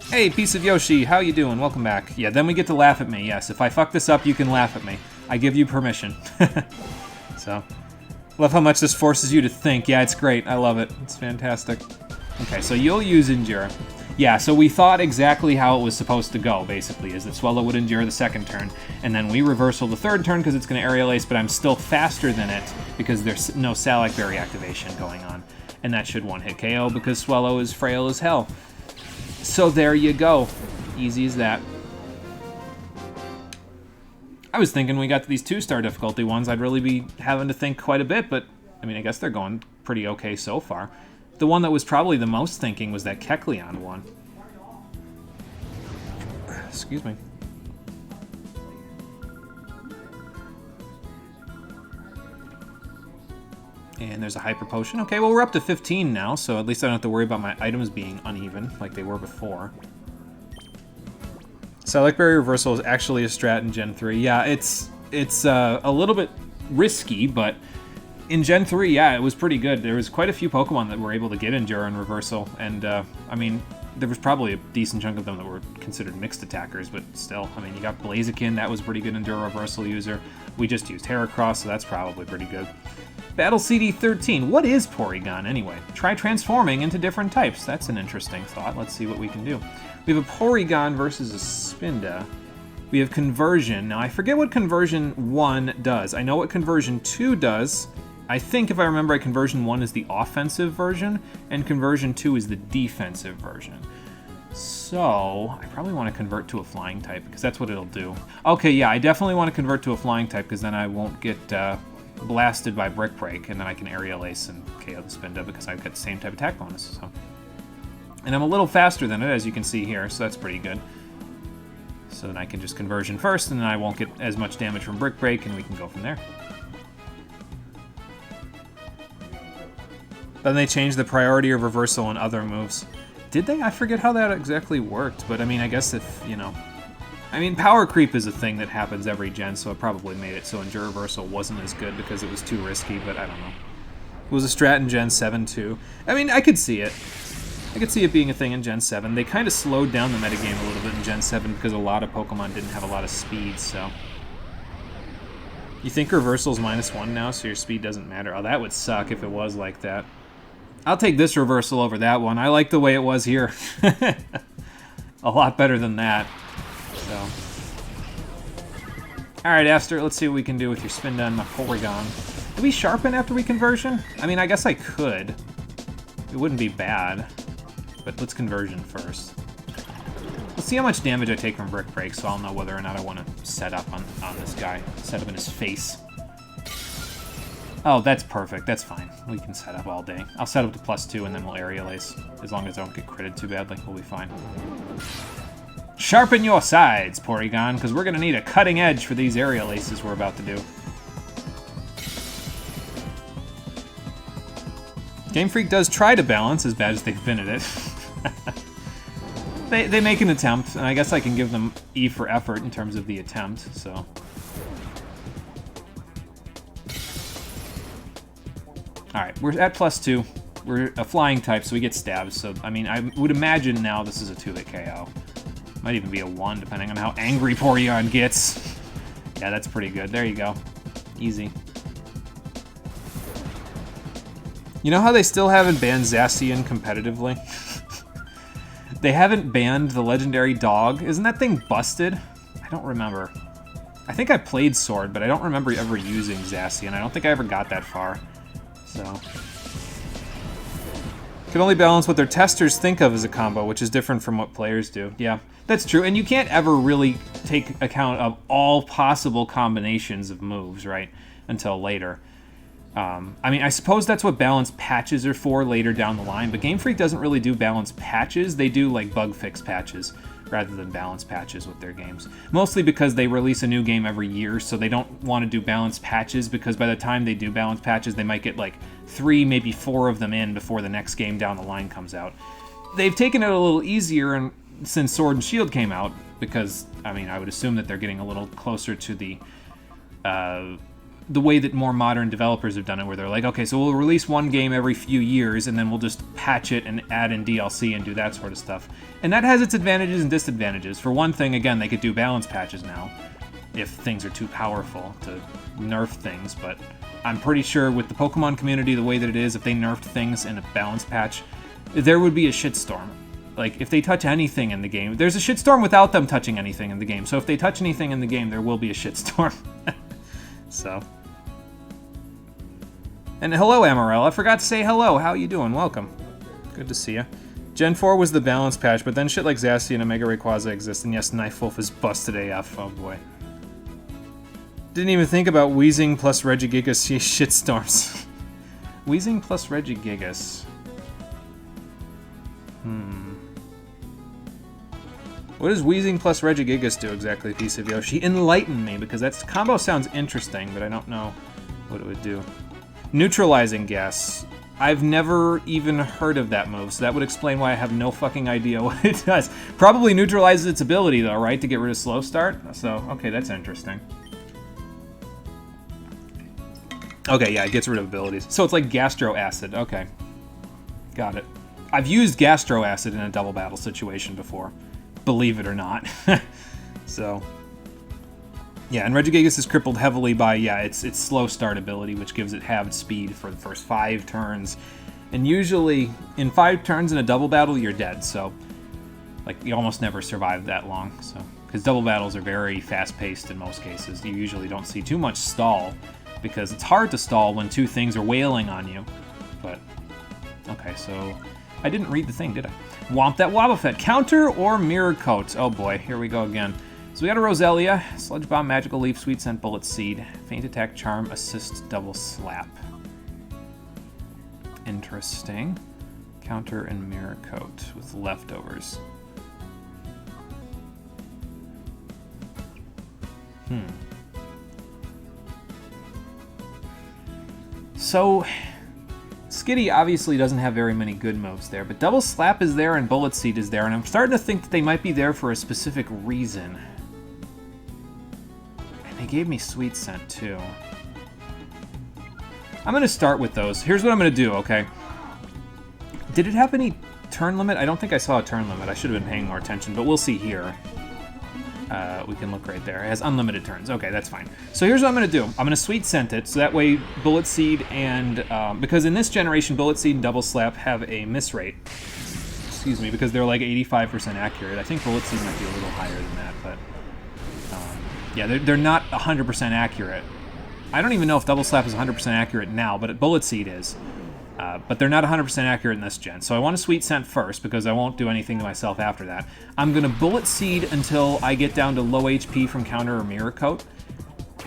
Hey, Piece of Yoshi, how you doing? Welcome back. Yeah, then we get to laugh at me, yes. If I fuck this up, you can laugh at me. I give you permission. So... Love how much this forces you to think. Yeah, it's great. I love it. It's fantastic. Okay, so you'll use Endure. Yeah, so we thought exactly how it was supposed to go, basically, is that Swellow would Endure the second turn, and then we Reversal the third turn because it's going to Aerial Ace, but I'm still faster than it because there's no Salac Berry activation going on. And that should one-hit KO because Swellow is frail as hell. So there you go. Easy as that. I was thinking we got to these 2-star difficulty ones, I'd really be having to think quite a bit, but, I mean, I guess they're going pretty okay so far. The one that was probably the most thinking was that Kecleon one. Excuse me. And there's a Hyper Potion. Okay, well, we're up to 15 now, so at least I don't have to worry about my items being uneven like they were before. Salac Berry Reversal is actually a strat in Gen 3. Yeah, it's a little bit risky, but in Gen 3, yeah, it was pretty good. There was quite a few Pokemon that were able to get Endure and Reversal, and, I mean, there was probably a decent chunk of them that were considered mixed attackers, but still, I mean, you got Blaziken, that was a pretty good Endure Reversal user. We just used Heracross, so that's probably pretty good. Battle CD13. What is Porygon, anyway? Try transforming into different types. That's an interesting thought. Let's see what we can do. We have a Porygon versus a Spinda. We have Conversion. Now, I forget what Conversion 1 does. I know what Conversion 2 does. I think, if I remember right, Conversion 1 is the offensive version, and Conversion 2 is the defensive version. So, I probably want to convert to a Flying type, because that's what it'll do. Okay, yeah, I definitely want to convert to a Flying type, because then I won't get blasted by Brick Break, and then I can Aerial Ace and KO the Spinda, because I've got the same type attack bonus, so... And I'm a little faster than it, as you can see here, so that's pretty good. So then I can just Conversion first, and then I won't get as much damage from Brick Break, and we can go from there. Then they changed the priority of Reversal and other moves. Did they? I forget how that exactly worked, but I mean, I guess if, you know... I mean, Power Creep is a thing that happens every gen, so it probably made it so Endure Reversal wasn't as good because it was too risky, but I don't know. It was a strat in Gen 7, too. I mean, I could see it. I could see it being a thing in Gen 7. They kind of slowed down the metagame a little bit in Gen 7 because a lot of Pokemon didn't have a lot of speed, so... You think Reversal's -1 now, so your speed doesn't matter? Oh, that would suck if it was like that. I'll take this Reversal over that one. I like the way it was here. A lot better than that. So. Alright, Aster, let's see what we can do with your Spinda and my Porygon. Do we sharpen after we Conversion? I mean, I guess I could. It wouldn't be bad. But let's Conversion first. Let's see how much damage I take from Brick Break, so I'll know whether or not I want to set up on this guy. Set up in his face. Oh, that's perfect. That's fine. We can set up all day. I'll set up to +2, and then we'll Aerial Ace. As long as I don't get critted too badly, we'll be fine. Sharpen your sides, Porygon, because we're going to need a cutting edge for these Aerial Aces we're about to do. Game Freak does try to balance, as bad as they've been at it. They make an attempt, and I guess I can give them E for effort in terms of the attempt, so... Alright, we're at +2. We're a Flying type, so we get stabbed, so, I mean, I would imagine now this is a 2-hit KO. Might even be a 1, depending on how angry Porygon gets. Yeah, that's pretty good. There you go. Easy. You know how they still haven't banned Zacian competitively? They haven't banned the legendary dog. Isn't that thing busted? I don't remember. I think I played Sword, but I don't remember ever using Zacian. I don't think I ever got that far. So... Can only balance what their testers think of as a combo, which is different from what players do. Yeah. That's true, and you can't ever really take account of all possible combinations of moves, right? Until later. I mean, I suppose that's what balance patches are for later down the line, but Game Freak doesn't really do balance patches. They do, like, bug fix patches rather than balance patches with their games. Mostly because they release a new game every year, so they don't want to do balance patches, because by the time they do balance patches, they might get, like, 3, maybe 4 of them in before the next game down the line comes out. They've taken it a little easier since Sword and Shield came out, because, I mean, I would assume that they're getting a little closer to the way that more modern developers have done it, where they're like, okay, so we'll release one game every few years, and then we'll just patch it and add in DLC and do that sort of stuff. And that has its advantages and disadvantages. For one thing, again, they could do balance patches now, if things are too powerful to nerf things, but I'm pretty sure with the Pokemon community the way that it is, if they nerfed things in a balance patch, there would be a shitstorm. Like, if they touch anything in the game, there's a shitstorm without them touching anything in the game, so if they touch anything in the game, there will be a shitstorm. So. And hello, Amarell. I forgot to say hello. How you doing? Welcome. Good to see you. Gen 4 was the balance patch, but then shit like Zacian and Omega Rayquaza exist, and yes, Knife Wolf is busted AF. Oh boy. Didn't even think about Weezing plus Regigigas shitstorms. Weezing plus Regigigas. What does Weezing plus Regigigas do exactly, Piece of Yoshi? Enlighten me, because that combo sounds interesting, but I don't know what it would do. Neutralizing Gas. I've never even heard of that move, so that would explain why I have no fucking idea what it does. Probably neutralizes its ability, though, right? To get rid of Slow Start? So, okay, that's interesting. Okay, yeah, it gets rid of abilities. So it's like Gastro Acid. Okay. Got it. I've used Gastro Acid in a double battle situation before. Believe it or not. So, yeah, and Regigigas is crippled heavily by, yeah, its slow start ability, which gives it halved speed for the first 5 turns. And usually, in 5 turns in a double battle, you're dead, so, like, you almost never survive that long, so. Because double battles are very fast-paced in most cases. You usually don't see too much stall, because it's hard to stall when 2 things are wailing on you. But, okay, so, I didn't read the thing, did I? Womp that Wobbuffet. Counter or Mirror Coat? Oh boy, here we go again. So we got a Roselia, Sludge Bomb, Magical Leaf, Sweet Scent, Bullet Seed, Feint Attack, Charm, Assist, Double Slap. Interesting. Counter and Mirror Coat with leftovers. So, Skitty obviously doesn't have very many good moves there, but Double Slap is there and Bullet Seed is there, and I'm starting to think that they might be there for a specific reason. And they gave me Sweet Scent, too. I'm going to start with those. Here's what I'm going to do, okay? Did it have any turn limit? I don't think I saw a turn limit. I should have been paying more attention, but we'll see here. We can look right there. It has unlimited turns. Okay, that's fine. So here's what I'm going to do. I'm going to Sweet Scent it, so that way Bullet Seed and... because in this generation, Bullet Seed and Double Slap have a miss rate. Excuse me, because they're like 85% accurate. I think Bullet Seed might be a little higher than that, but... yeah, they're not 100% accurate. I don't even know if Double Slap is 100% accurate now, but Bullet Seed is. But they're not 100% accurate in this gen. So I want to Sweet Scent first, because I won't do anything to myself after that. I'm going to Bullet Seed until I get down to low HP from Counter or Mirror Coat.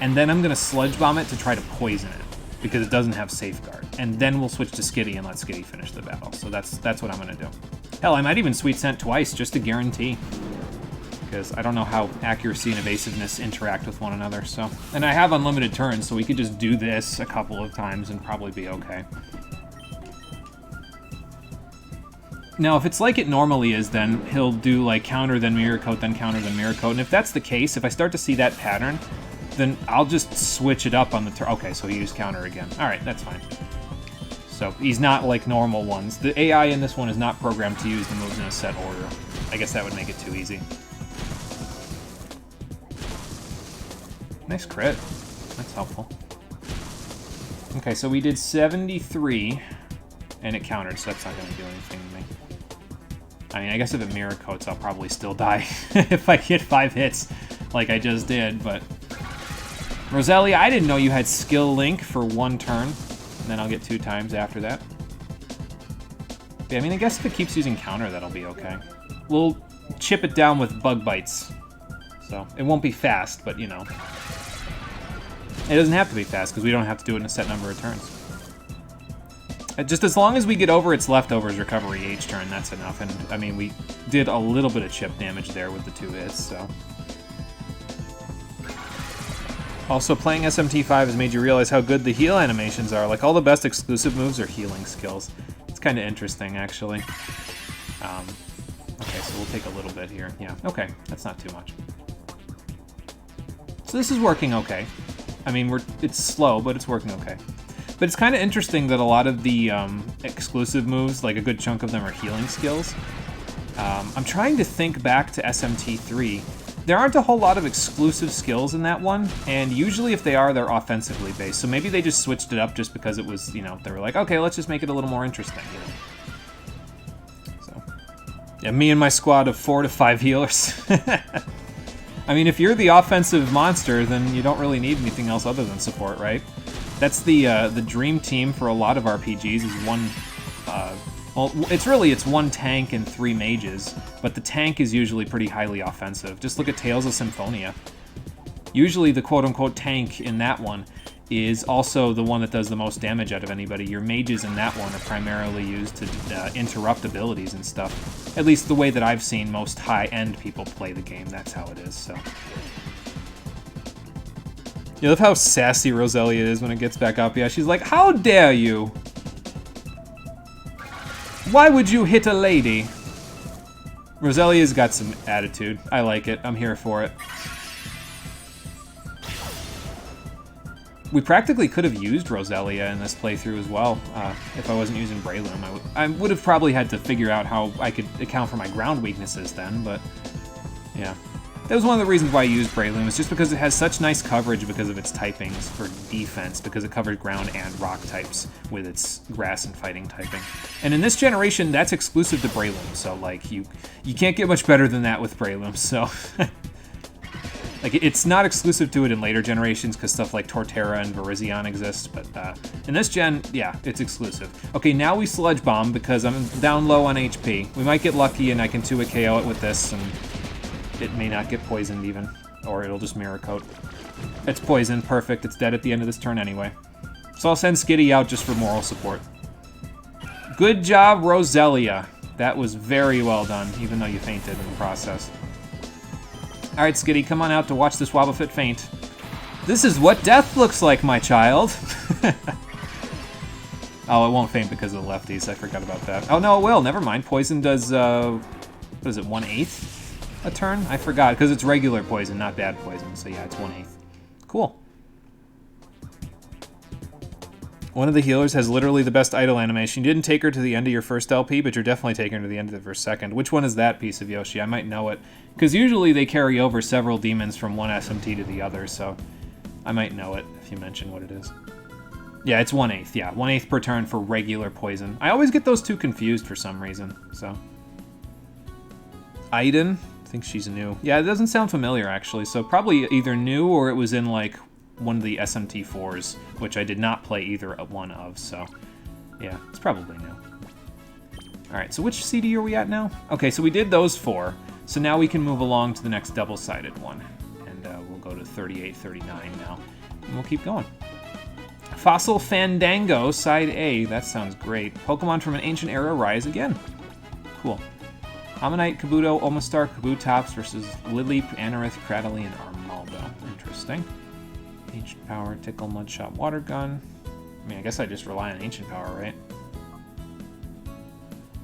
And then I'm going to Sludge Bomb it to try to poison it, because it doesn't have Safeguard. And then we'll switch to Skitty and let Skitty finish the battle. So that's what I'm going to do. Hell, I might even Sweet Scent twice, just to guarantee. Because I don't know how accuracy and evasiveness interact with one another. So, and I have unlimited turns, so we could just do this a couple of times and probably be okay. Now, if it's like it normally is, then he'll do, like, Counter, then Mirror Coat, then Counter, then Mirror Coat. And if that's the case, if I start to see that pattern, then I'll just switch it up on the turn. Okay, so he used Counter again. All right, that's fine. So he's not like normal ones. The AI in this one is not programmed to use the moves in a set order. I guess that would make it too easy. Nice crit. That's helpful. Okay, so we did 73, and it countered, so that's not going to do anything to me. I mean, I guess if it Mirror Coats, I'll probably still die if I get 5 hits like I just did, but... Roselia, I didn't know you had Skill Link for 1 turn, and then I'll get 2 times after that. Yeah, I mean, I guess if it keeps using Counter, that'll be okay. We'll chip it down with bug bites. So it won't be fast, but you know. It doesn't have to be fast because we don't have to do it in a set number of turns. Just as long as we get over its leftovers recovery each turn, that's enough. And I mean, we did a little bit of chip damage there with the 2 hits, so. Also, playing SMT5 has made you realize how good the heal animations are. Like, all the best exclusive moves are healing skills. It's kind of interesting, actually. Okay, so we'll take a little bit here. Yeah, okay, that's not too much. So this is working okay. I mean, it's slow, but it's working okay. But it's kind of interesting that a lot of the exclusive moves, like a good chunk of them, are healing skills. I'm trying to think back to SMT3. There aren't a whole lot of exclusive skills in that one, and usually if they are, they're offensively based. So maybe they just switched it up just because it was, you know, they were like, okay, let's just make it a little more interesting. You know? So, yeah, me and my squad of 4 to 5 healers. I mean, if you're the offensive monster, then you don't really need anything else other than support, right? That's the dream team for a lot of RPGs is one... well, it's 1 tank and 3 mages, but the tank is usually pretty highly offensive. Just look at Tales of Symphonia. Usually the quote-unquote tank in that one is also the one that does the most damage out of anybody. Your mages in that one are primarily used to interrupt abilities and stuff. At least the way that I've seen most high-end people play the game, that's how it is, so... You love how sassy Roselia is when it gets back up. Yeah, she's like, how dare you? Why would you hit a lady? Roselia's got some attitude. I like it. I'm here for it. We practically could have used Roselia in this playthrough as well. If I wasn't using Breloom. I would have probably had to figure out how I could account for my ground weaknesses then, but yeah. That was one of the reasons why I used Breloom, is just because it has such nice coverage because of its typings for defense, because it covers ground and rock types with its grass and fighting typing. And in this generation, that's exclusive to Breloom, so like you can't get much better than that with Breloom, so... like, it's not exclusive to it in later generations, because stuff like Torterra and Virizion exist, but in this gen, yeah, it's exclusive. Okay, now we Sludge Bomb, because I'm down low on HP. We might get lucky and I can 2-hit KO it with this, and... it may not get poisoned even, or it'll just Mirror Coat. It's poisoned, perfect, it's dead at the end of this turn anyway. So I'll send Skitty out just for moral support. Good job, Roselia. That was very well done, even though you fainted in the process. Alright, Skitty, come on out to watch this Wobbuffet faint. This is what death looks like, my child! Oh, it won't faint because of the lefties, I forgot about that. Oh, no, it will, never mind. Poison does, what is it, 1/8? A turn? I forgot, because it's regular poison, not bad poison, so yeah, it's 1/8. Cool. One of the healers has literally the best idle animation. You didn't take her to the end of your first LP, but you're definitely taking her to the end of her second. Which one is that, piece of Yoshi? I might know it. Because usually they carry over several demons from one SMT to the other, so I might know it if you mention what it is. Yeah, it's 1/8, yeah. 1/8 per turn for regular poison. I always get those two confused for some reason, so... Aiden? I think she's new. Yeah, it doesn't sound familiar, actually, so probably either new or it was in, like, one of the SMT4s, which I did not play either one of, so yeah, it's probably new. Alright, so which CD are we at now? Okay, so we did those 4, so now we can move along to the next double-sided one, and we'll go to 3839 now, and we'll keep going. Fossil Fandango, Side A, that sounds great. Pokemon from an ancient era rise again. Cool. Ammonite, Kabuto, Omastar, Kabutops versus Lily, Anorith, Cradily, and Armaldo. Interesting. Ancient Power, Tickle, Mudshot, Water Gun. I mean, I guess I just rely on Ancient Power, right?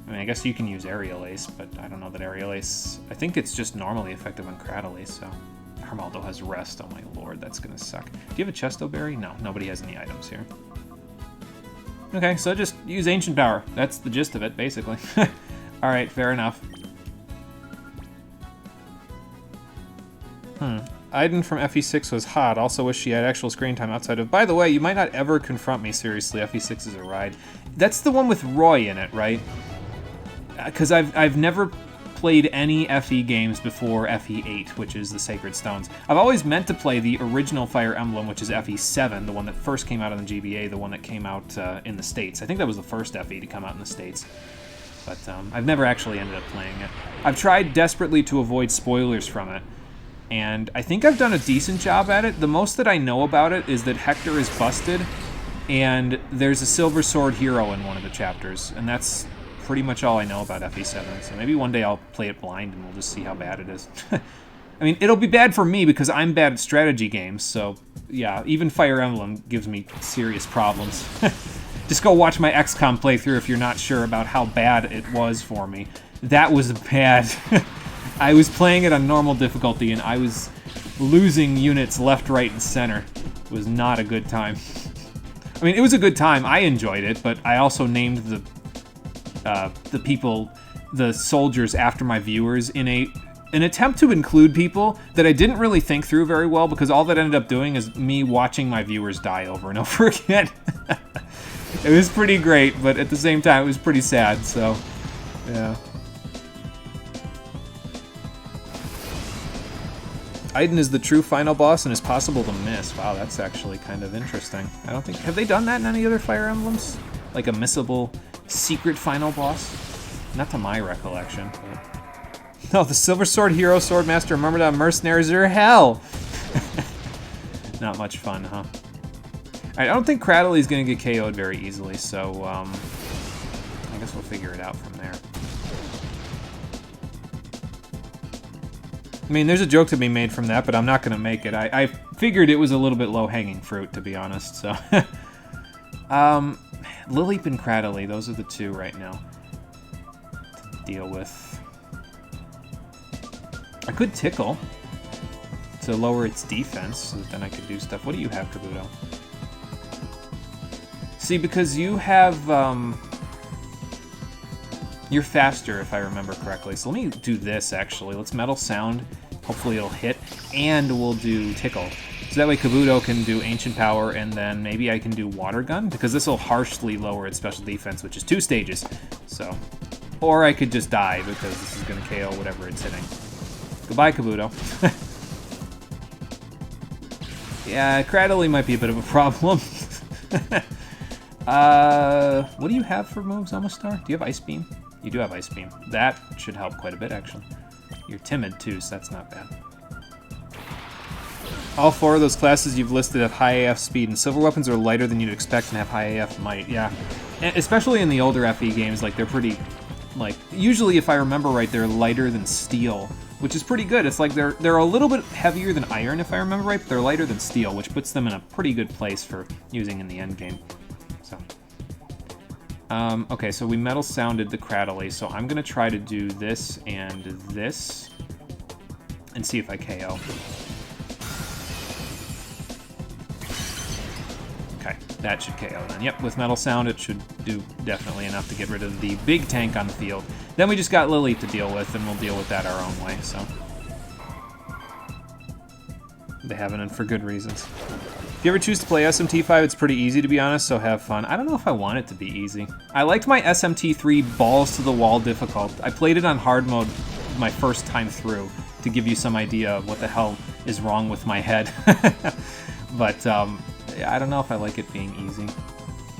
I mean, I guess you can use Aerial Ace, but I don't know that Aerial Ace... I think it's just normally effective on Cradily, so... Armaldo has Rest, oh my lord, that's gonna suck. Do you have a Chesto Berry? No, nobody has any items here. Okay, so just use Ancient Power. That's the gist of it, basically. Alright, fair enough. Aiden from FE6 was hot. Also wish she had actual screen time outside of... By the way, you might not ever confront me seriously. FE6 is a ride. That's the one with Roy in it, right? Because I've never played any FE games before FE8, which is the Sacred Stones. I've always meant to play the original Fire Emblem, which is FE7, the one that first came out on the GBA, the one that came out in the States. I think that was the first FE to come out in the States. But I've never actually ended up playing it. I've tried desperately to avoid spoilers from it, and I think I've done a decent job at it. The most that I know about it is that Hector is busted, and there's a Silver Sword hero in one of the chapters, and that's pretty much all I know about FE7. So maybe one day I'll play it blind and we'll just see how bad it is. I mean, it'll be bad for me because I'm bad at strategy games, so yeah, even Fire Emblem gives me serious problems. Just go watch my XCOM playthrough if you're not sure about how bad it was for me. That was bad. I was playing it on normal difficulty and I was losing units left, right, and center. It was not a good time. I mean, it was a good time. I enjoyed it, but I also named the people, the soldiers, after my viewers in an attempt to include people that I didn't really think through very well, because all that ended up doing is me watching my viewers die over and over again. It was pretty great, but at the same time, it was pretty sad, so, yeah. Aiden is the true final boss and is possible to miss. Wow, that's actually kind of interesting. I don't think... Have they done that in any other Fire Emblems? Like a missable secret final boss? Not to my recollection, but... No, the Silver Sword Hero, Swordmaster, and Myrmidon Mercenaries are hell! Not much fun, huh? I don't think Cradley's gonna get KO'd very easily, so, I guess we'll figure it out from there. I mean, there's a joke to be made from that, but I'm not gonna make it. I figured it was a little bit low-hanging fruit, to be honest, so... Lileep and Cradley, those are the two right now to deal with. I could Tickle to lower its defense, so that then I could do stuff. What do you have, Kabuto? See, because you have, you're faster, if I remember correctly. So let me do this, actually. Let's Metal Sound. Hopefully it'll hit. And we'll do Tickle. So that way Kabuto can do Ancient Power, and then maybe I can do Water Gun, because this will harshly lower its special defense, which is 2 stages. So, or I could just die, because this is going to KO whatever it's hitting. Goodbye, Kabuto. Yeah, Cradley might be a bit of a problem. What do you have for moves, Omastar? Do you have Ice Beam? You do have Ice Beam. That should help quite a bit, actually. You're timid, too, so that's not bad. All 4 of those classes you've listed have high AF speed, and silver weapons are lighter than you'd expect and have high AF might, yeah. And especially in the older FE games, like, they're pretty, like, usually, if I remember right, they're lighter than steel, which is pretty good. It's like they're a little bit heavier than iron, if I remember right, but they're lighter than steel, which puts them in a pretty good place for using in the end game. So, okay, so we Metal Sounded the Cradley, so I'm gonna try to do this and this, and see if I KO. Okay, that should KO then. Yep, with Metal Sound, it should do definitely enough to get rid of the big tank on the field. Then we just got Lily to deal with, and we'll deal with that our own way, so. They haven't, and for good reasons. If you ever choose to play SMT5, it's pretty easy, to be honest, so have fun. I don't know if I want it to be easy. I liked my SMT3 balls-to-the-wall difficult. I played it on hard mode my first time through to give you some idea of what the hell is wrong with my head. But, I don't know if I like it being easy.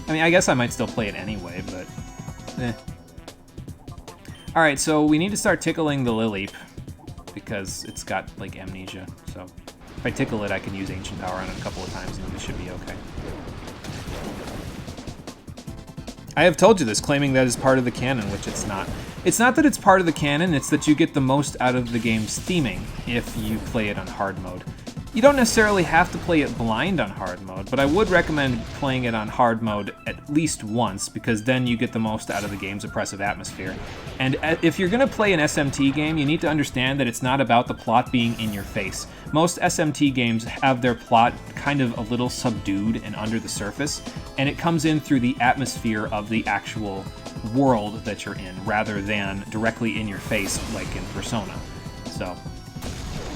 I mean, I guess I might still play it anyway, but eh. Alright, so we need to start tickling the Lileep, because it's got, like, amnesia, so if I tickle it, I can use Ancient Power on it a couple of times, and then it should be okay. I have told you this, claiming that is part of the canon, which it's not. It's not that it's part of the canon, it's that you get the most out of the game's theming if you play it on hard mode. You don't necessarily have to play it blind on hard mode, but I would recommend playing it on hard mode at least once, because then you get the most out of the game's oppressive atmosphere. And if you're going to play an SMT game, you need to understand that it's not about the plot being in your face. Most SMT games have their plot kind of a little subdued and under the surface, and it comes in through the atmosphere of the actual world that you're in, rather than directly in your face like in Persona. So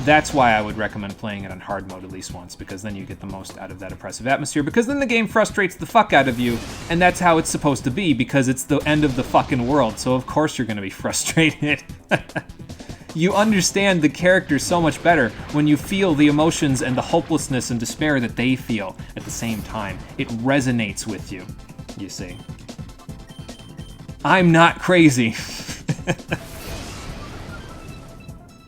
that's why I would recommend playing it on hard mode at least once, because then you get the most out of that oppressive atmosphere, because then the game frustrates the fuck out of you, and that's how it's supposed to be, because it's the end of the fucking world, so of course you're gonna be frustrated. You understand the characters so much better when you feel the emotions and the hopelessness and despair that they feel at the same time. It resonates with you, you see. I'm not crazy.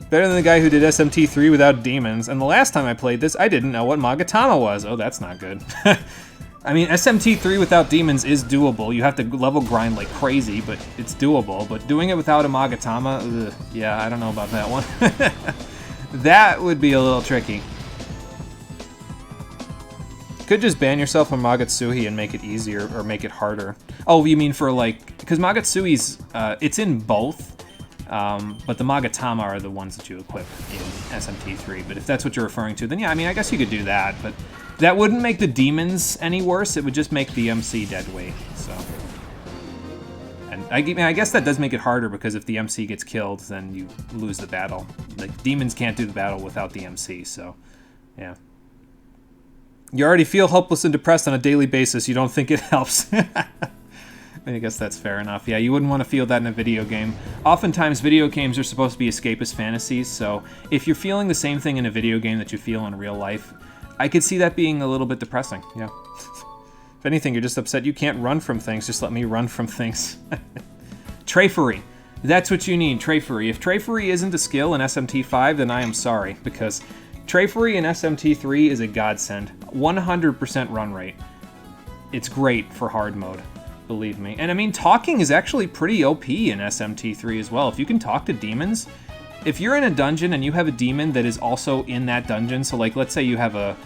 Better than the guy who did SMT3 without demons. And the last time I played this, I didn't know what Magatama was. Oh, that's not good. I mean, SMT3 without demons is doable. You have to level grind like crazy, but it's doable. But doing it without a Magatama, ugh, yeah, I don't know about that one. That would be a little tricky. Could just ban yourself from Magatsuhi and make it easier, or make it harder. Oh, you mean for like, because Magatsuhi's, it's in both. But the Magatama are the ones that you equip in SMT3. But if that's what you're referring to, then yeah, I mean, I guess you could do that. But that wouldn't make the demons any worse. It would just make the MC dead weight. So, and I guess that does make it harder because if the MC gets killed, then you lose the battle. Like demons can't do the battle without the MC. So, yeah. You already feel hopeless and depressed on a daily basis. You don't think it helps. I guess that's fair enough. Yeah, you wouldn't want to feel that in a video game. Oftentimes, video games are supposed to be escapist fantasies, so if you're feeling the same thing in a video game that you feel in real life, I could see that being a little bit depressing, yeah. If anything, you're just upset you can't run from things. Just let me run from things. Trafery. That's what you need, Trafery. If Trafery isn't a skill in SMT5, then I am sorry, because Trafery in SMT3 is a godsend. 100% run rate. It's great for hard mode. Believe me. And I mean, talking is actually pretty OP in SMT3 as well. If you can talk to demons, if you're in a dungeon and you have a demon that is also in that dungeon, so like let's say you have a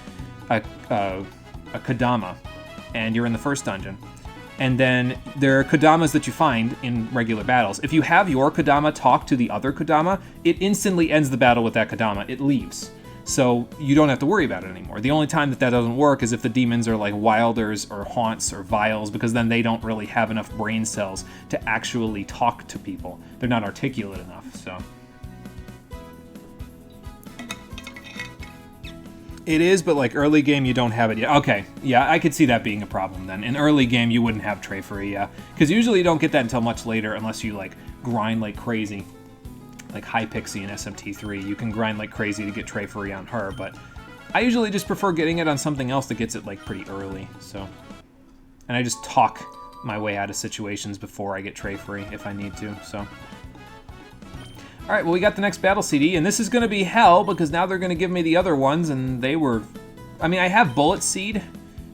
Kodama and you're in the first dungeon, and then there are Kodamas that you find in regular battles. If you have your Kodama talk to the other Kodama, it instantly ends the battle with that Kodama. It leaves. So you don't have to worry about it anymore. The only time that that doesn't work is if the demons are like Wilders or Haunts or Vials, because then they don't really have enough brain cells to actually talk to people. They're not articulate enough, so. It is, but like early game, you don't have it yet. Okay, yeah, I could see that being a problem then. In early game, you wouldn't have Trafery, yeah. Because usually you don't get that until much later unless you like grind like crazy. Like Hypixie in SMT3, you can grind like crazy to get Trafery on her, but I usually just prefer getting it on something else that gets it like pretty early, so. And I just talk my way out of situations before I get Trafery if I need to, so. Alright, well we got the next battle CD, and this is going to be hell because now they're going to give me the other ones, and they were... I mean, I have Bullet Seed,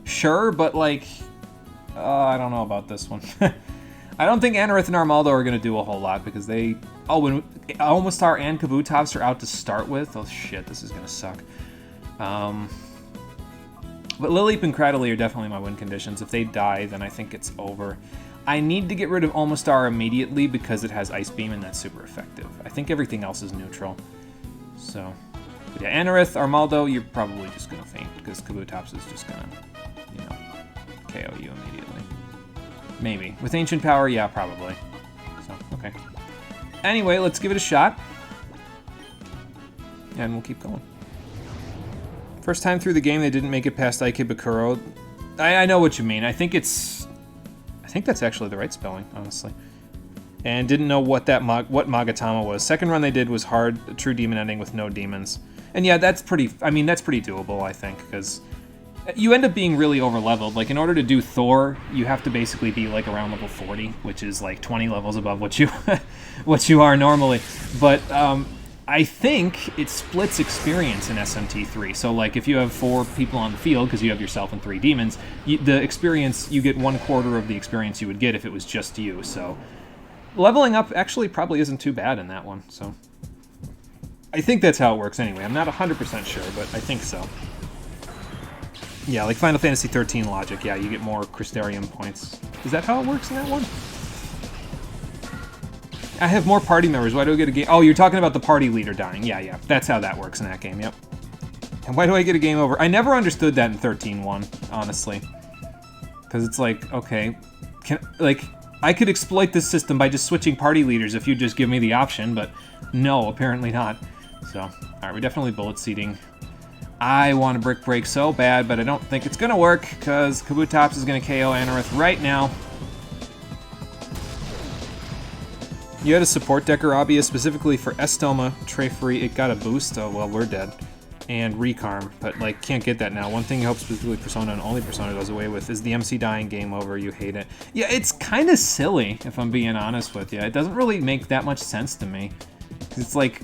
sure, but like... I don't know about this one. I don't think Anorith and Armaldo are going to do a whole lot because they... Oh, when Almastar and Kabutops are out to start with? Oh shit, this is gonna suck. But Lileep and Cradily are definitely my win conditions. If they die, then I think it's over. I need to get rid of Almastar immediately because it has Ice Beam and that's super effective. I think everything else is neutral. So, but yeah, Anorith, Armaldo, you're probably just gonna faint because Kabutops is just gonna, you know, KO you immediately. Maybe. With Ancient Power, yeah, probably. So, okay. Anyway, let's give it a shot. And we'll keep going. First time through the game, they didn't make it past Ikebukuro. I know what you mean. I think that's actually the right spelling, honestly. And didn't know what what Magatama was. Second run they did was hard, a true demon ending with no demons. And yeah, that's pretty doable, I think, because you end up being really over-leveled. Like, in order to do Thor, you have to basically be, like, around level 40, which is, like, 20 levels above what you what you are normally. But I think it splits experience in SMT3. So, like, if you have 4 people on the field, because you have yourself and 3 demons, the experience, you get 1/4 of the experience you would get if it was just you. So, leveling up actually probably isn't too bad in that one. So, I think that's how it works anyway. I'm not 100% sure, but I think so. Yeah, like Final Fantasy 13 logic. Yeah, you get more Crystarium points. Is that how it works in that one? I have more party members. Why do I get a game? Oh, you're talking about the party leader dying. Yeah. That's how that works in that game, yep. And why do I get a game over? I never understood that in 13.1, honestly. Because it's like, okay, I could exploit this system by just switching party leaders if you just give me the option, but no, apparently not. So, alright, we're definitely bullet seeding. I want a Brick Break so bad, but I don't think it's going to work, because Kabutops is going to KO Anorith right now. You had a support decker, Abia, specifically for Estoma, Trafery. It got a boost. Oh, well, we're dead. and Recarm, but like can't get that now. One thing you hope specifically Persona and only Persona does away with is the MC dying game over, you hate it. Yeah, it's kind of silly, if I'm being honest with you. It doesn't really make that much sense to me. It's like,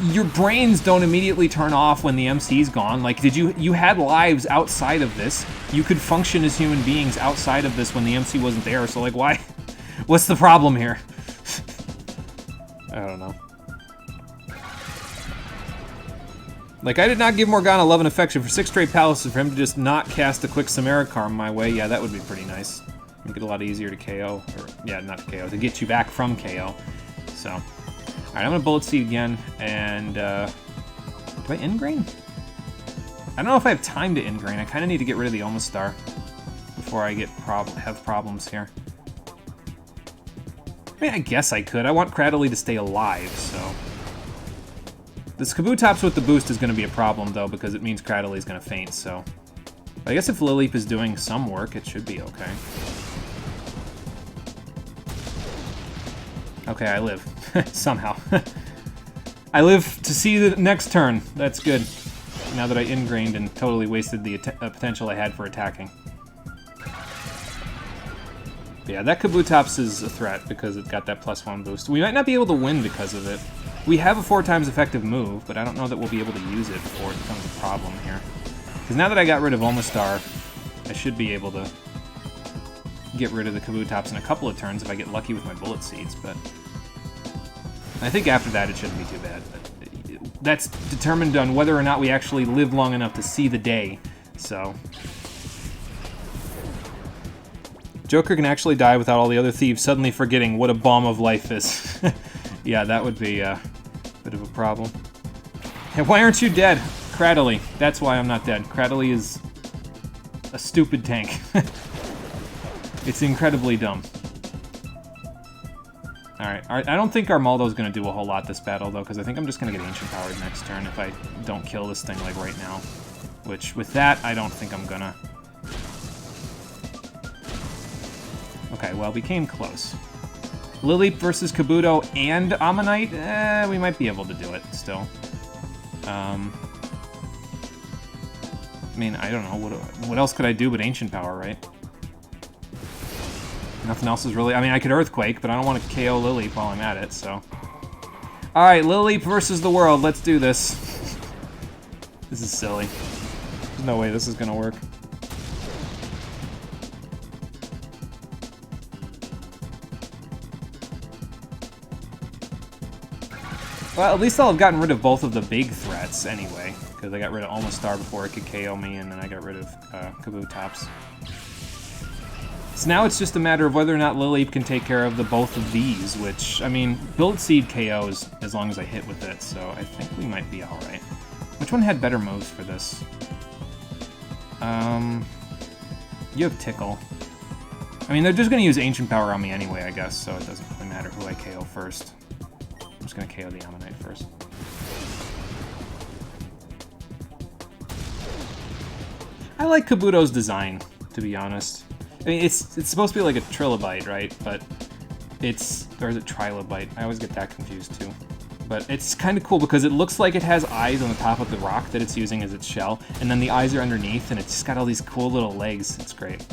your brains don't immediately turn off when the MC's gone. Like, you had lives outside of this. You could function as human beings outside of this when the MC wasn't there, so like, why? What's the problem here? I don't know. Like, I did not give Morgana love and affection for 6 straight palaces for him to just not cast a quick Samarikarm my way. Yeah, that would be pretty nice. Make it a lot easier to KO. Or, yeah, not to KO, to get you back from KO. So, alright, I'm gonna Bullet Seed again, and, do I Ingrain? I don't know if I have time to Ingrain. I kind of need to get rid of the Omastar before I get have problems here. I mean, I guess I could. I want Cradily to stay alive, so... This Kabutops with the boost is going to be a problem, though, because it means Cradily is going to faint, so... But I guess if Lileep is doing some work, it should be okay. Okay, I live. Somehow. I live to see the next turn. That's good. Now that I ingrained and totally wasted the potential I had for attacking. Yeah, that Kabutops is a threat because it got that +1 boost. We might not be able to win because of it. We have a 4 times effective move, but I don't know that we'll be able to use it before it becomes a problem here. Because now that I got rid of Omastar, I should be able to get rid of the Kabutops in a couple of turns if I get lucky with my Bullet Seeds, but... I think after that it shouldn't be too bad, but that's determined on whether or not we actually live long enough to see the day, so... Joker can actually die without all the other thieves suddenly forgetting what a bomb of life is. Yeah, that would be a bit of a problem. Hey, why aren't you dead? Cradily. That's why I'm not dead. Cradily is a stupid tank. It's incredibly dumb. Alright, I don't think Armaldo's going to do a whole lot this battle, though, because I think I'm just going to get Ancient Powered next turn if I don't kill this thing, like, right now. Which, with that, I don't think I'm gonna. Okay, well, we came close. Lileep versus Kabuto and Ammonite? We might be able to do it, still. I mean, I don't know. What else could I do but Ancient Power, right? Nothing else is really... I mean, I could Earthquake, but I don't want to KO Lileep while I'm at it, so... Alright, Lileep versus the world. Let's do this. This is silly. There's no way this is gonna work. Well, at least I'll have gotten rid of both of the big threats anyway, because I got rid of Omastar before it could KO me, and then I got rid of Kabutops. So now it's just a matter of whether or not Lileep can take care of the both of these, which, I mean, Bullet Seed KOs as long as I hit with it, so I think we might be alright. Which one had better moves for this? You have Tickle. I mean, they're just going to use Ancient Power on me anyway, I guess, so it doesn't really matter who I KO first. I'm just going to KO the Ammonite first. I like Kabuto's design, to be honest. I mean, it's supposed to be like a trilobite, right? But it's... or is it trilobite? I always get that confused, too. But it's kind of cool because it looks like it has eyes on the top of the rock that it's using as its shell, and then the eyes are underneath, and it's just got all these cool little legs. It's great.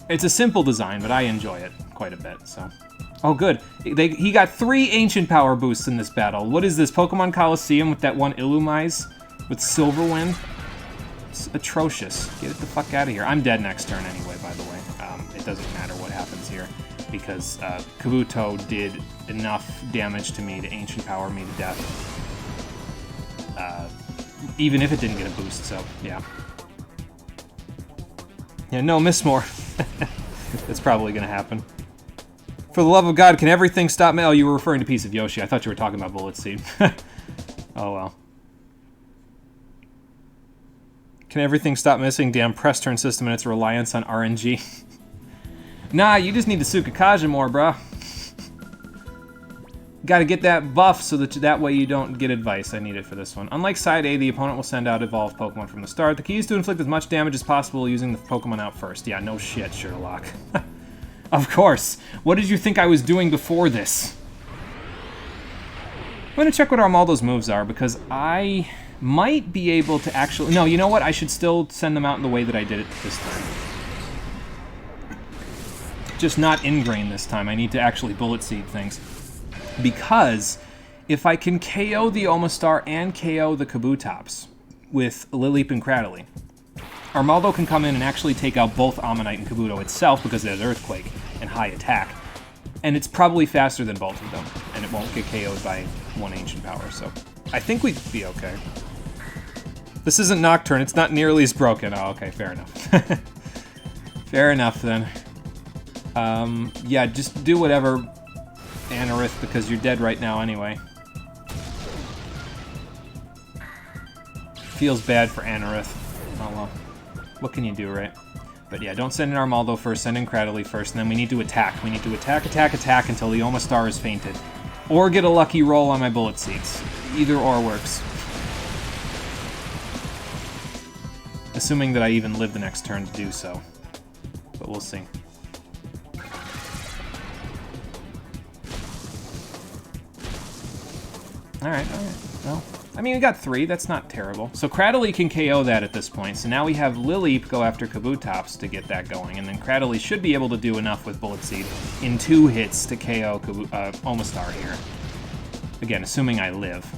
It's a simple design, but I enjoy it quite a bit, so... Oh, good. He got 3 Ancient Power boosts in this battle. What is this, Pokemon Coliseum with that one Illumise? With Silverwind? It's atrocious. Get it the fuck out of here. I'm dead next turn anyway, by the way. It doesn't matter what happens here, because Kabuto did enough damage to me to Ancient Power me to death. Even if it didn't get a boost, so, yeah. Yeah, no, miss more. That's probably gonna happen. For the love of God, can everything stop me? Oh, you were referring to Piece of Yoshi. I thought you were talking about Bullet Seed. Oh, well. Can everything stop missing? Damn press turn system and its reliance on RNG. Nah, you just need to Sukakaja more, bruh. Gotta get that buff so that way you don't get advice. I need it for this one. Unlike Side A, the opponent will send out evolved Pokemon from the start. The key is to inflict as much damage as possible using the Pokemon out first. Yeah, no shit, Sherlock. Of course. What did you think I was doing before this? I'm gonna check what Armaldo's moves are, because I Might be able to actually... No, you know what? I should still send them out in the way that I did it this time. Just not Ingrain this time. I need to actually Bullet Seed things. Because if I can KO the Omastar and KO the Kabutops with Lileep and Cradily, Armaldo can come in and actually take out both Ammonite and Kabuto itself because it has Earthquake and high attack. And it's probably faster than both of them, and it won't get KO'd by one Ancient Power, so I think we'd be okay. This isn't Nocturne, it's not nearly as broken. Oh, okay, fair enough. Fair enough, then. Yeah, just do whatever, Anorith, because you're dead right now anyway. Feels bad for Anorith. Oh well. What can you do, right? But yeah, don't send in Armaldo first, send in Cradily first, and then we need to attack. We need to attack, attack, attack until the Omastar is fainted. Or get a lucky roll on my Bullet Seeds. Either or works. Assuming that I even live the next turn to do so. But we'll see. Alright, well... I mean, we got 3, that's not terrible. So Cradily can KO that at this point, so now we have Lileep go after Kabutops to get that going, and then Cradily should be able to do enough with Bullet Seed in 2 hits to KO Omastar here. Again, assuming I live.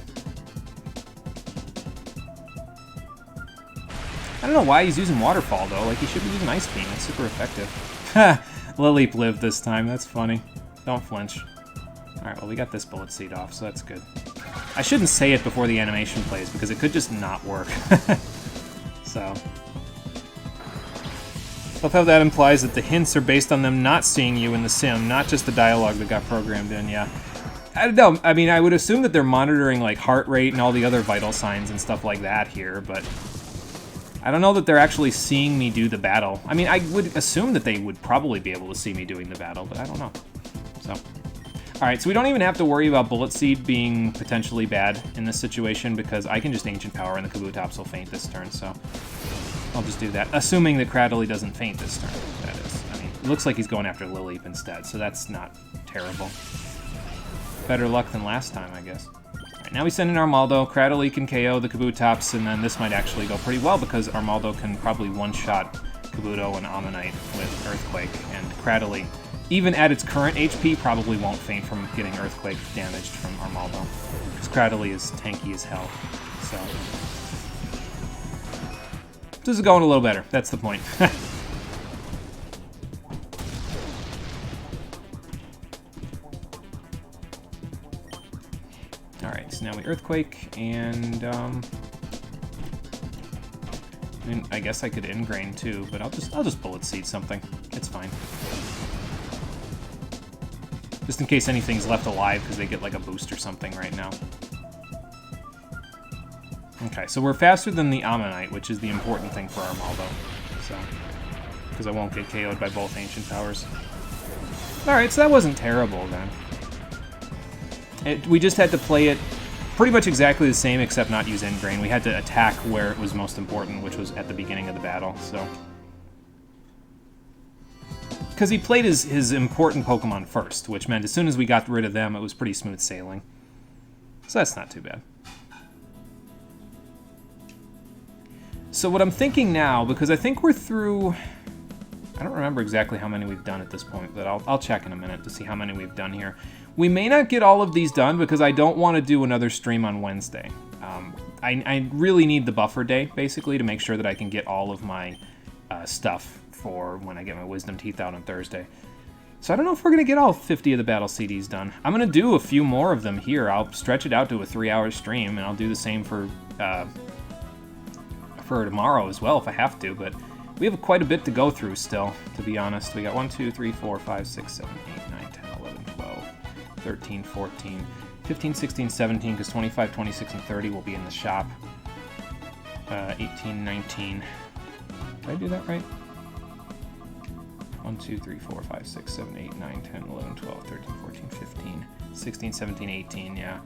I don't know why he's using Waterfall, though. Like, he should be using Ice Beam. It's super effective. Ha! Lileep lived this time. That's funny. Don't flinch. Alright, well, we got this Bullet Seed off, so that's good. I shouldn't say it before the animation plays, because it could just not work. So. Love how that implies that the hints are based on them not seeing you in the sim, not just the dialogue that got programmed in, yeah. I don't know, I mean, I would assume that they're monitoring, like, heart rate and all the other vital signs and stuff like that here, but... I don't know that they're actually seeing me do the battle. I mean, I would assume that they would probably be able to see me doing the battle, but I don't know. So... Alright, so we don't even have to worry about Bullet Seed being potentially bad in this situation because I can just Ancient Power and the Kabutops will faint this turn, so I'll just do that. Assuming that Cradily doesn't faint this turn, that is. I mean, it looks like he's going after Lileep instead, so that's not terrible. Better luck than last time, I guess. Alright, now we send in Armaldo. Cradily can KO the Kabutops, and then this might actually go pretty well because Armaldo can probably one-shot Kabuto and Ammonite with Earthquake, and Cradily, even at its current HP, probably won't faint from getting Earthquake damaged from Armaldo. Because Cradily is tanky as hell. So. This is going a little better. That's the point. Alright, so now we Earthquake, and I mean, I guess I could Ingrain too, but I'll just Bullet Seed something. It's fine. Just in case anything's left alive, because they get like a boost or something right now. Okay, so we're faster than the Ammonite, which is the important thing for Armaldo. So, because I won't get KO'd by both Ancient Powers. Alright, so that wasn't terrible then. We just had to play it pretty much exactly the same, except not use Ingrain. We had to attack where it was most important, which was at the beginning of the battle, so... Because he played his important Pokemon first, which meant as soon as we got rid of them, it was pretty smooth sailing. So that's not too bad. So what I'm thinking now, because I think we're through... I don't remember exactly how many we've done at this point, but I'll check in a minute to see how many we've done here. We may not get all of these done because I don't want to do another stream on Wednesday. I really need the buffer day, basically, to make sure that I can get all of my stuff for when I get my Wisdom Teeth out on Thursday. So I don't know if we're going to get all 50 of the Battle CDs done. I'm going to do a few more of them here. I'll stretch it out to a 3-hour stream, and I'll do the same for tomorrow as well if I have to, but we have quite a bit to go through still, to be honest. We got 1, 2, 3, 4, 5, 6, 7, 8, 9, 10, 11, 12, 13, 14, 15, 16, 17, because 25, 26, and 30 will be in the shop. 18, 19. Did I do that right? 1, 2, 3, 4, 5, 6, 7, 8, 9, 10, 11, 12, 13, 14, 15, 16, 17, 18, yeah.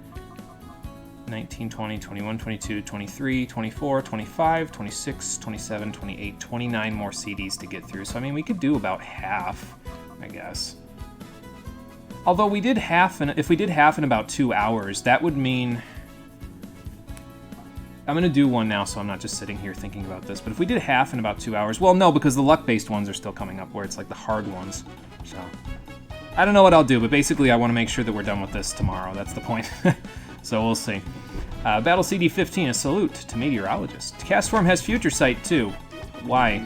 19, 20, 21, 22, 23, 24, 25, 26, 27, 28, 29 more CDs to get through. So, I mean, we could do about half, I guess. Although we did half, if we did half in about 2 hours, that would mean... I'm going to do one now, so I'm not just sitting here thinking about this. But if we did half in about 2 hours... Well, no, because the luck-based ones are still coming up, where it's like the hard ones. So, I don't know what I'll do, but basically I want to make sure that we're done with this tomorrow. That's the point. So we'll see. Battle CD15, a salute to Meteorologist. Cast Form has Future Sight, too. Why?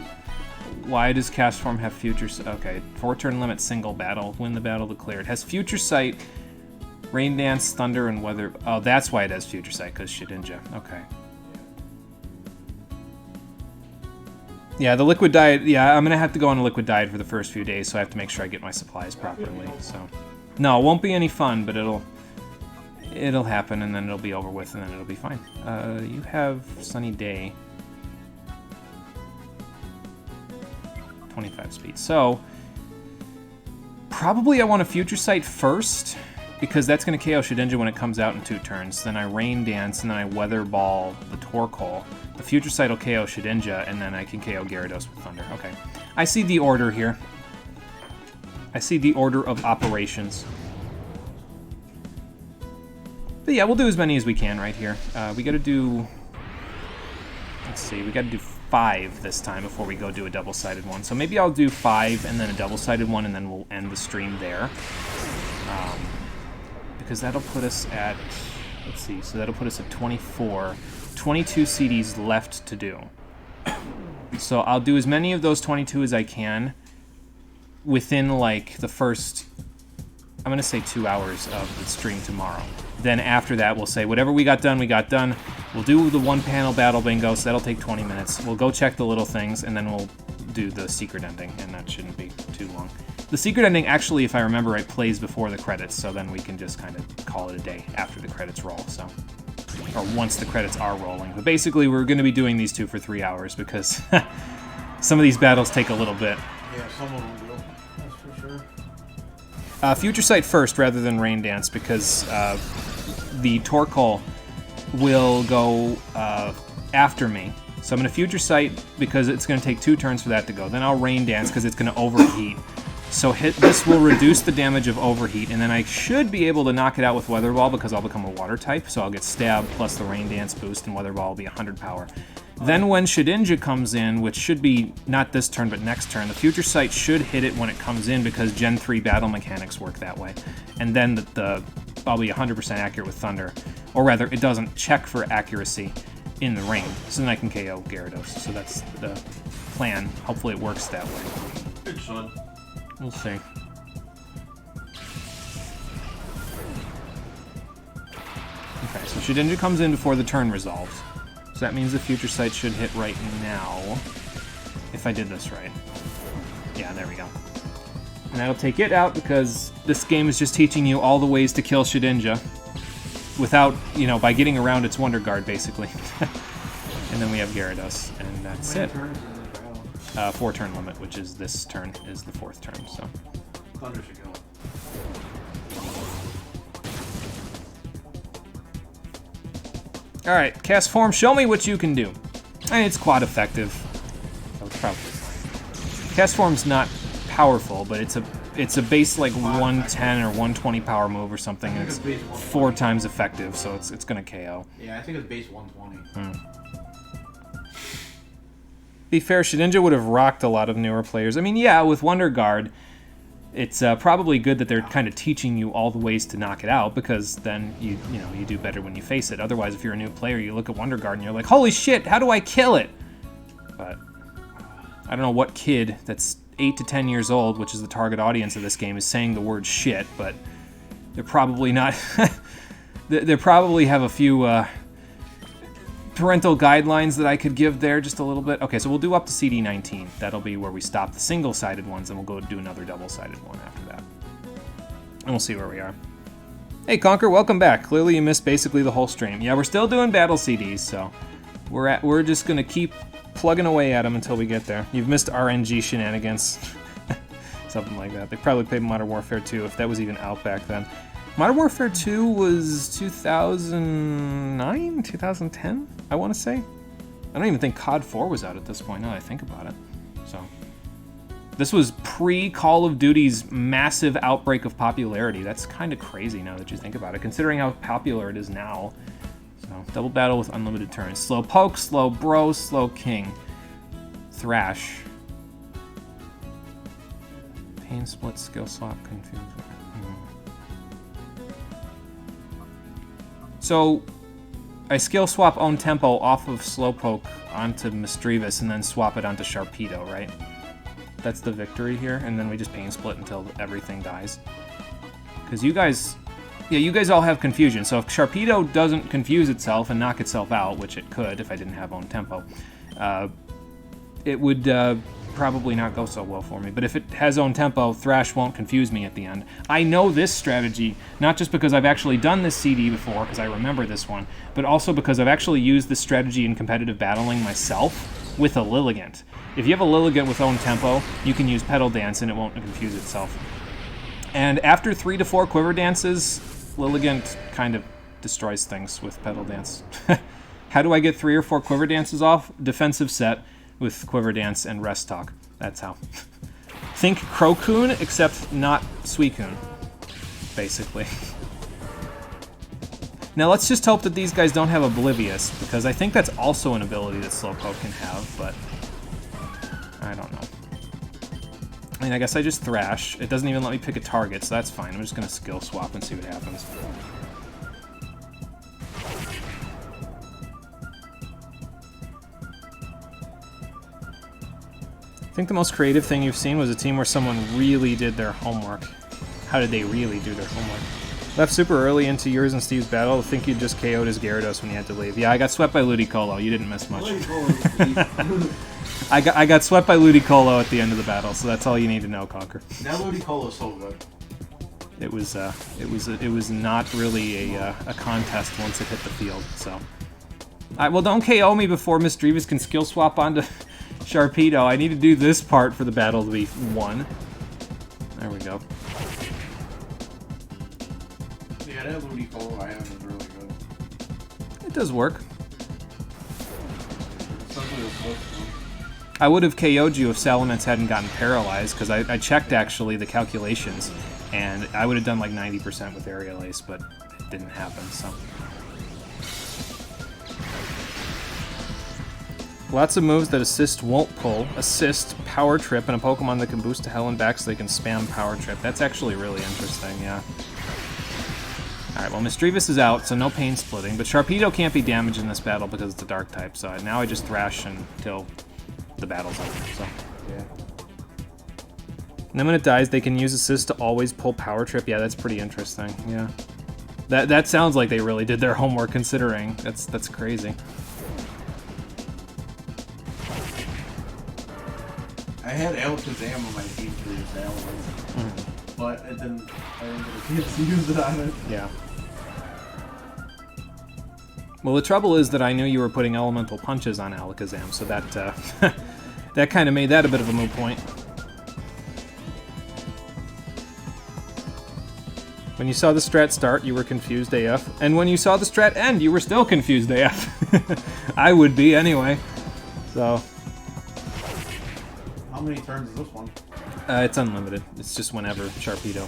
Why does Cast Form have Future Sight? Okay, 4-turn limit, single battle. Win the battle declared. Has Future Sight, Rain Dance, Thunder, and Weather... Oh, that's why it has Future Sight, because Shedinja. Okay. Yeah, the liquid diet... Yeah, I'm going to have to go on a liquid diet for the first few days, so I have to make sure I get my supplies properly, so... No, it won't be any fun, but it'll happen, and then it'll be over with, and then it'll be fine. You have Sunny Day. 25 speed. So, probably I want a Future Sight first, because that's going to KO Shedinja when it comes out in 2 turns. Then I Rain Dance, and then I Weather Ball the Torkoal. The Future Sight will KO Shedinja, and then I can KO Gyarados with Thunder. Okay. I see the order here. I see the order of operations. But yeah, we'll do as many as we can right here. We gotta do... Let's see, we gotta do 5 this time before we go do a double-sided one. So maybe I'll do 5 and then a double-sided one, and then we'll end the stream there. Because that'll put us at... Let's see, so that'll put us at 24. 22 CDs left to do. So I'll do as many of those 22 as I can within, like, the first... I'm going to say 2 hours of the stream tomorrow. Then after that, we'll say whatever we got done, we got done. We'll do the 1-panel battle bingo, so that'll take 20 minutes. We'll go check the little things, and then we'll do the secret ending, and that shouldn't be too long. The secret ending, actually, if I remember right, plays before the credits, so then we can just kind of call it a day after the credits roll, so... Or once the credits are rolling. But basically, we're going to be doing these 2 for 3 hours, because some of these battles take a little bit. Yeah, some of them will. That's for sure. Future Sight first, rather than Rain Dance, because the Torkoal will go after me. So I'm going to Future Sight, because it's going to take 2 turns for that to go. Then I'll Rain Dance, because it's going to overheat. So this will reduce the damage of overheat, and then I should be able to knock it out with Weather Ball because I'll become a water type, so I'll get Stab plus the Rain Dance boost, and Weather Ball will be 100 power. Then when Shedinja comes in, which should be not this turn but next turn, the Future Sight should hit it when it comes in because Gen 3 battle mechanics work that way. And then I'll be 100% accurate with Thunder. Or rather, it doesn't check for accuracy in the ring, so then I can KO Gyarados. So that's the plan. Hopefully it works that way. It should. We'll see. Okay, so Shedinja comes in before the turn resolves. So that means the Future Sight should hit right now. If I did this right. Yeah, there we go. And that'll take it out because this game is just teaching you all the ways to kill Shedinja. Without, by getting around its Wonder Guard, basically. And then we have Gyarados, and that's it. 4-turn limit, which is this turn, is the 4th turn, so. Thunder should go. Alright, Cast Form, show me what you can do. I mean, it's quad effective, so it's probably fine. Cast Form's not powerful, but it's a base like 110 or 120 power move or something, and it's 4 times effective, so it's gonna KO. Yeah, I think it's base 120. Be fair, Shedinja would have rocked a lot of newer players. I mean, yeah, with Wonder Guard, it's probably good that they're kind of teaching you all the ways to knock it out, because then you do better when you face it. Otherwise, if you're a new player, you look at Wonder Guard and you're like, holy shit, how do I kill it? But I don't know what kid that's 8 to 10 years old, which is the target audience of this game, is saying the word shit, but they're probably not... they probably have a few... parental guidelines that I could give there just a little bit. Okay, so we'll do up to CD19. That'll be where we stop the single-sided ones, and we'll go do another double-sided one after that. And we'll see where we are. Hey, Conker, welcome back. Clearly you missed basically the whole stream. Yeah, we're still doing battle CDs, so we're just gonna keep plugging away at them until we get there. You've missed RNG shenanigans. Something like that. They probably played Modern Warfare 2, if that was even out back then. Modern Warfare 2 was 2009? 2010, I want to say? I don't even think COD 4 was out at this point, now that I think about it. So, this was pre-Call of Duty's massive outbreak of popularity. That's kind of crazy now that you think about it, considering how popular it is now. So, double battle with unlimited turns. Slow poke, slow bro, slow king. Thrash. Pain split, skill swap, confuse. So, I skill swap own tempo off of Slowpoke onto Misdreavus and then swap it onto Sharpedo, right? That's the victory here, and then we just pain split until everything dies. Because you guys... Yeah, you guys all have confusion, so if Sharpedo doesn't confuse itself and knock itself out, which it could if I didn't have own tempo, it would probably not go so well for me. But if it has own tempo, Thrash won't confuse me at the end. I know this strategy, not just because I've actually done this CD before, because I remember this one, but also because I've actually used this strategy in competitive battling myself with a Lilligant. If you have a Lilligant with own tempo, you can use Petal Dance and it won't confuse itself. And after 3 to 4 Quiver Dances, Lilligant kind of destroys things with Petal Dance. How do I get 3 or 4 Quiver Dances off? Defensive set with Quiver Dance and Rest Talk. That's how. Think Crocoon, except not Suicune, basically. Now let's just hope that these guys don't have Oblivious, because I think that's also an ability that Slowpoke can have, but I don't know. I mean, I guess I just Thrash. It doesn't even let me pick a target, so that's fine. I'm just going to skill swap and see what happens. I think the most creative thing you've seen was a team where someone really did their homework. How did they really do their homework? Left super early into yours and Steve's battle. I think you just KO'd his Gyarados when you had to leave. Yeah, I got swept by Ludicolo. You didn't miss much. I got swept by Ludicolo at the end of the battle, so that's all you need to know, Conquer. That Ludicolo is so good. It was not really a contest once it hit the field. So, all right, well, don't KO me before Misdreavus can skill swap onto Sharpedo. I need to do this part for the battle to be won. There we go. Yeah, that Ludicolo I have is really good. It does work. I would have KO'd you if Salamence hadn't gotten paralyzed, because I checked actually the calculations, and I would have done like 90% with Aerial Ace, but it didn't happen, so. Lots of moves that Assist won't pull. Assist, Power Trip, and a Pokemon that can boost to hell and back so they can spam Power Trip. That's actually really interesting, yeah. Alright, well, Misdreavus is out, so no pain splitting, but Sharpedo can't be damaged in this battle because it's a Dark type, so now I just Thrash until the battle's over, so. Yeah. And then when it dies, they can use Assist to always pull Power Trip. Yeah, that's pretty interesting, yeah. That sounds like they really did their homework, considering. That's crazy. I had Alakazam on my team for this element, but I didn't get a chance to use it on it. Yeah. Well, the trouble is that I knew you were putting Elemental Punches on Alakazam, so that that kind of made that a bit of a moot point. When you saw the strat start, you were confused AF, and when you saw the strat end, you were still confused AF. I would be anyway. So. How many turns is this one? It's unlimited. It's just whenever Sharpedo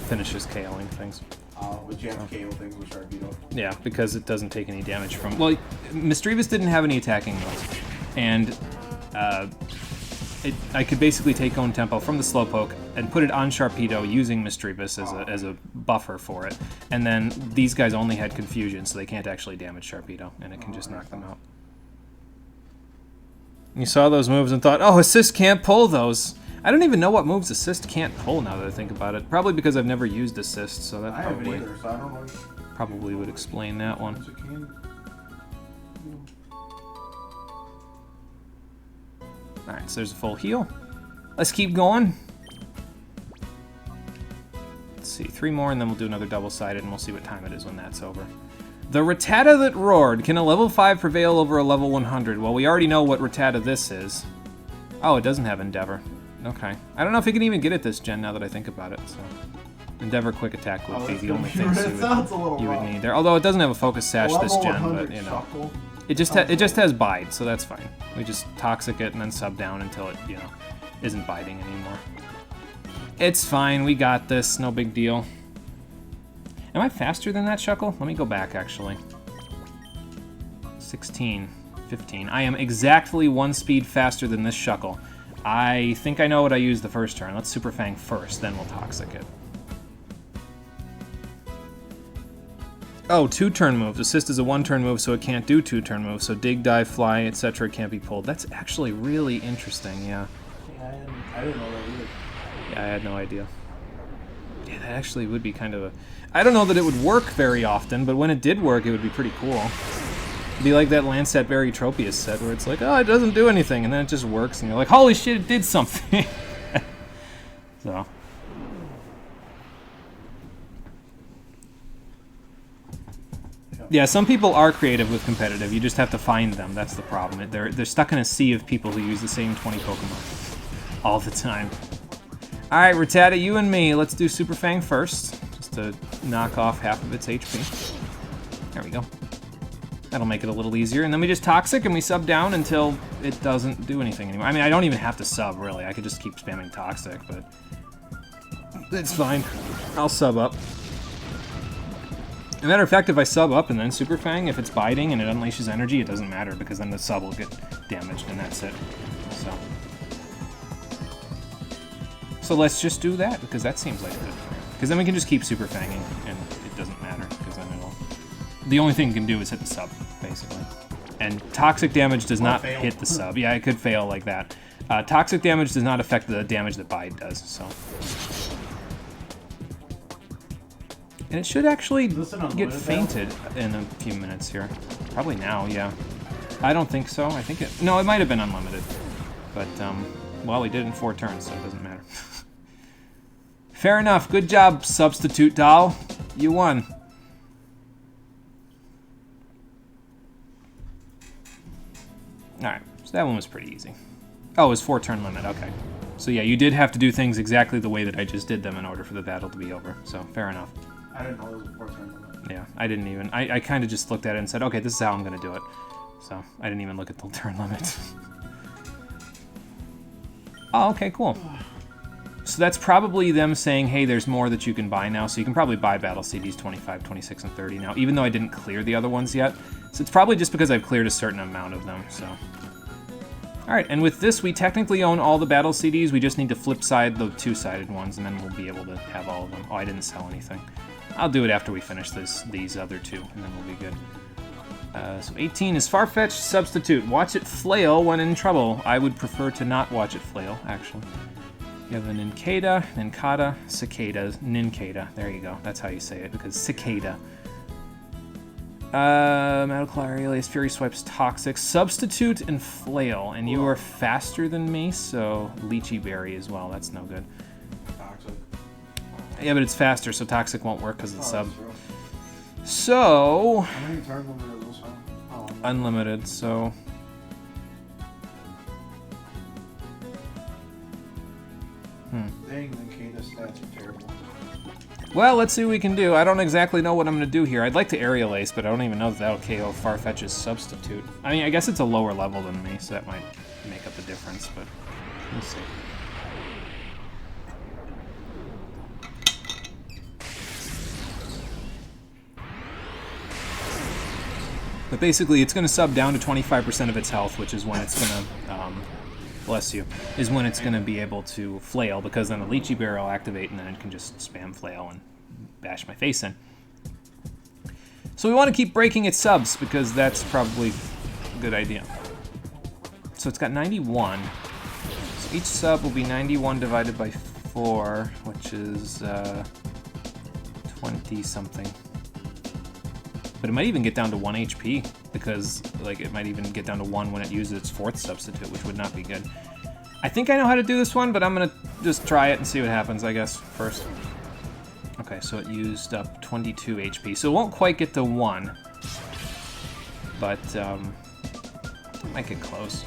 finishes KOing things. But you have to KO things with Sharpedo. Yeah, because it doesn't take any damage from... Well, Misdreavus didn't have any attacking moves, and I could basically take own tempo from the Slowpoke and put it on Sharpedo using Misdreavus as a buffer for it, and then these guys only had confusion, so they can't actually damage Sharpedo, and it can just knock them out. You saw those moves and thought, oh, Assist can't pull those. I don't even know what moves Assist can't pull now that I think about it. Probably because I've never used Assist, so that probably, either, so I don't know. Probably would explain that one. Alright, so there's a full heal. Let's keep going. Let's see, 3 more and then we'll do another double-sided and we'll see what time it is when that's over. The Rattata that roared. Can a level 5 prevail over a level 100? Well, we already know what Rattata this is. Oh, it doesn't have Endeavor. Okay. I don't know if you can even get it this gen now that I think about it. So, Endeavor Quick Attack would be the only things you would need there. Although it doesn't have a Focus Sash this gen, but you know, it just has Bite, so that's fine. We just Toxic it and then sub down until it isn't biting anymore. It's fine. We got this. No big deal. Am I faster than that, Shuckle? Let me go back actually. 16, 15. I am exactly 1 speed faster than this Shuckle. I think I know what I used the first turn. Let's Super Fang first, then we'll Toxic it. Oh, 2-turn moves. Assist is a 1-turn move, so it can't do 2-turn moves. So Dig, Dive, Fly, etc. can't be pulled. That's actually really interesting, yeah. Yeah, I didn't know that either. Yeah, I had no idea. Yeah, that actually would be kind of a... I don't know that it would work very often, but when it did work, it would be pretty cool. It'd be like that Lancet Berry Tropius set, where it's like, oh, it doesn't do anything, and then it just works, and you're like, holy shit, it did something! So... Yeah, some people are creative with competitive. You just have to find them. That's the problem. They're stuck in a sea of people who use the same 20 Pokemon all the time. All right, Rattata, you and me. Let's do Super Fang first, just to knock off half of its HP. There we go. That'll make it a little easier. And then we just Toxic and we sub down until it doesn't do anything anymore. I mean, I don't even have to sub, really. I could just keep spamming Toxic, but it's fine. I'll sub up. As a matter of fact, if I sub up and then Super Fang, if it's biting and it unleashes energy, it doesn't matter because then the sub will get damaged and that's it. So let's just do that because that seems like good. Because then we can just keep Super Fanging and it doesn't matter because then it'll... The only thing it can do is hit the sub, basically. And toxic damage does not hit the sub. Yeah, it could fail like that. Toxic damage does not affect the damage that Bide does, so... And it should actually get fainted in a few minutes here. Probably now, yeah. I don't think so. I think it... No, it might have been unlimited. But, well, we did it in 4 turns, so it doesn't matter. Fair enough. Good job, Substitute Doll. You won. Alright, so that one was pretty easy. Oh, it was 4-turn limit, okay. So yeah, you did have to do things exactly the way that I just did them in order for the battle to be over, so fair enough. I didn't know it was a 4-turn limit. Yeah, I didn't even... I kind of just looked at it and said, okay, this is how I'm going to do it. So, I didn't even look at the turn limit. Oh, okay, cool. So that's probably them saying, hey, there's more that you can buy now, so you can probably buy Battle CDs 25, 26, and 30 now, even though I didn't clear the other ones yet. So it's probably just because I've cleared a certain amount of them, so... Alright, and with this, we technically own all the Battle CDs, we just need to flip side the 2-sided ones, and then we'll be able to have all of them. Oh, I didn't sell anything. I'll do it after we finish these other 2, and then we'll be good. So 18 is Farfetch'd Substitute. Watch it flail when in trouble. I would prefer to not watch it flail, actually. You have a Nincada, Cicada, Nincada. There you go. That's how you say it, because Cicada. Metal Claw, Aerial Fury Swipe's Toxic. Substitute and Flail, and you are faster than me, so Lychee Berry as well. That's no good. Toxic. Yeah, but it's faster, so Toxic won't work because it's sub. So... How many turn limit is this one? Oh, unlimited, so... Dang, the Nincada stats are terrible. Well, let's see what we can do. I don't exactly know what I'm going to do here. I'd like to Aerial Ace, but I don't even know if that'll KO Farfetch's Substitute. I mean, I guess it's a lower level than me, so that might make up the difference, but we'll see. But basically, it's going to sub down to 25% of its health, which is when it's going to, bless you, is when it's going to be able to flail, because then the Lychee Berry will activate, and then it can just spam flail and bash my face in. So we want to keep breaking its subs, because that's probably a good idea. So it's got 91. So each sub will be 91 divided by 4, which is 20-something. But it might even get down to 1 HP, because like it might even get down to 1 when it uses its 4th substitute, which would not be good. I think I know how to do this one, but I'm going to just try it and see what happens, I guess, first. Okay, so it used up 22 HP, so it won't quite get to 1. But, it might get close.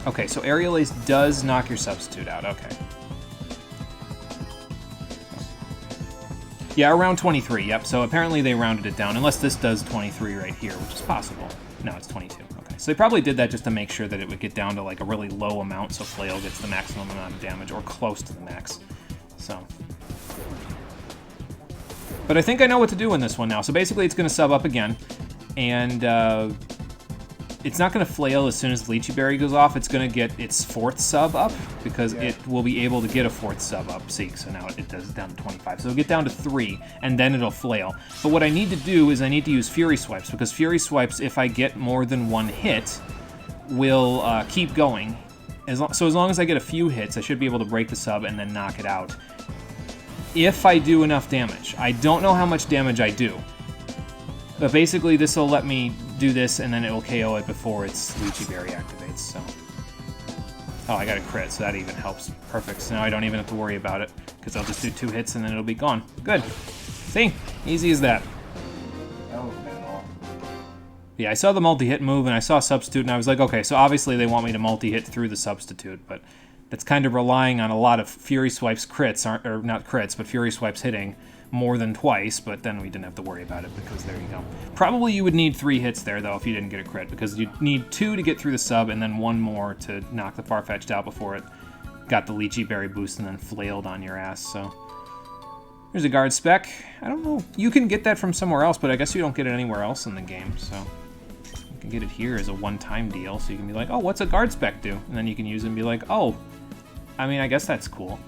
Okay, so Aerial Ace does knock your substitute out, okay. Yeah, around 23, yep. So apparently they rounded it down, unless this does 23 right here, which is possible. No, it's 22. Okay, so they probably did that just to make sure that it would get down to like a really low amount, so Flail gets the maximum amount of damage, or close to the max. So. But I think I know what to do in this one now. So basically it's going to sub up again, and it's not going to flail as soon as the Lychee Berry goes off. It's going to get its 4th sub up because it will be able to get a 4th sub up. See, so now it does it down to 25. So it'll get down to 3, and then it'll flail. But what I need to do is I need to use Fury Swipes, because Fury Swipes, if I get more than 1 hit, will keep going. So as long as I get a few hits, I should be able to break the sub and then knock it out. If I do enough damage. I don't know how much damage I do. But basically, this will let me do this, and then it will KO it before its Lychee Berry activates, so... Oh, I got a crit, so that even helps. Perfect, so now I don't even have to worry about it, because I'll just do 2 hits and then it'll be gone. Good. See? Easy as that. That was bad all. Yeah, I saw the multi-hit move, and I saw Substitute, and I was like, okay, so obviously they want me to multi-hit through the Substitute, but that's kind of relying on a lot of Fury Swipes crits, or not crits, but Fury Swipes hitting more than twice, but then we didn't have to worry about it because there you go. Probably you would need 3 hits there, though, if you didn't get a crit, because you'd need 2 to get through the sub and then 1 more to knock the Farfetch'd out before it got the Lychee Berry boost and then flailed on your ass, so... Here's a guard spec. I don't know. You can get that from somewhere else, but I guess you don't get it anywhere else in the game, so... You can get it here as a one-time deal, so you can be like, oh, what's a guard spec do? And then you can use it and be like, oh, I mean, I guess that's cool.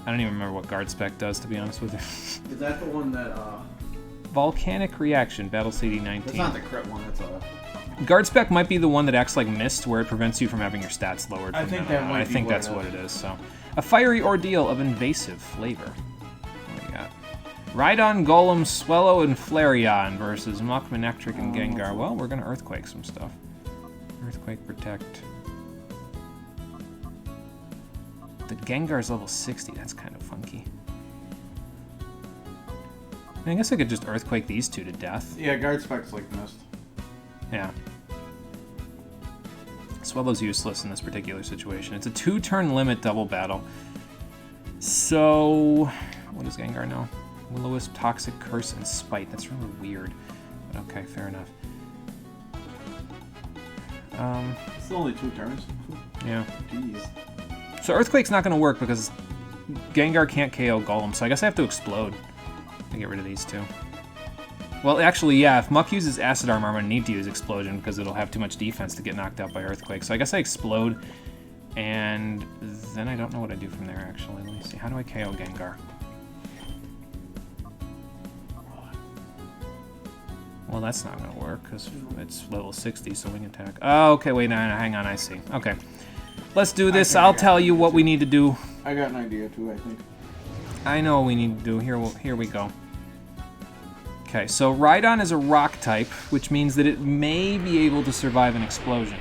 I don't even remember what guard spec does, to be honest with you. Is that the one that, Volcanic Reaction, Battle CD19. That's not the crit one, that's a... Guard spec might be the one that acts like Mist, where it prevents you from having your stats lowered. I think that might be I think that's what it is, so... A Fiery Ordeal of Invasive Flavor. What do we got? Rhydon, Golem, Swellow, and Flareon versus Muck, Manectric, and Gengar. Well, we're gonna Earthquake some stuff. Earthquake, Protect... The Gengar's level 60, that's kind of funky. I guess I could just Earthquake these 2 to death. Yeah, guard spec's like Mist. Yeah. Swellow's useless in this particular situation. It's a 2-turn limit double battle. So, what does Gengar know? Will-O-Wisp, Toxic, Curse, and Spite. That's really weird. But okay, fair enough. It's only 2 turns. Yeah. Jeez. So Earthquake's not going to work because Gengar can't KO Golem, so I guess I have to Explode to get rid of these 2. Well, actually, yeah, if Muck uses Acid Armor, I'm going to need to use Explosion because it'll have too much defense to get knocked out by Earthquake. So I guess I Explode, and then I don't know what I do from there, actually. Let me see. How do I KO Gengar? Well, that's not going to work because it's level 60, so Wing Attack. Oh, okay, wait, no, hang on, I see. Okay. Let's do this. I'll tell you what we need to do. I got an idea too, I think. I know what we need to do. Here we go. Okay, so Rhydon is a rock type, which means that it may be able to survive an explosion.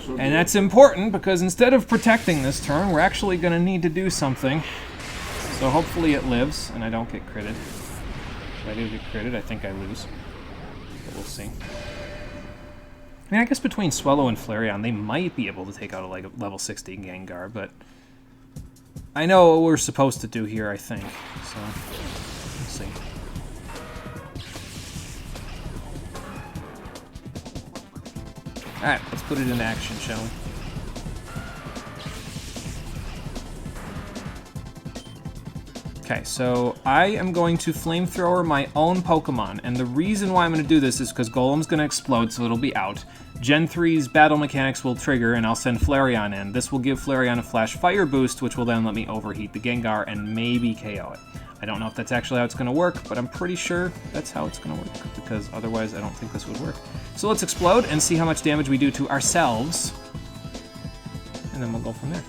And that's important because instead of protecting this turn, we're actually going to need to do something. So hopefully it lives and I don't get critted. If I do get critted, I think I lose. But we'll see. I mean, I guess between Swellow and Flareon, they might be able to take out a level 60 Gengar, but I know what we're supposed to do here, I think. So, let's see. Alright, let's put it into action, shall we? Okay, so I am going to Flamethrower my own Pokemon, and the reason why I'm going to do this is because Golem's going to explode, so it'll be out. Gen 3's battle mechanics will trigger, and I'll send Flareon in. This will give Flareon a Flash Fire boost, which will then let me overheat the Gengar and maybe KO it. I don't know if that's actually how it's going to work, but I'm pretty sure that's how it's going to work, because otherwise I don't think this would work. So let's explode and see how much damage we do to ourselves, and then we'll go from there.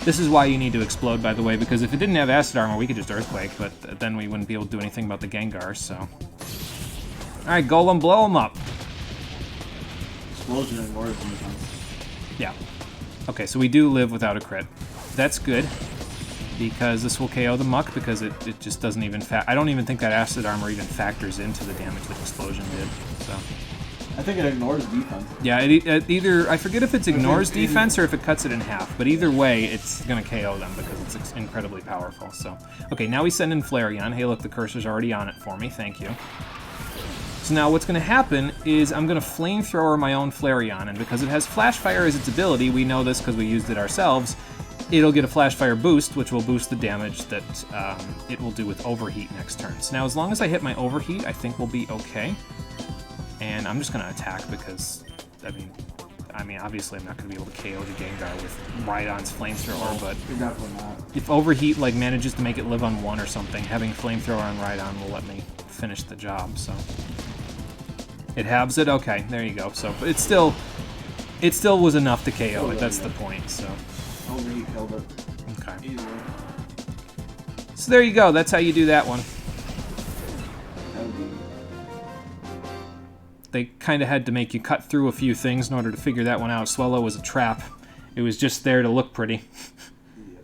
This is why you need to explode, by the way, because if it didn't have Acid Armor, we could just Earthquake, but then we wouldn't be able to do anything about the Gengar, so... Alright, Golem, blow him up. Explosion and Lord defense. Yeah. Okay, so we do live without a crit. That's good, because this will KO the Muck, because it just doesn't even... I don't even think that Acid Armor even factors into the damage that Explosion did, so... I think it ignores defense. Yeah, it either... I forget if it ignores defense or if it cuts it in half, but either way, it's going to KO them because it's incredibly powerful, so... Okay, now we send in Flareon. Hey, look, the cursor's already on it for me. Thank you. So now what's going to happen is I'm going to Flamethrower my own Flareon, and because it has Flash Fire as its ability, we know this because we used it ourselves, it'll get a Flash Fire boost, which will boost the damage that it will do with Overheat next turn. So now as long as I hit my Overheat, I think we'll be okay. And I'm just going to attack because, I mean, obviously I'm not going to be able to KO the Gengar with Rhydon's Flamethrower, but You're definitely not. if Overheat like manages to make it live on 1 or something, having Flamethrower on Rhydon will let me finish the job, so... It halves it? Okay, there you go. So, but it still was enough to KO it, that's the point, so... Overheat killed it. Okay. Easily. So there you go, that's how you do that one. They kind of had to make you cut through a few things in order to figure that one out. Swellow was a trap. It was just there to look pretty.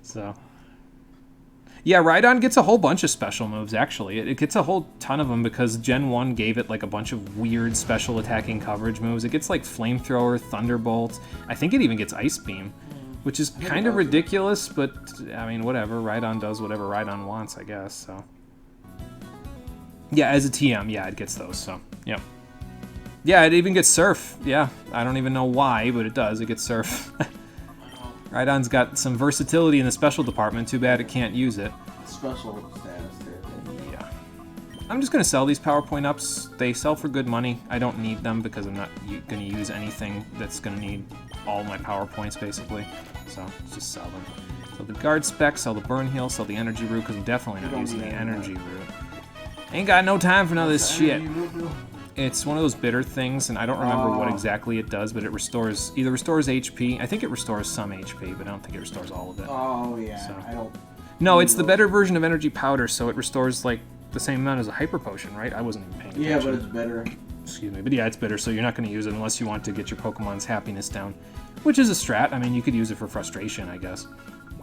So, yeah, Rhydon gets a whole bunch of special moves, actually. It gets a whole ton of them because Gen 1 gave it like a bunch of weird special attacking coverage moves. It gets like Flamethrower, Thunderbolt. I think it even gets Ice Beam, which is kind of ridiculous, but I mean, whatever. Rhydon does whatever Rhydon wants, I guess, so. Yeah, as a TM, yeah, it gets those, so, yeah. Yeah, it even gets Surf. Yeah, I don't even know why, but it does. It gets Surf. Rhydon's got some versatility in the special department. Too bad it can't use it. Special status there. Yeah. I'm just going to sell these PowerPoint ups. They sell for good money. I don't need them because I'm not going to use anything that's going to need all my PowerPoints, basically. So, let's just sell them. So the guard spec, sell the burn heal, sell the energy root, because I'm definitely not using the energy root. Ain't got no time for none of this shit. It's one of those bitter things, and I don't remember what exactly it does, but it restores, either restores HP. I think it restores some HP, but I don't think it restores all of it. Oh, yeah. So. I don't... No, it's the better version of energy powder, so it restores, like, the same amount as a hyper potion, right? I wasn't even paying attention. Yeah, but it's better. Excuse me. But yeah, it's bitter, so you're not going to use it unless you want to get your Pokemon's happiness down, which is a strat. I mean, you could use it for frustration, I guess.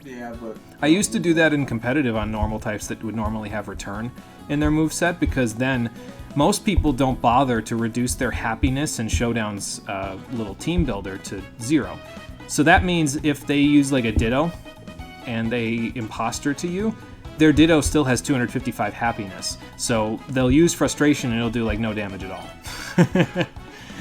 Yeah, but... I used to do that in competitive on normal types that would normally have return in their moveset, because then most people don't bother to reduce their happiness and Showdown's little team builder to 0. So that means if they use like a Ditto and they imposter to you, their Ditto still has 255 happiness. So they'll use frustration and it'll do like no damage at all.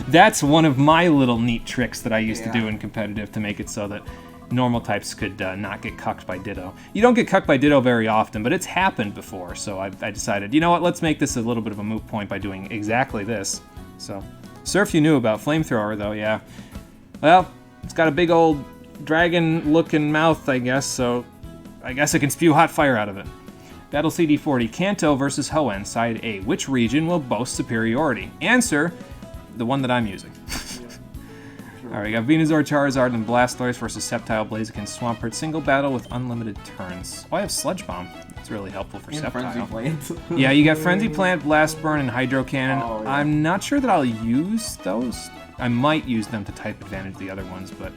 That's one of my little neat tricks that I used to do in competitive to make it so that normal types could not get cucked by Ditto. You don't get cucked by Ditto very often, but it's happened before, so I decided, you know what, let's make this a little bit of a moot point by doing exactly this. So, Surf you knew about. Flamethrower, though, yeah. Well, it's got a big old dragon-looking mouth, I guess, so I guess I can spew hot fire out of it. Battle CD40, Kanto versus Hoenn, Side A. Which region will boast superiority? Answer, the one that I'm using. Alright, we got Venusaur, Charizard, and Blastoise versus Sceptile, Blaziken, Swampert. Single battle with unlimited turns. Oh, I have Sludge Bomb. That's really helpful for Sceptile. Frenzy Plant. Yeah, you got Frenzy Plant, Blast Burn, and Hydro Cannon. Oh, yeah. I'm not sure that I'll use those. I might use them to type advantage the other ones, but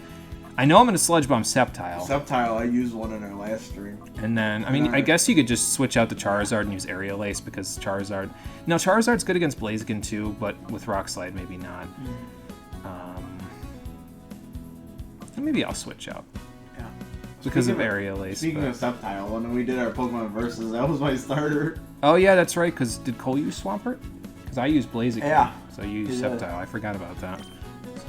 I know I'm going to Sludge Bomb Sceptile. Sceptile, I used one in our last stream. And then, I mean, I guess you could just switch out the Charizard and use Aerial Ace because Charizard... No, Charizard's good against Blaziken too, but with Rock Slide, maybe not. Maybe I'll switch out. Yeah. Because of Aerial Ace. Speaking of Sceptile, when we did our Pokemon Versus, that was my starter. Oh yeah, that's right, because did Cole use Swampert? Because I used Blaziken. Yeah. So you used Sceptile. I forgot about that. So.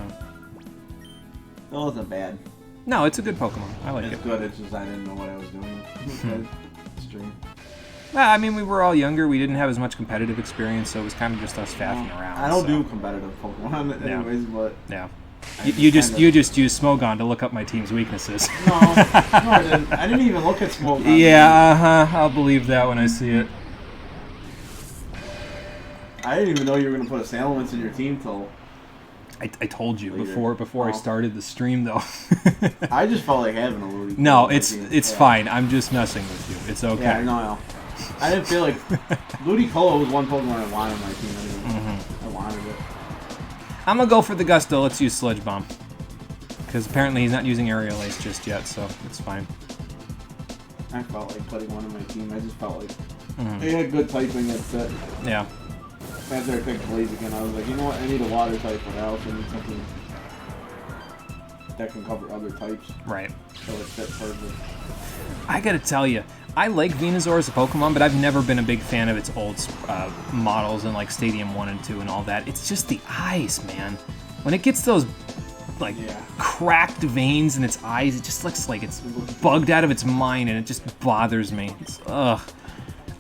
It wasn't bad. No, it's a good Pokemon. I like it. It's good, it's just I didn't know what I was doing. Stream. Well, I mean, we were all younger. We didn't have as much competitive experience, so it was kind of just us faffing around. I don't do competitive Pokemon anyways, but... Yeah. You just use Smogon to look up my team's weaknesses. No, I didn't. I didn't even look at Smogon. Yeah, I'll believe that when I see it. I didn't even know you were going to put Assailants in your team till... I told you before I started the stream, though. I just felt like having a Ludicolo. No, it's fine. I'm just messing with you. It's okay. Yeah, no. I didn't feel like... Ludicolo was one Pokemon I wanted on my team anyway. I wanted it. I'm going to go for the Gusto. Let's use Sludge Bomb. Because apparently he's not using Aerial Ace just yet, so it's fine. I felt like putting one on my team. I just felt like they had good typing at set. Yeah. After I picked Blaziken, I was like, you know what? I need a water type, but I also need something that can cover other types. Right. So it fit perfect. I gotta tell you, I like Venusaur as a Pokemon, but I've never been a big fan of its old models in like Stadium 1 and 2 and all that. It's just the eyes, man. When it gets those like cracked veins in its eyes, it just looks like it's bugged out of its mind, and it just bothers me. Ugh.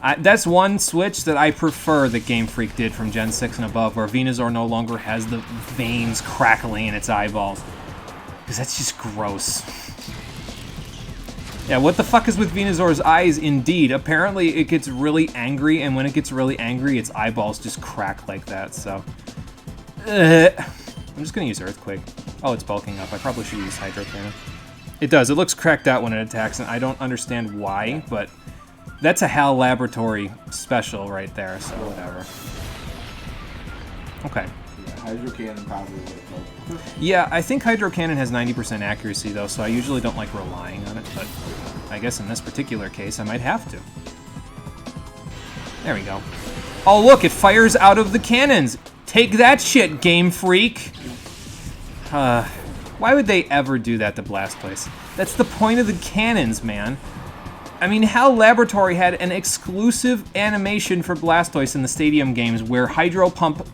That's one switch that I prefer that Game Freak did from Gen 6 and above, where Venusaur no longer has the veins crackling in its eyeballs. Because that's just gross. Yeah, what the fuck is with Venusaur's eyes? Indeed. Apparently it gets really angry, and when it gets really angry, its eyeballs just crack like that, so... I'm just gonna use Earthquake. Oh, it's bulking up. I probably should use Hydro Cannon. It does. It looks cracked out when it attacks, and I don't understand why, but... That's a HAL Laboratory special right there, so whatever. Okay. Yeah, Hydro Cannon probably would help. Yeah, I think Hydro Cannon has 90% accuracy, though, so I usually don't like relying on it, but I guess in this particular case, I might have to. There we go. Oh, look, it fires out of the cannons! Take that shit, Game Freak! Why would they ever do that to Blastoise? That's the point of the cannons, man. I mean, HAL Laboratory had an exclusive animation for Blastoise in the Stadium games where Hydro Pump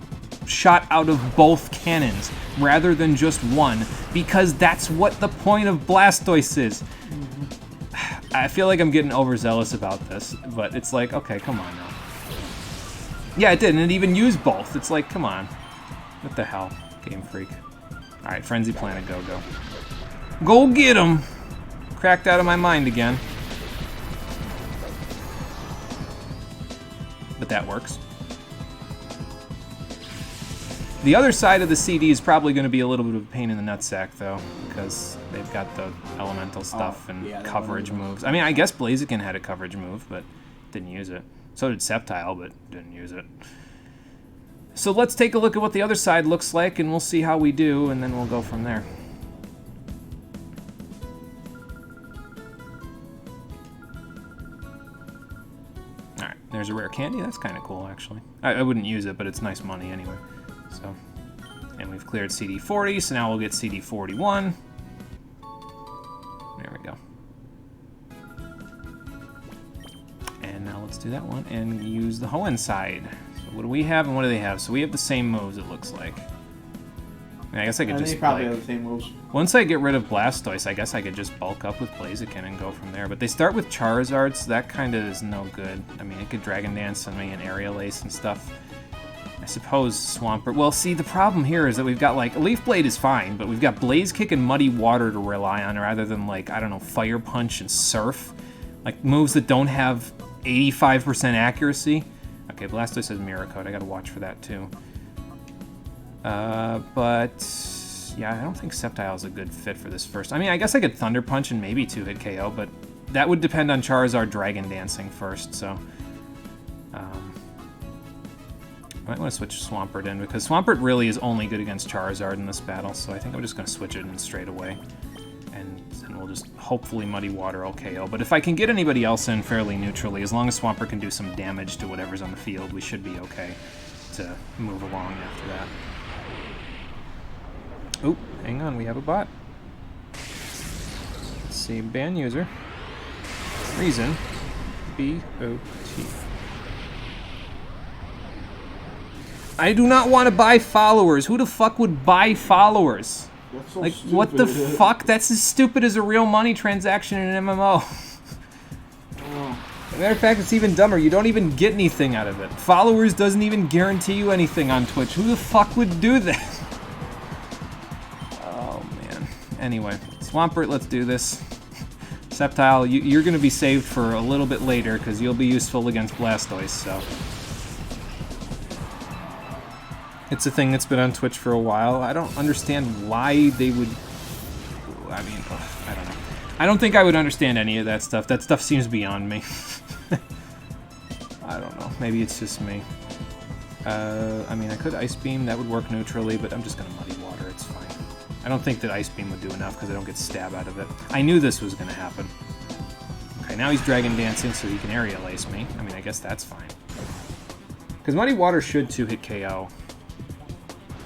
shot out of both cannons rather than just one, because that's what the point of Blastoise is. I feel like I'm getting overzealous about this, but it's like, okay, come on now. Yeah, it did, and it even used both. It's like, come on. What the hell, Game Freak. Alright, Frenzy Planet, go. Go get him! Cracked out of my mind again. But that works. The other side of the CD is probably going to be a little bit of a pain in the nutsack, though, because they've got the elemental stuff and coverage moves. I mean, I guess Blaziken had a coverage move, but didn't use it. So did Sceptile, but didn't use it. So let's take a look at what the other side looks like, and we'll see how we do, and then we'll go from there. There's a rare candy. That's kind of cool, actually. I wouldn't use it, but it's nice money anyway. So, and we've cleared CD40, so now we'll get CD41. There we go. And now let's do that one and use the Hoenn side. So what do we have and what do they have? So we have the same moves, it looks like. I guess I could just probably have the same moves. Once I get rid of Blastoise, I guess I could just bulk up with Blaziken and go from there. But they start with Charizard, so that kind of is no good. I mean, it could Dragon Dance on me and Aerial Ace and stuff. I suppose Swampert. Well, see, the problem here is that we've got, like, Leaf Blade is fine, but we've got Blaze Kick and Muddy Water to rely on rather than, like, I don't know, Fire Punch and Surf. Like, moves that don't have 85% accuracy. Okay, Blastoise has Mirror Coat. I gotta watch for that, too. But yeah, I don't think Sceptile is a good fit for this first. I mean, I guess I could Thunder Punch and maybe 2-hit KO, but that would depend on Charizard Dragon Dancing first, so... I might want to switch Swampert in, because Swampert really is only good against Charizard in this battle, so I think I'm just going to switch it in straight away. And then we'll just hopefully Muddy Water will KO. But if I can get anybody else in fairly neutrally, as long as Swampert can do some damage to whatever's on the field, we should be okay to move along after that. Oh, hang on, we have a bot. Let's see, ban user. Reason. B-O-T. I do not want to buy followers. Who the fuck would buy followers? That's so like, stupid. what the fuck? That's as stupid as a real money transaction in an MMO. As a matter of fact, it's even dumber. You don't even get anything out of it. Followers doesn't even guarantee you anything on Twitch. Who the fuck would do that? Oh, man. Anyway, Swampert, let's do this. Sceptile, you're going to be saved for a little bit later, because you'll be useful against Blastoise, so... It's a thing that's been on Twitch for a while. I don't understand why they would... I mean, I don't know. I don't think I would understand any of that stuff. That stuff seems beyond me. I don't know. Maybe it's just me. I mean, I could Ice Beam. That would work neutrally, but I'm just going to Muddy Water. It's fine. I don't think that Ice Beam would do enough because I don't get stab out of it. I knew this was going to happen. Okay, now he's Dragon Dancing, so he can Aerial Ace me. I mean, I guess that's fine. Because Muddy Water should 2-hit KO.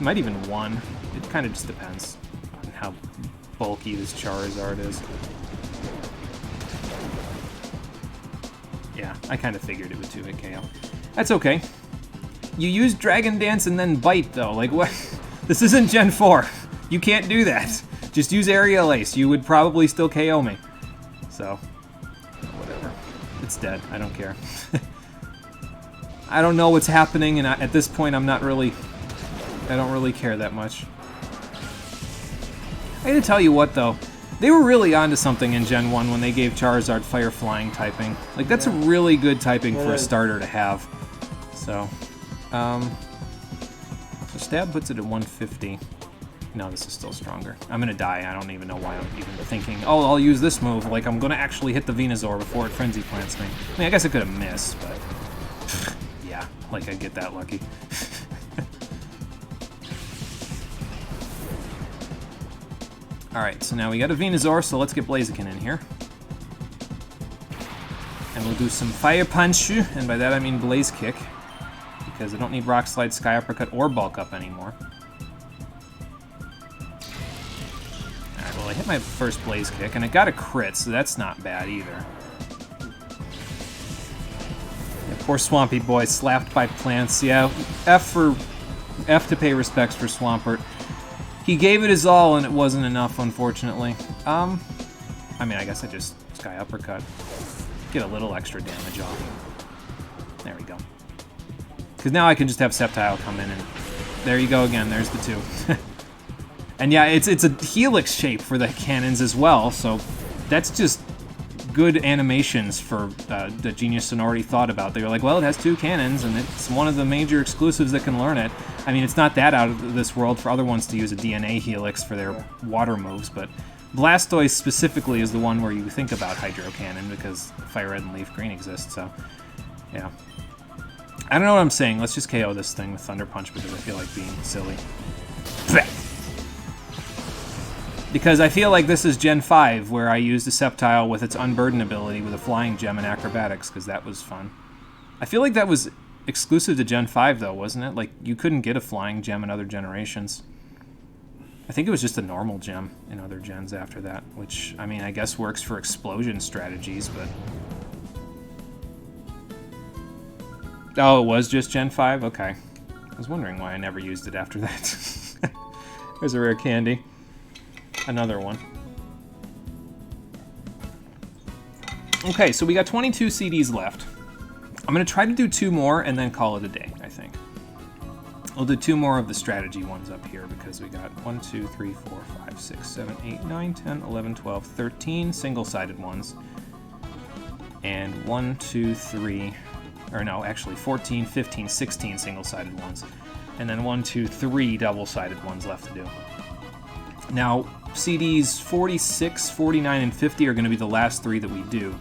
Might even 1. It kind of just depends on how bulky this Charizard is. Yeah, I kind of figured it would 2-hit KO. That's okay. You use Dragon Dance and then Bite, though. Like, what? This isn't Gen 4. You can't do that. Just use Aerial Ace. You would probably still KO me. So, whatever. It's dead. I don't care. I don't know what's happening, and at this point I don't really care that much. I gotta tell you what, though. They were really onto something in Gen 1 when they gave Charizard Fire Flying typing. Like, that's a really good typing for a starter to have. So, so Stab puts it at 150. No, this is still stronger. I'm gonna die. I don't even know why I'm even thinking, oh, I'll use this move. Like, I'm gonna actually hit the Venusaur before it Frenzy Plants me. I mean, I guess I could have missed, but... yeah, like, I'd get that lucky. Alright, so now we got a Venusaur, so let's get Blaziken in here. And we'll do some Fire Punch, and by that I mean Blaze Kick, because I don't need Rock Slide, Sky Uppercut, or Bulk Up anymore. Alright, well I hit my first Blaze Kick, and it got a crit, so that's not bad either. Yeah, poor Swampy Boy, slapped by plants. Yeah, F to pay respects for Swampert. He gave it his all, and it wasn't enough, unfortunately. I mean, I guess I just Sky Uppercut. Get a little extra damage off. There we go. Because now I can just have Sceptile come in, and there you go again. There's the two. And yeah, it's a helix shape for the cannons as well, so that's just good animations for the Genius Sonority thought about. They were like, well, it has two cannons, and it's one of the major exclusives that can learn it. I mean, it's not that out of this world for other ones to use a DNA helix for their water moves, but Blastoise specifically is the one where you think about Hydro Cannon because Fire Red and Leaf Green exist, so yeah. I don't know what I'm saying. Let's just KO this thing with Thunder Punch because I feel like being silly. Because I feel like this is Gen 5, where I used a Sceptile with its Unburden ability with a Flying Gem and Acrobatics, because that was fun. I feel like that was exclusive to Gen 5, though, wasn't it? Like, you couldn't get a Flying Gem in other generations. I think it was just a normal gem in other gens after that, which, I mean, I guess works for explosion strategies, but... oh, it was just Gen 5? Okay. I was wondering why I never used it after that. There's a rare candy. Another one. Okay, so we got 22 CDs left. I'm going to try to do 2 more and then call it a day, I think. We'll do 2 more of the strategy ones up here because we got 1, 2, 3, 4, 5, 6, 7, 8, 9, 10, 11, 12, 13 single-sided ones. And 1, 2, 3, or no, actually 14, 15, 16 single-sided ones. And then 1, 2, 3 double-sided ones left to do. Now, CDs 46, 49, and 50 are going to be the last 3 that we do.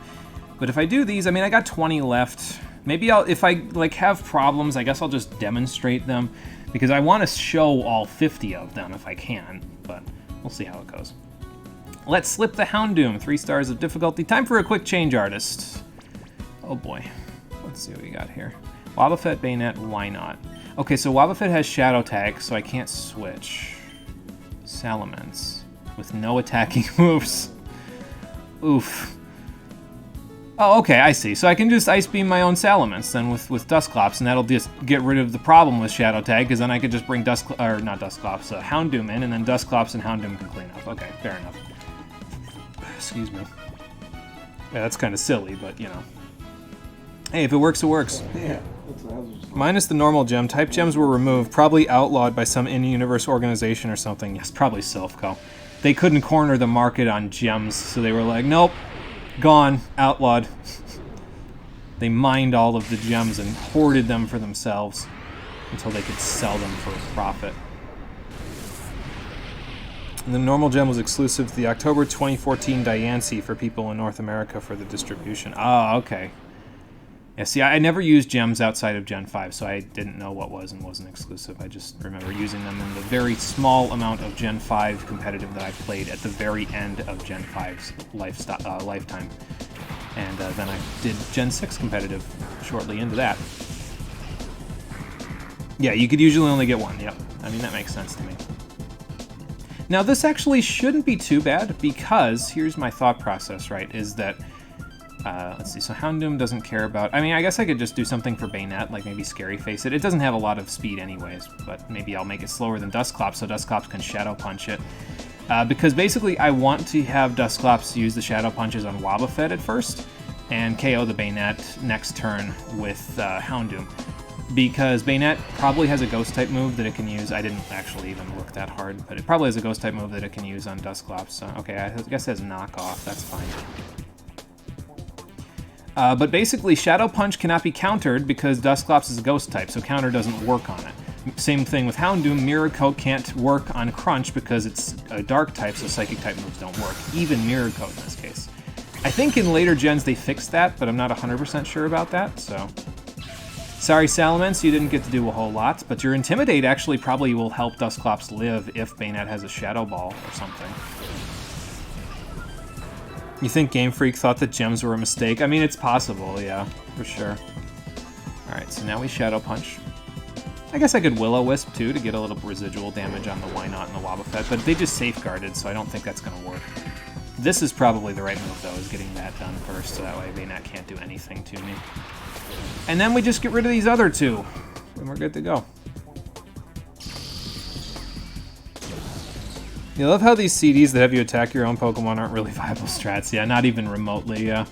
But if I do these, I mean, I got 20 left. Maybe if I like have problems, I guess I'll just demonstrate them because I want to show all 50 of them if I can, but we'll see how it goes. Let's slip the Houndoom, 3 stars of difficulty. Time for a quick change artist. Oh boy, let's see what we got here. Wobbuffet, Bayonet, why not? Okay, so Wobbuffet has Shadow Tag, so I can't switch. Salamence with no attacking moves. Oof. Oh, okay, I see. So I can just Ice Beam my own Salamence then with Dusclops, and that'll just get rid of the problem with Shadow Tag, because then I could just bring Houndoom in, and then Dusclops and Houndoom can clean up. Okay, fair enough. Excuse me. Yeah, that's kind of silly, but, you know. Hey, if it works, it works. Yeah. Minus the normal gem, type gems were removed, probably outlawed by some in-universe organization or something. Yes, probably Silphco. They couldn't corner the market on gems, so they were like, nope, gone, outlawed. They mined all of the gems and hoarded them for themselves until they could sell them for a profit. And the normal gem was exclusive to the October 2014 Diancie for people in North America for the distribution. Ah, okay. Yeah, see, I never used gems outside of Gen 5, so I didn't know what was and wasn't exclusive. I just remember using them in the very small amount of Gen 5 competitive that I played at the very end of Gen 5's lifetime. And then I did Gen 6 competitive shortly into that. Yeah, you could usually only get 1, yep. I mean, that makes sense to me. Now, this actually shouldn't be too bad, because here's my thought process, right, is that let's see, so Houndoom doesn't care about... I mean, I guess I could just do something for Bayonet, like maybe Scary Face it. It doesn't have a lot of speed anyways, but maybe I'll make it slower than Dusclops so Dusclops can Shadow Punch it. Because basically I want to have Dusclops use the Shadow Punches on Wobbuffet at first, and KO the Bayonet next turn with Houndoom. because Bayonet probably has a Ghost-type move that it can use. I didn't actually even look that hard, but it probably has a Ghost-type move that it can use on Dusclops. So, okay, I guess it has Knockoff. That's fine. But basically, Shadow Punch cannot be countered because Dusclops is a Ghost-type, so counter doesn't work on it. Same thing with Houndoom. Mirror Coat can't work on Crunch because it's a Dark-type, so Psychic-type moves don't work. Even Mirror Coat in this case. I think in later gens they fixed that, but I'm not 100% sure about that, so... Sorry, Salamence, you didn't get to do a whole lot, but your Intimidate actually probably will help Dusclops live if Bayonet has a Shadow Ball or something. You think Game Freak thought that gems were a mistake? I mean, it's possible, yeah, for sure. Alright, so now we Shadow Punch. I guess I could Will-O-Wisp, too, to get a little residual damage on the Wynot and the Wobbuffet, but they just safeguarded, so I don't think that's going to work. This is probably the right move, though, is getting that done first, so that way Bayonet can't do anything to me. And then we just get rid of these other two, and we're good to go. You love how these CDs that have you attack your own Pokemon aren't really viable strats. Yeah, not even remotely, yeah.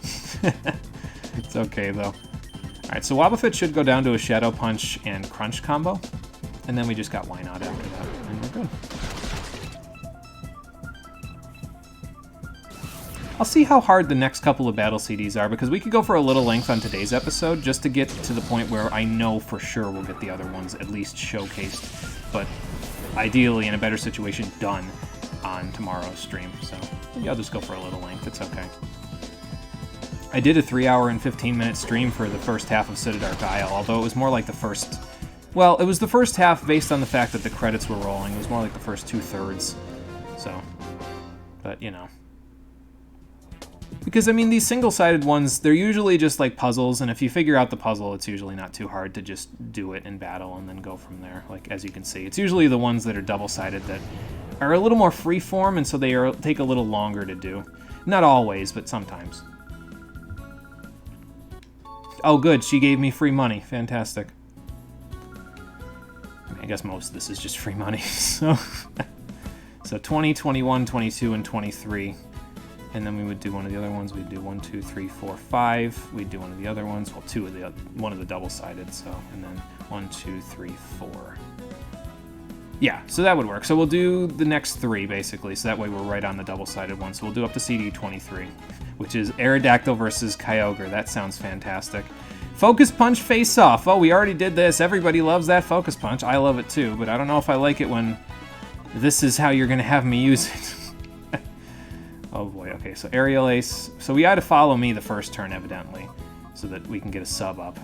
It's okay, though. Alright, so Wobbuffet should go down to a Shadow Punch and Crunch combo. And then we just got Wynot after that, and we're good. I'll see how hard the next couple of battle CDs are, because we could go for a little length on today's episode just to get to the point where I know for sure we'll get the other ones at least showcased, but ideally in a better situation done on tomorrow's stream. So maybe I'll just go for a little length. It's okay. I did a 3-hour and 15-minute stream for the first half of Citadark Isle, although it was more like the first... Well, it was the first half based on the fact that the credits were rolling. It was more like the first 2/3. So, but, you know. Because, I mean, these single-sided ones, they're usually just like puzzles, and if you figure out the puzzle, it's usually not too hard to just do it in battle and then go from there, like, as you can see. It's usually the ones that are double-sided that are a little more free-form, and so they take a little longer to do. Not always, but sometimes. Oh, good, she gave me free money. Fantastic. I guess most of this is just free money, so... So 20, 21, 22, and 23. And then we would do one of the other ones. We'd do 1, 2, 3, 4, 5. We'd do one of the other ones. Well, one of the double-sided, so... And then 1, 2, 3, 4. Yeah, so that would work. So we'll do the next 3, basically, so that way we're right on the double-sided one. So we'll do up to CD 23, which is Aerodactyl versus Kyogre. That sounds fantastic. Focus Punch face-off. Oh, we already did this. Everybody loves that Focus Punch. I love it too, but I don't know if I like it when this is how you're going to have me use it. Oh boy, okay, so Aerial Ace. So we had to follow me the first turn, evidently, so that we can get a sub up.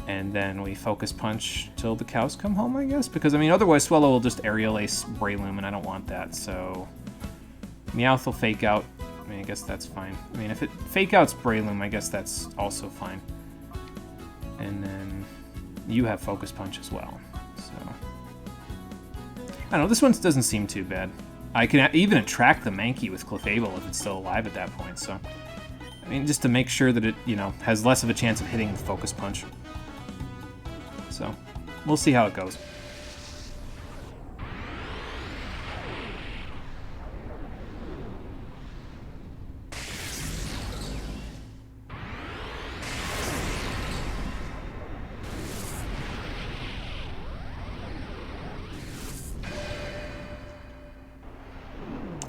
And then we Focus Punch till the cows come home, I guess? Because, I mean, otherwise Swellow will just Aerial Ace Breloom, and I don't want that, so... Meowth will Fake Out. I mean, I guess that's fine. I mean, if it Fake Out's Breloom, I guess that's also fine. And then you have Focus Punch as well, so... I don't know, this one doesn't seem too bad. I can even attract the Mankey with Clefable if it's still alive at that point, so... I mean, just to make sure that it, you know, has less of a chance of hitting the Focus Punch. So, we'll see how it goes.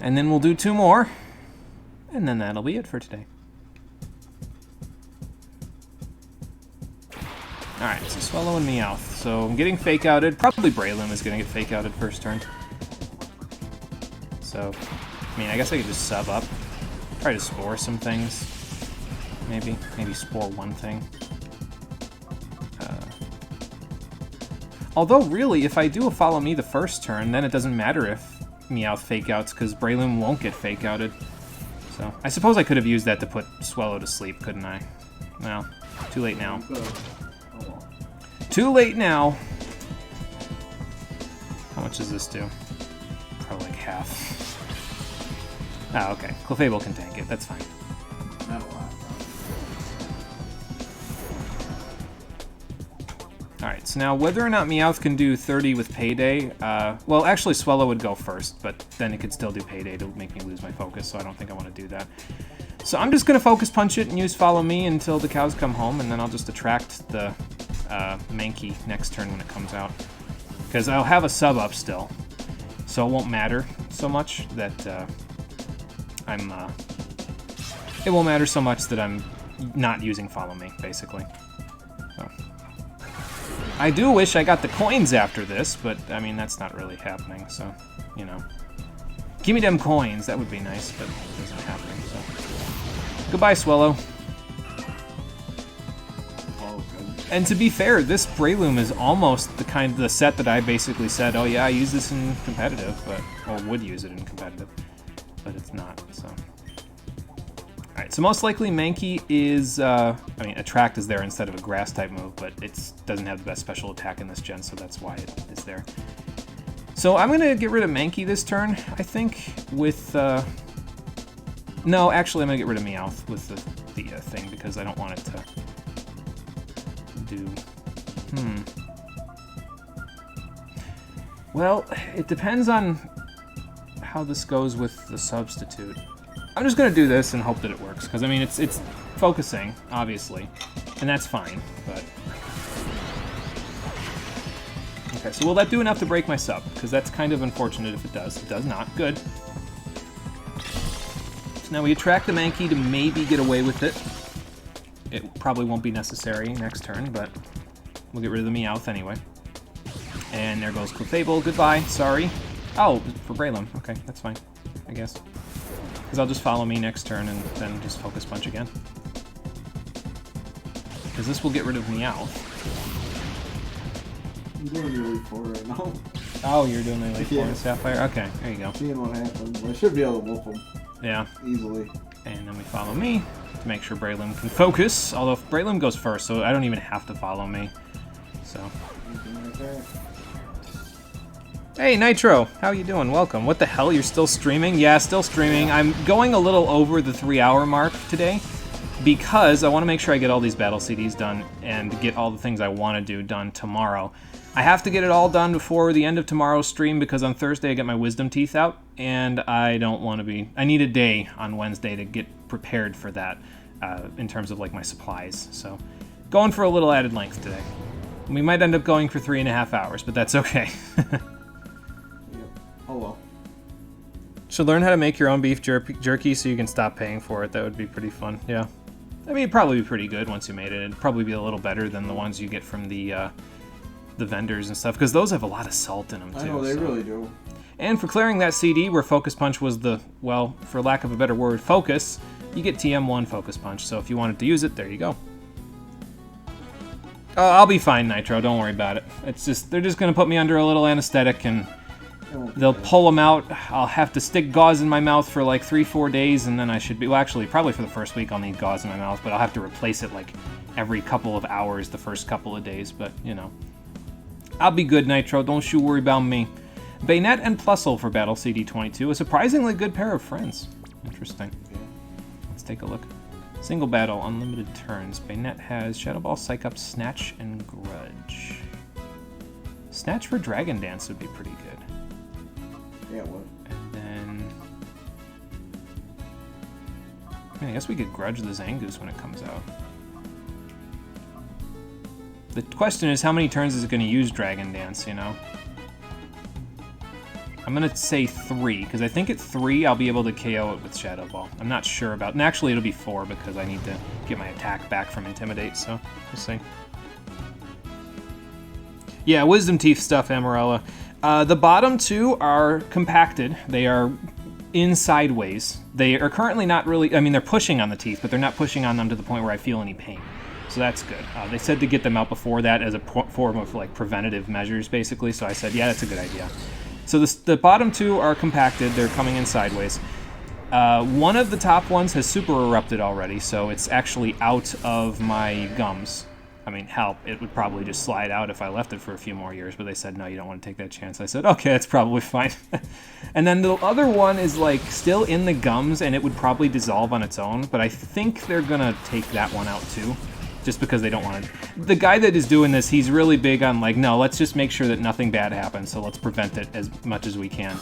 And then we'll do 2 more, and then that'll be it for today. Alright, so Swellow and Meowth. So I'm getting Fake Outed. Probably Breloom is going to get Fake Outed first turn. So, I mean, I guess I could just sub up. Try to Spore some things. Maybe Spore one thing. Although, really, if I do a Follow Me the first turn, then it doesn't matter if Meowth Fake Outs, because Breloom won't get Fake Outed. So, I suppose I could have used that to put Swellow to sleep, couldn't I? Well, too late now. Too late now. How much does this do? Probably like half. Oh, okay. Clefable can tank it. That's fine. Not a lot. Alright, so now whether or not Meowth can do 30 with Payday, well, actually Swellow would go first, but then it could still do Payday to make me lose my focus, so I don't think I want to do that. So I'm just going to Focus Punch it and use Follow Me until the cows come home, and then I'll just attract the Mankey next turn when it comes out. Because I'll have a sub up still, so it won't matter so much that it won't matter so much that I'm not using Follow Me, basically. So. I do wish I got the coins after this, but, I mean, that's not really happening, so, you know. Give me them coins, that would be nice, but it isn't happening, so. Goodbye, Swallow. And to be fair, this Breloom is almost the set that I basically said, oh yeah, I use this in competitive, or would use it in competitive, but it's not, so. Alright, so most likely Mankey is, I mean, Attract is there instead of a Grass-type move, but it doesn't have the best special attack in this gen, so that's why it is there. So I'm going to get rid of Mankey this turn, I think, with, no, actually I'm going to get rid of Meowth with the thing, because I don't want it to do. Well, it depends on how this goes with the substitute. I'm just gonna do this and hope that it works, because I mean it's focusing, obviously, and that's fine, but okay, so will that do enough to break my sub? Because that's kind of unfortunate if it does. It does not. Good. So now we attract the Mankey to maybe get away with it. It probably won't be necessary next turn, but we'll get rid of the Meowth anyway. And there goes Clefable. Goodbye. Sorry. Oh, for Breloom. Okay, that's fine, I guess. Because I'll just Follow Me next turn and then just Focus Punch again. Because this will get rid of Meowth. I'm doing your Elite Four right now. Oh, you're doing the Elite Four and Sapphire? Okay, there you go. Seeing what happens. I should be able to whoop him. Yeah. Easily. And then we Follow Me to make sure Breloom can focus. Although if Breloom goes first, so I don't even have to Follow Me. So. Hey, Nitro! How you doing? Welcome. What the hell? You're still streaming? Yeah, still streaming. I'm going a little over the 3-hour mark today because I want to make sure I get all these battle CDs done and get all the things I want to do done tomorrow. I have to get it all done before the end of tomorrow's stream because on Thursday I get my wisdom teeth out and I don't want to be... I need a day on Wednesday to get prepared for that in terms of like my supplies. So going for a little added length today. We might end up going for 3.5 hours, but that's okay. Oh well. Should learn how to make your own beef jerky so you can stop paying for it. That would be pretty fun. Yeah. I mean, it'd probably be pretty good once you made it. It'd probably be a little better than the ones you get from the vendors and stuff, because those have a lot of salt in them, too. I know, they really do. And for clearing that CD where Focus Punch was the, well, for lack of a better word, focus, you get TM1 Focus Punch. So if you wanted to use it, there you go. I'll be fine, Nitro. Don't worry about it. It's just, they're just going to put me under a little anesthetic and they'll pull them out. I'll have to stick gauze in my mouth for like 3-4 days, and then I should be... Well, actually, probably for the first week I'll need gauze in my mouth, but I'll have to replace it like every couple of hours the first couple of days, but, you know. I'll be good, Nitro. Don't you worry about me. Bayonet and Plusle for Battle CD22. A surprisingly good pair of friends. Interesting. Let's take a look. Single battle, unlimited turns. Bayonet has Shadow Ball, Psych Up, Snatch, and Grudge. Snatch for Dragon Dance would be pretty good. Yeah, it would. And then... I guess we could Grudge the Zangoose when it comes out. The question is, how many turns is it going to use Dragon Dance, you know? I'm going to say 3, because I think at 3 I'll be able to KO it with Shadow Ball. I'm not sure about... And actually it'll be 4, because I need to get my attack back from Intimidate, so we'll see. Yeah, Wisdom Teeth stuff, Amarella. The bottom two are compacted. They are in sideways. They are currently not really... I mean, they're pushing on the teeth, but they're not pushing on them to the point where I feel any pain. So that's good. They said to get them out before that as a form of like preventative measures, basically. So I said, yeah, that's a good idea. So the bottom two are compacted. They're coming in sideways. One of the top ones has super erupted already, so it's actually out of my gums. I mean, hell, it would probably just slide out if I left it for a few more years, but they said, no, you don't want to take that chance. I said, okay, that's probably fine. And then the other one is like still in the gums, and it would probably dissolve on its own, but I think they're gonna take that one out too. Just because they don't want to... The guy that is doing this, he's really big on, like, no, let's just make sure that nothing bad happens, so let's prevent it as much as we can.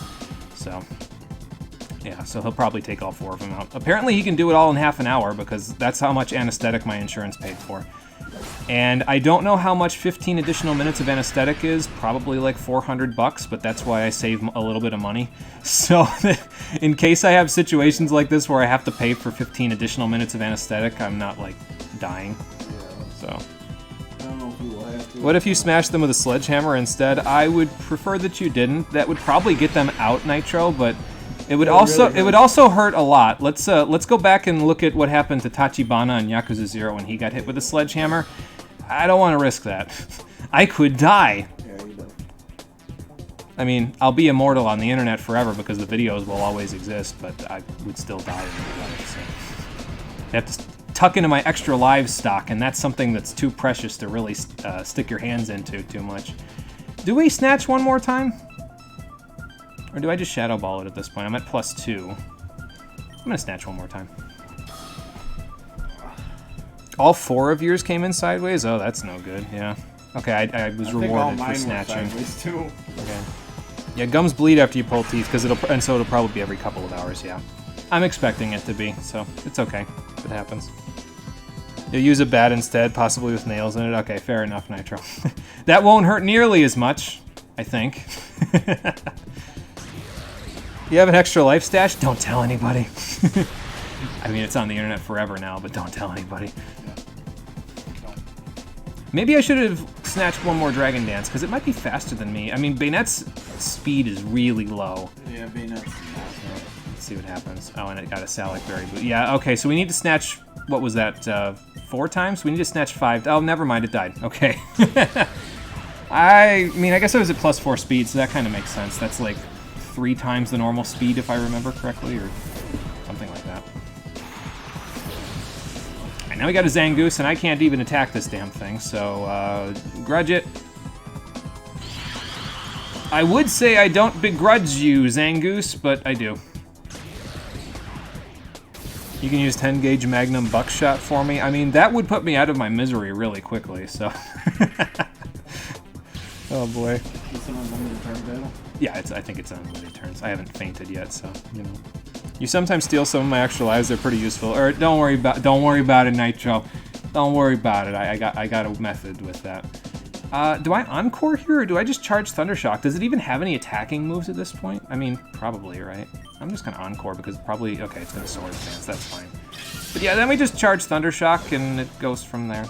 So, Yeah, so he'll probably take all 4 of them out. Apparently he can do it all in half an hour because that's how much anesthetic my insurance paid for. And I don't know how much 15 additional minutes of anesthetic is, probably like $400, but that's why I save a little bit of money. So in case I have situations like this where I have to pay for 15 additional minutes of anesthetic, I'm not like dying. So I don't know if you will have to. what if you smash them with a sledgehammer instead? I would prefer that you didn't. That would probably get them out, Nitro, but it would also hurt a lot. Let's go back and look at what happened to Tachibana in Yakuza 0 when he got hit with a sledgehammer. I don't want to risk that. I could die. Yeah, you do. I mean, I'll be immortal on the internet forever because the videos will always exist, but I would still die in real life. So I have to tuck into my extra live stock, and that's something that's too precious to really stick your hands into too much. Do we snatch one more time? Or do I just Shadow Ball it at this point? I'm at +2. I'm gonna snatch one more time. All 4 of yours came in sideways? Oh, that's no good, yeah. Okay, I was rewarded for snatching. Too. Okay. Yeah, gums bleed after you pull teeth, and so it'll probably be every couple of hours, yeah. I'm expecting it to be, so it's okay if it happens. You'll use a bat instead, possibly with nails in it. Okay, fair enough, Nitro. That won't hurt nearly as much, I think. You have an extra life stash? Don't tell anybody. I mean, it's on the internet forever now, but don't tell anybody. Maybe I should have snatched one more Dragon Dance, because it might be faster than me. I mean, Bayonet's speed is really low. Yeah, Bayonet's faster. Let's see what happes. Oh, and it got a Salic Berry boot. Yeah, okay, so we need to snatch, what was that, 4 times? We need to snatch 5. Oh, never mind, it died. Okay. I mean, I guess I was at +4 speed, so that kind of makes sense. That's like 3 times the normal speed, if I remember correctly, or something like that. Alright, now we got a Zangoose, and I can't even attack this damn thing, so, grudge it. I would say I don't begrudge you, Zangoose, but I do. You can use 10-gauge Magnum Buckshot for me. I mean, that would put me out of my misery really quickly, so... Oh boy. Is this an unlimited turn battle? Yeah, I think it's unlimited turns. I haven't fainted yet, so, you know. You sometimes steal some of my extra lives, they're pretty useful. Or don't worry about it, Nitro. Don't worry about it. I got a method with that. Do I Encore here, or do I just charge Thundershock? Does it even have any attacking moves at this point? I mean, probably, right? I'm just gonna Encore because probably, okay, it's gonna Sword Dance, that's fine. But yeah, then we just charge Thundershock and it goes from there,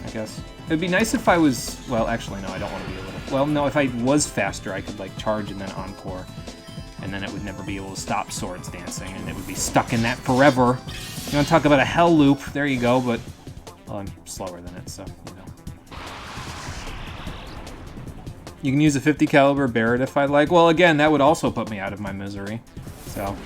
I guess. It'd be nice if I was, well, actually, no, I don't want to be a little, well, no, if I was faster, I could, like, charge and then Encore, and then it would never be able to stop Swords Dancing, and it would be stuck in that forever. You want to talk about a hell loop, there you go, but, well, I'm slower than it, so, you know. You can use a 50 caliber Barrett if I'd like. Well, again, that would also put me out of my misery, so...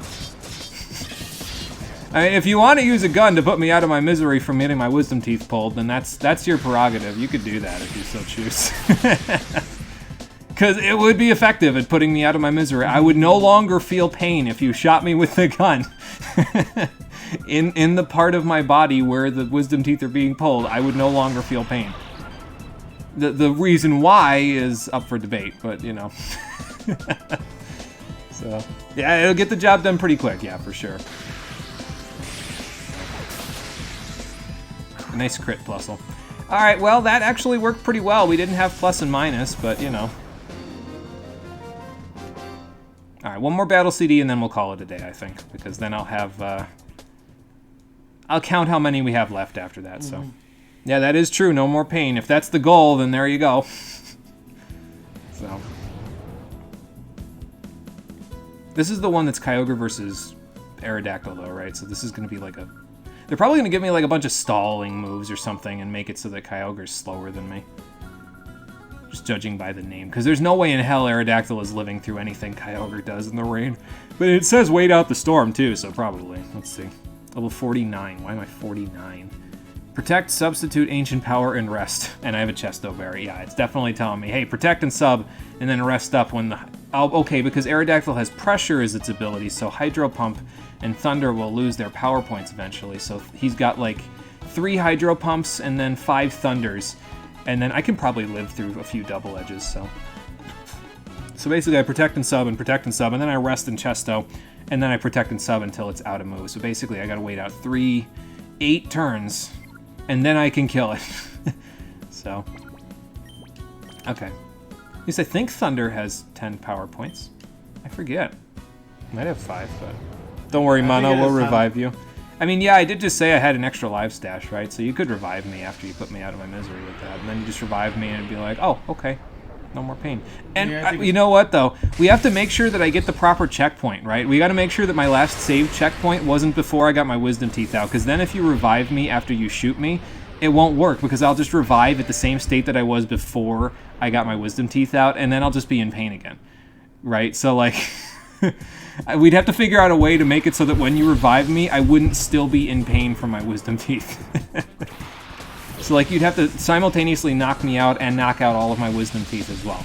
I mean, if you want to use a gun to put me out of my misery from getting my wisdom teeth pulled, then that's your prerogative. You could do that if you so choose. Because it would be effective at putting me out of my misery. I would no longer feel pain if you shot me with the gun. in the part of my body where the wisdom teeth are being pulled, I would no longer feel pain. The reason why is up for debate, but, you know. So, yeah, it'll get the job done pretty quick, yeah, for sure. A nice crit plusle. Alright, well, that actually worked pretty well. We didn't have plus and minus, but, you know. Alright, one more battle CD and then we'll call it a day, I think. Because then I'll have, I'll count how many we have left after that, so. Yeah, that is true, no more pain. If that's the goal, then there you go. So. This is the one that's Kyogre versus Aerodactyl, though, right? So this is going to be like a... They're probably going to give me like a bunch of stalling moves or something and make it so that Kyogre's slower than me. Just judging by the name. Because there's no way in hell Aerodactyl is living through anything Kyogre does in the rain. But it says wait out the storm too, so probably. Let's see. Level 49. Why am I 49? Protect, Substitute, Ancient Power, and Rest. And I have a Chesto Berry. Yeah, it's definitely telling me, hey, protect and sub, and then rest up when the... Oh, okay, because Aerodactyl has Pressure as its ability, so Hydro Pump and Thunder will lose their power points eventually. So he's got like 3 Hydro Pumps and then 5 Thunders. And then I can probably live through a few Double Edges, so So basically I protect and sub, and then I rest and chesto, and then I protect and sub until it's out of move. So basically I gotta wait out 8 turns, and then I can kill it. So, okay. At least I think Thunder has 10 power points. I forget. Might have 5, but... Don't worry, Mono, we'll revive you. I mean, yeah, I did just say I had an extra life stash, right? So you could revive me after you put me out of my misery with that. And then you just revive me and it'd be like, oh, okay. No more pain. And yeah, you know what, though? We have to make sure that I get the proper checkpoint, right? We got to make sure that my last save checkpoint wasn't before I got my wisdom teeth out. Because then if you revive me after you shoot me, it won't work. Because I'll just revive at the same state that I was before I got my wisdom teeth out. And then I'll just be in pain again. Right? So, like... We'd have to figure out a way to make it so that when you revive me, I wouldn't still be in pain from my wisdom teeth. So, like, you'd have to simultaneously knock me out and knock out all of my wisdom teeth as well.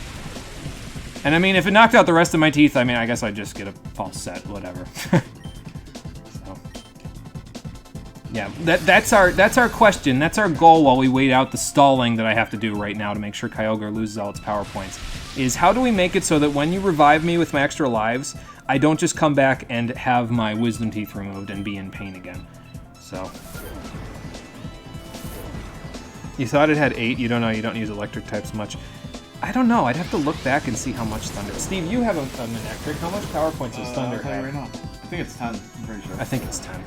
And, I mean, if it knocked out the rest of my teeth, I mean, I guess I'd just get a false set, whatever. So, yeah, that's our question. That's our goal while we wait out the stalling that I have to do right now to make sure Kyogre loses all its power points. Is how do we make it so that when you revive me with my extra lives, I don't just come back and have my wisdom teeth removed and be in pain again. So... You thought it had 8? You don't know, you don't use electric types much. I don't know, I'd have to look back and see how much Thunder... Steve, you have an electric. How much power points does Thunder have? Right now. I think it's 10, I'm pretty sure. I think it's 10.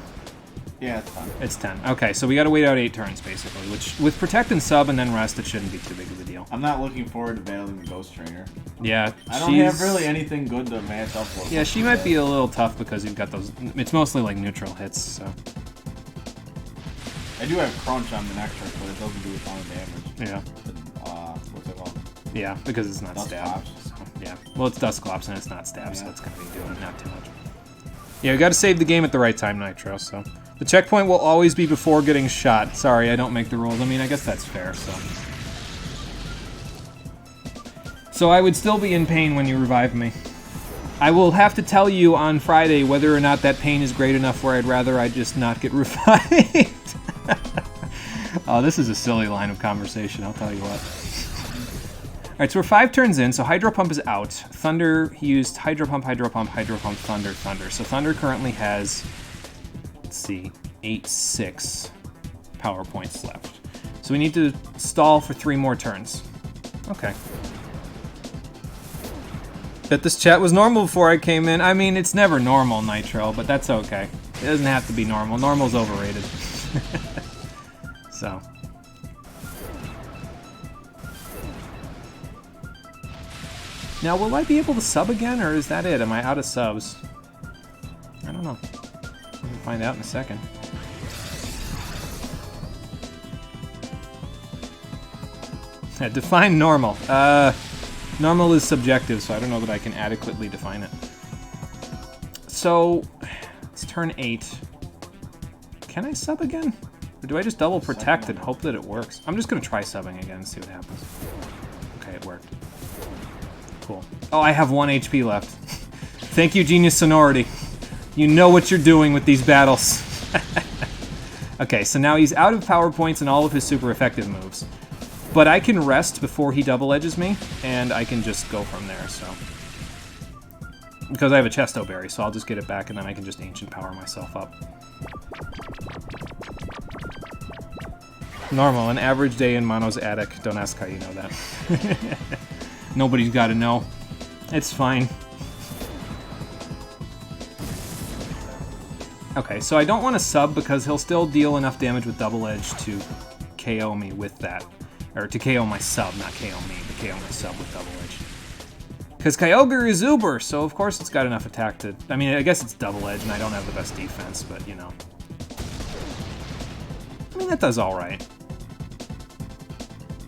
Yeah, it's 10. It's 10. Okay, so we gotta wait out 8 turns, basically, which, with Protect and Sub and then Rest, it shouldn't be too big of a deal. I'm not looking forward to battling the Ghost Trainer. Yeah, I don't have really anything good to match up with. Yeah, she might be a little tough because you've got those... It's mostly, like, neutral hits, so... I do have Crunch on the next trick, but it doesn't do a ton of damage. Yeah. What's it called? Yeah, because it's not stab. So, yeah. Well, it's Dusclops and it's not stab, yeah. So it's going to be doing not too much. Yeah, we got to save the game at the right time, Nitro, so... The checkpoint will always be before getting shot. Sorry, I don't make the rules. I mean, I guess that's fair, so... So I would still be in pain when you revive me. I will have to tell you on Friday whether or not that pain is great enough where I'd just not get revived. Oh, this is a silly line of conversation, I'll tell you what. Alright, so we're 5 turns in, so Hydro Pump is out. Thunder, he used Hydro Pump, Hydro Pump, Hydro Pump, Thunder, Thunder. So Thunder currently has, let's see, 6 power points left. So we need to stall for 3 more turns. Okay. Bet this chat was normal before I came in. I mean, it's never normal, Nitro, but that's okay. It doesn't have to be normal. Normal's overrated. So. Now, will I be able to sub again, or is that it? Am I out of subs? I don't know. We'll find out in a second. Define normal. Normal is subjective, so I don't know that I can adequately define it. So, it's turn 8. Can I sub again? Or do I just double protect and hope that it works? I'm just going to try subbing again and see what happens. Okay, it worked. Cool. Oh, I have 1 HP left. Thank you, Genius Sonority. You know what you're doing with these battles. Okay, so now he's out of power points and all of his super effective moves. But I can rest before he double edges me, and I can just go from there, so... Because I have a Chesto Berry, so I'll just get it back, and then I can just Ancient Power myself up. Normal, an average day in Mono's attic. Don't ask how you know that. Nobody's got to know. It's fine. Okay, so I don't want to sub because he'll still deal enough damage with Double Edge to KO me with that. Or to KO my sub, not KO me, but KO my sub with Double Edge. Because Kyogre is Uber, so of course it's got enough attack to... I mean, I guess it's Double Edge, and I don't have the best defense, but, you know. I mean, that does alright.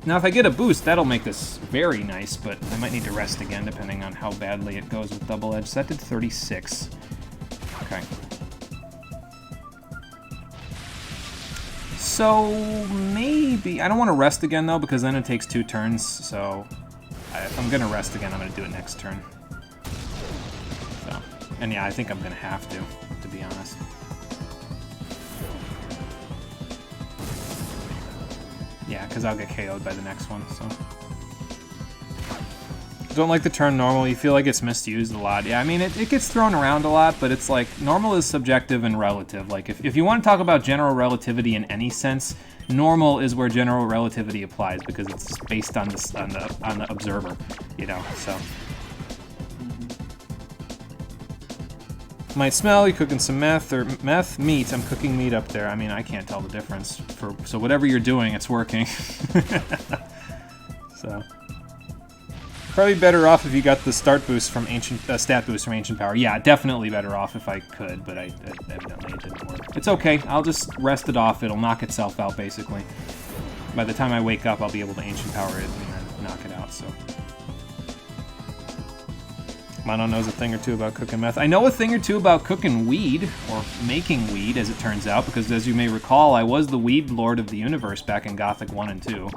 Now, if I get a boost, that'll make this very nice, but I might need to rest again, depending on how badly it goes with Double Edge. So that did 36. Okay. So, maybe... I don't want to rest again, though, because then it takes 2 turns, so... If I'm going to rest again, I'm going to do it next turn. So, and yeah, I think I'm going to have to be honest. Yeah, because I'll get KO'd by the next one, so... don't like the term normal. You feel like it's misused a lot. Yeah, I mean, it gets thrown around a lot, but it's like normal is subjective and relative. Like if you want to talk about general relativity in any sense, normal is where general relativity applies because it's based on the observer, you know. So might smell you cooking some meth or meat. I'm cooking meat up there. I mean, I can't tell the difference. So whatever you're doing, it's working. So. Probably better off if you got the start boost from stat boost from Ancient Power. Yeah, definitely better off if I could, but evidently it didn't work. It's okay. I'll just rest it off. It'll knock itself out, basically. By the time I wake up, I'll be able to Ancient Power it and then knock it out, so. Mono knows a thing or two about cooking meth. I know a thing or two about cooking weed, or making weed, as it turns out, because as you may recall, I was the weed lord of the universe back in Gothic 1 and 2.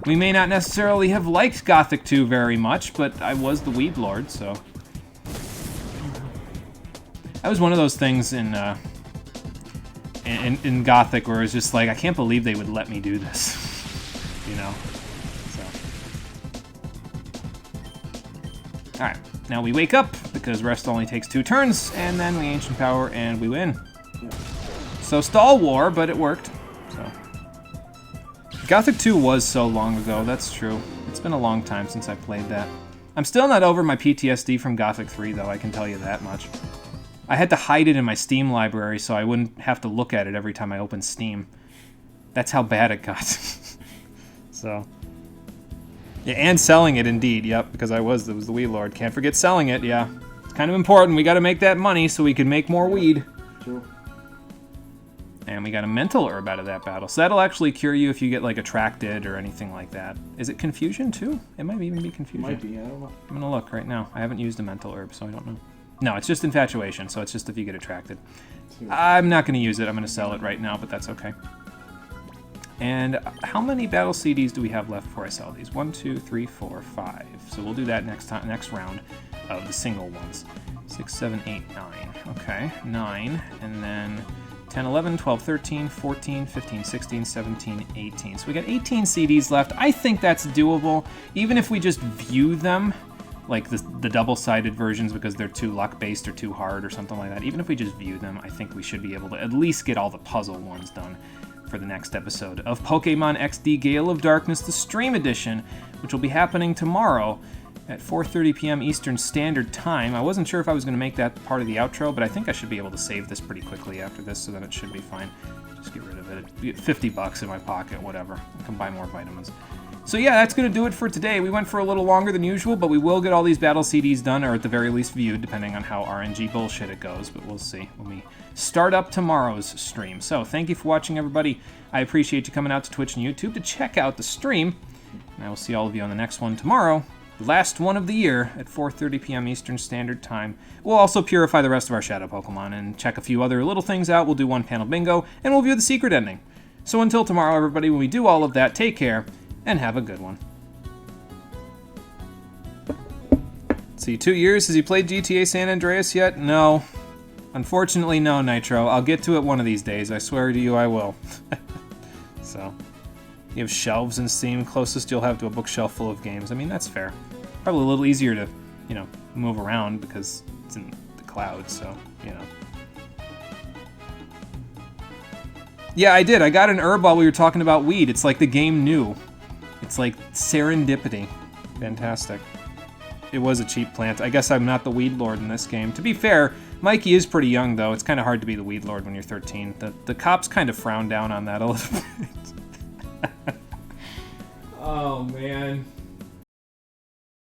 We may not necessarily have liked Gothic 2 very much, but I was the weed lord, so. That was one of those things in Gothic where it was just like, I can't believe they would let me do this, you know? So. Alright, now we wake up, because rest only takes 2 turns, and then we Ancient Power and we win. So stall war, but it worked, so. Gothic 2 was so long ago, that's true. It's been a long time since I played that. I'm still not over my PTSD from Gothic 3, though, I can tell you that much. I had to hide it in my Steam library so I wouldn't have to look at it every time I opened Steam. That's how bad it got. So. Yeah, and selling it, indeed, yep, because it was the weed lord. Can't forget selling it, yeah. It's kind of important, we gotta make that money so we can make more weed. True. And we got a mental herb out of that battle. So that'll actually cure you if you get, like, attracted or anything like that. Is it confusion, too? It might even be confusion. Might be, I don't know. I'm gonna look right now. I haven't used a mental herb, so I don't know. No, it's just infatuation, so it's just if you get attracted. I'm not gonna use it. I'm gonna sell it right now, but that's okay. And how many battle CDs do we have left before I sell these? 1, 2, 3, 4, 5. So we'll do that next round of the single ones. 6, 7, 8, 9. Okay, 9, and then 10, 11, 12, 13, 14, 15, 16, 17, 18. So we got 18 CDs left. I think that's doable, even if we just view them, like the double-sided versions because they're too luck-based or too hard or something like that. Even if we just view them, I think we should be able to at least get all the puzzle ones done for the next episode of Pokemon XD Gale of Darkness, the Stream Edition, which will be happening tomorrow at 4:30 p.m. Eastern Standard Time. I wasn't sure if I was going to make that part of the outro, but I think I should be able to save this pretty quickly after this, so then it should be fine. Just get rid of it. 50 bucks in my pocket, whatever. I can buy more vitamins. So yeah, that's going to do it for today. We went for a little longer than usual, but we will get all these battle CDs done, or at the very least viewed, depending on how RNG bullshit it goes, but we'll see when we start up tomorrow's stream. So thank you for watching, everybody. I appreciate you coming out to Twitch and YouTube to check out the stream, and I will see all of you on the next one tomorrow, the last one of the year, at 4:30 p.m. Eastern Standard Time. We'll also purify the rest of our Shadow Pokemon and check a few other little things out. We'll do one panel bingo, and we'll view the secret ending. So until tomorrow, everybody, when we do all of that, take care, and have a good one. Let's see, 2 years? Has he played GTA San Andreas yet? No. Unfortunately, no, Nitro. I'll get to it one of these days. I swear to you I will. So, you have shelves in Steam. Closest you'll have to a bookshelf full of games. I mean, that's fair. Probably a little easier to, you know, move around because it's in the cloud, so, you know. Yeah, I did. I got an herb while we were talking about weed. It's like the game knew. It's like serendipity. Fantastic. It was a cheap plant. I guess I'm not the weed lord in this game. To be fair, Mikey is pretty young, though. It's kind of hard to be the weed lord when you're 13. The cops kind of frown down on that a little bit. Oh, man.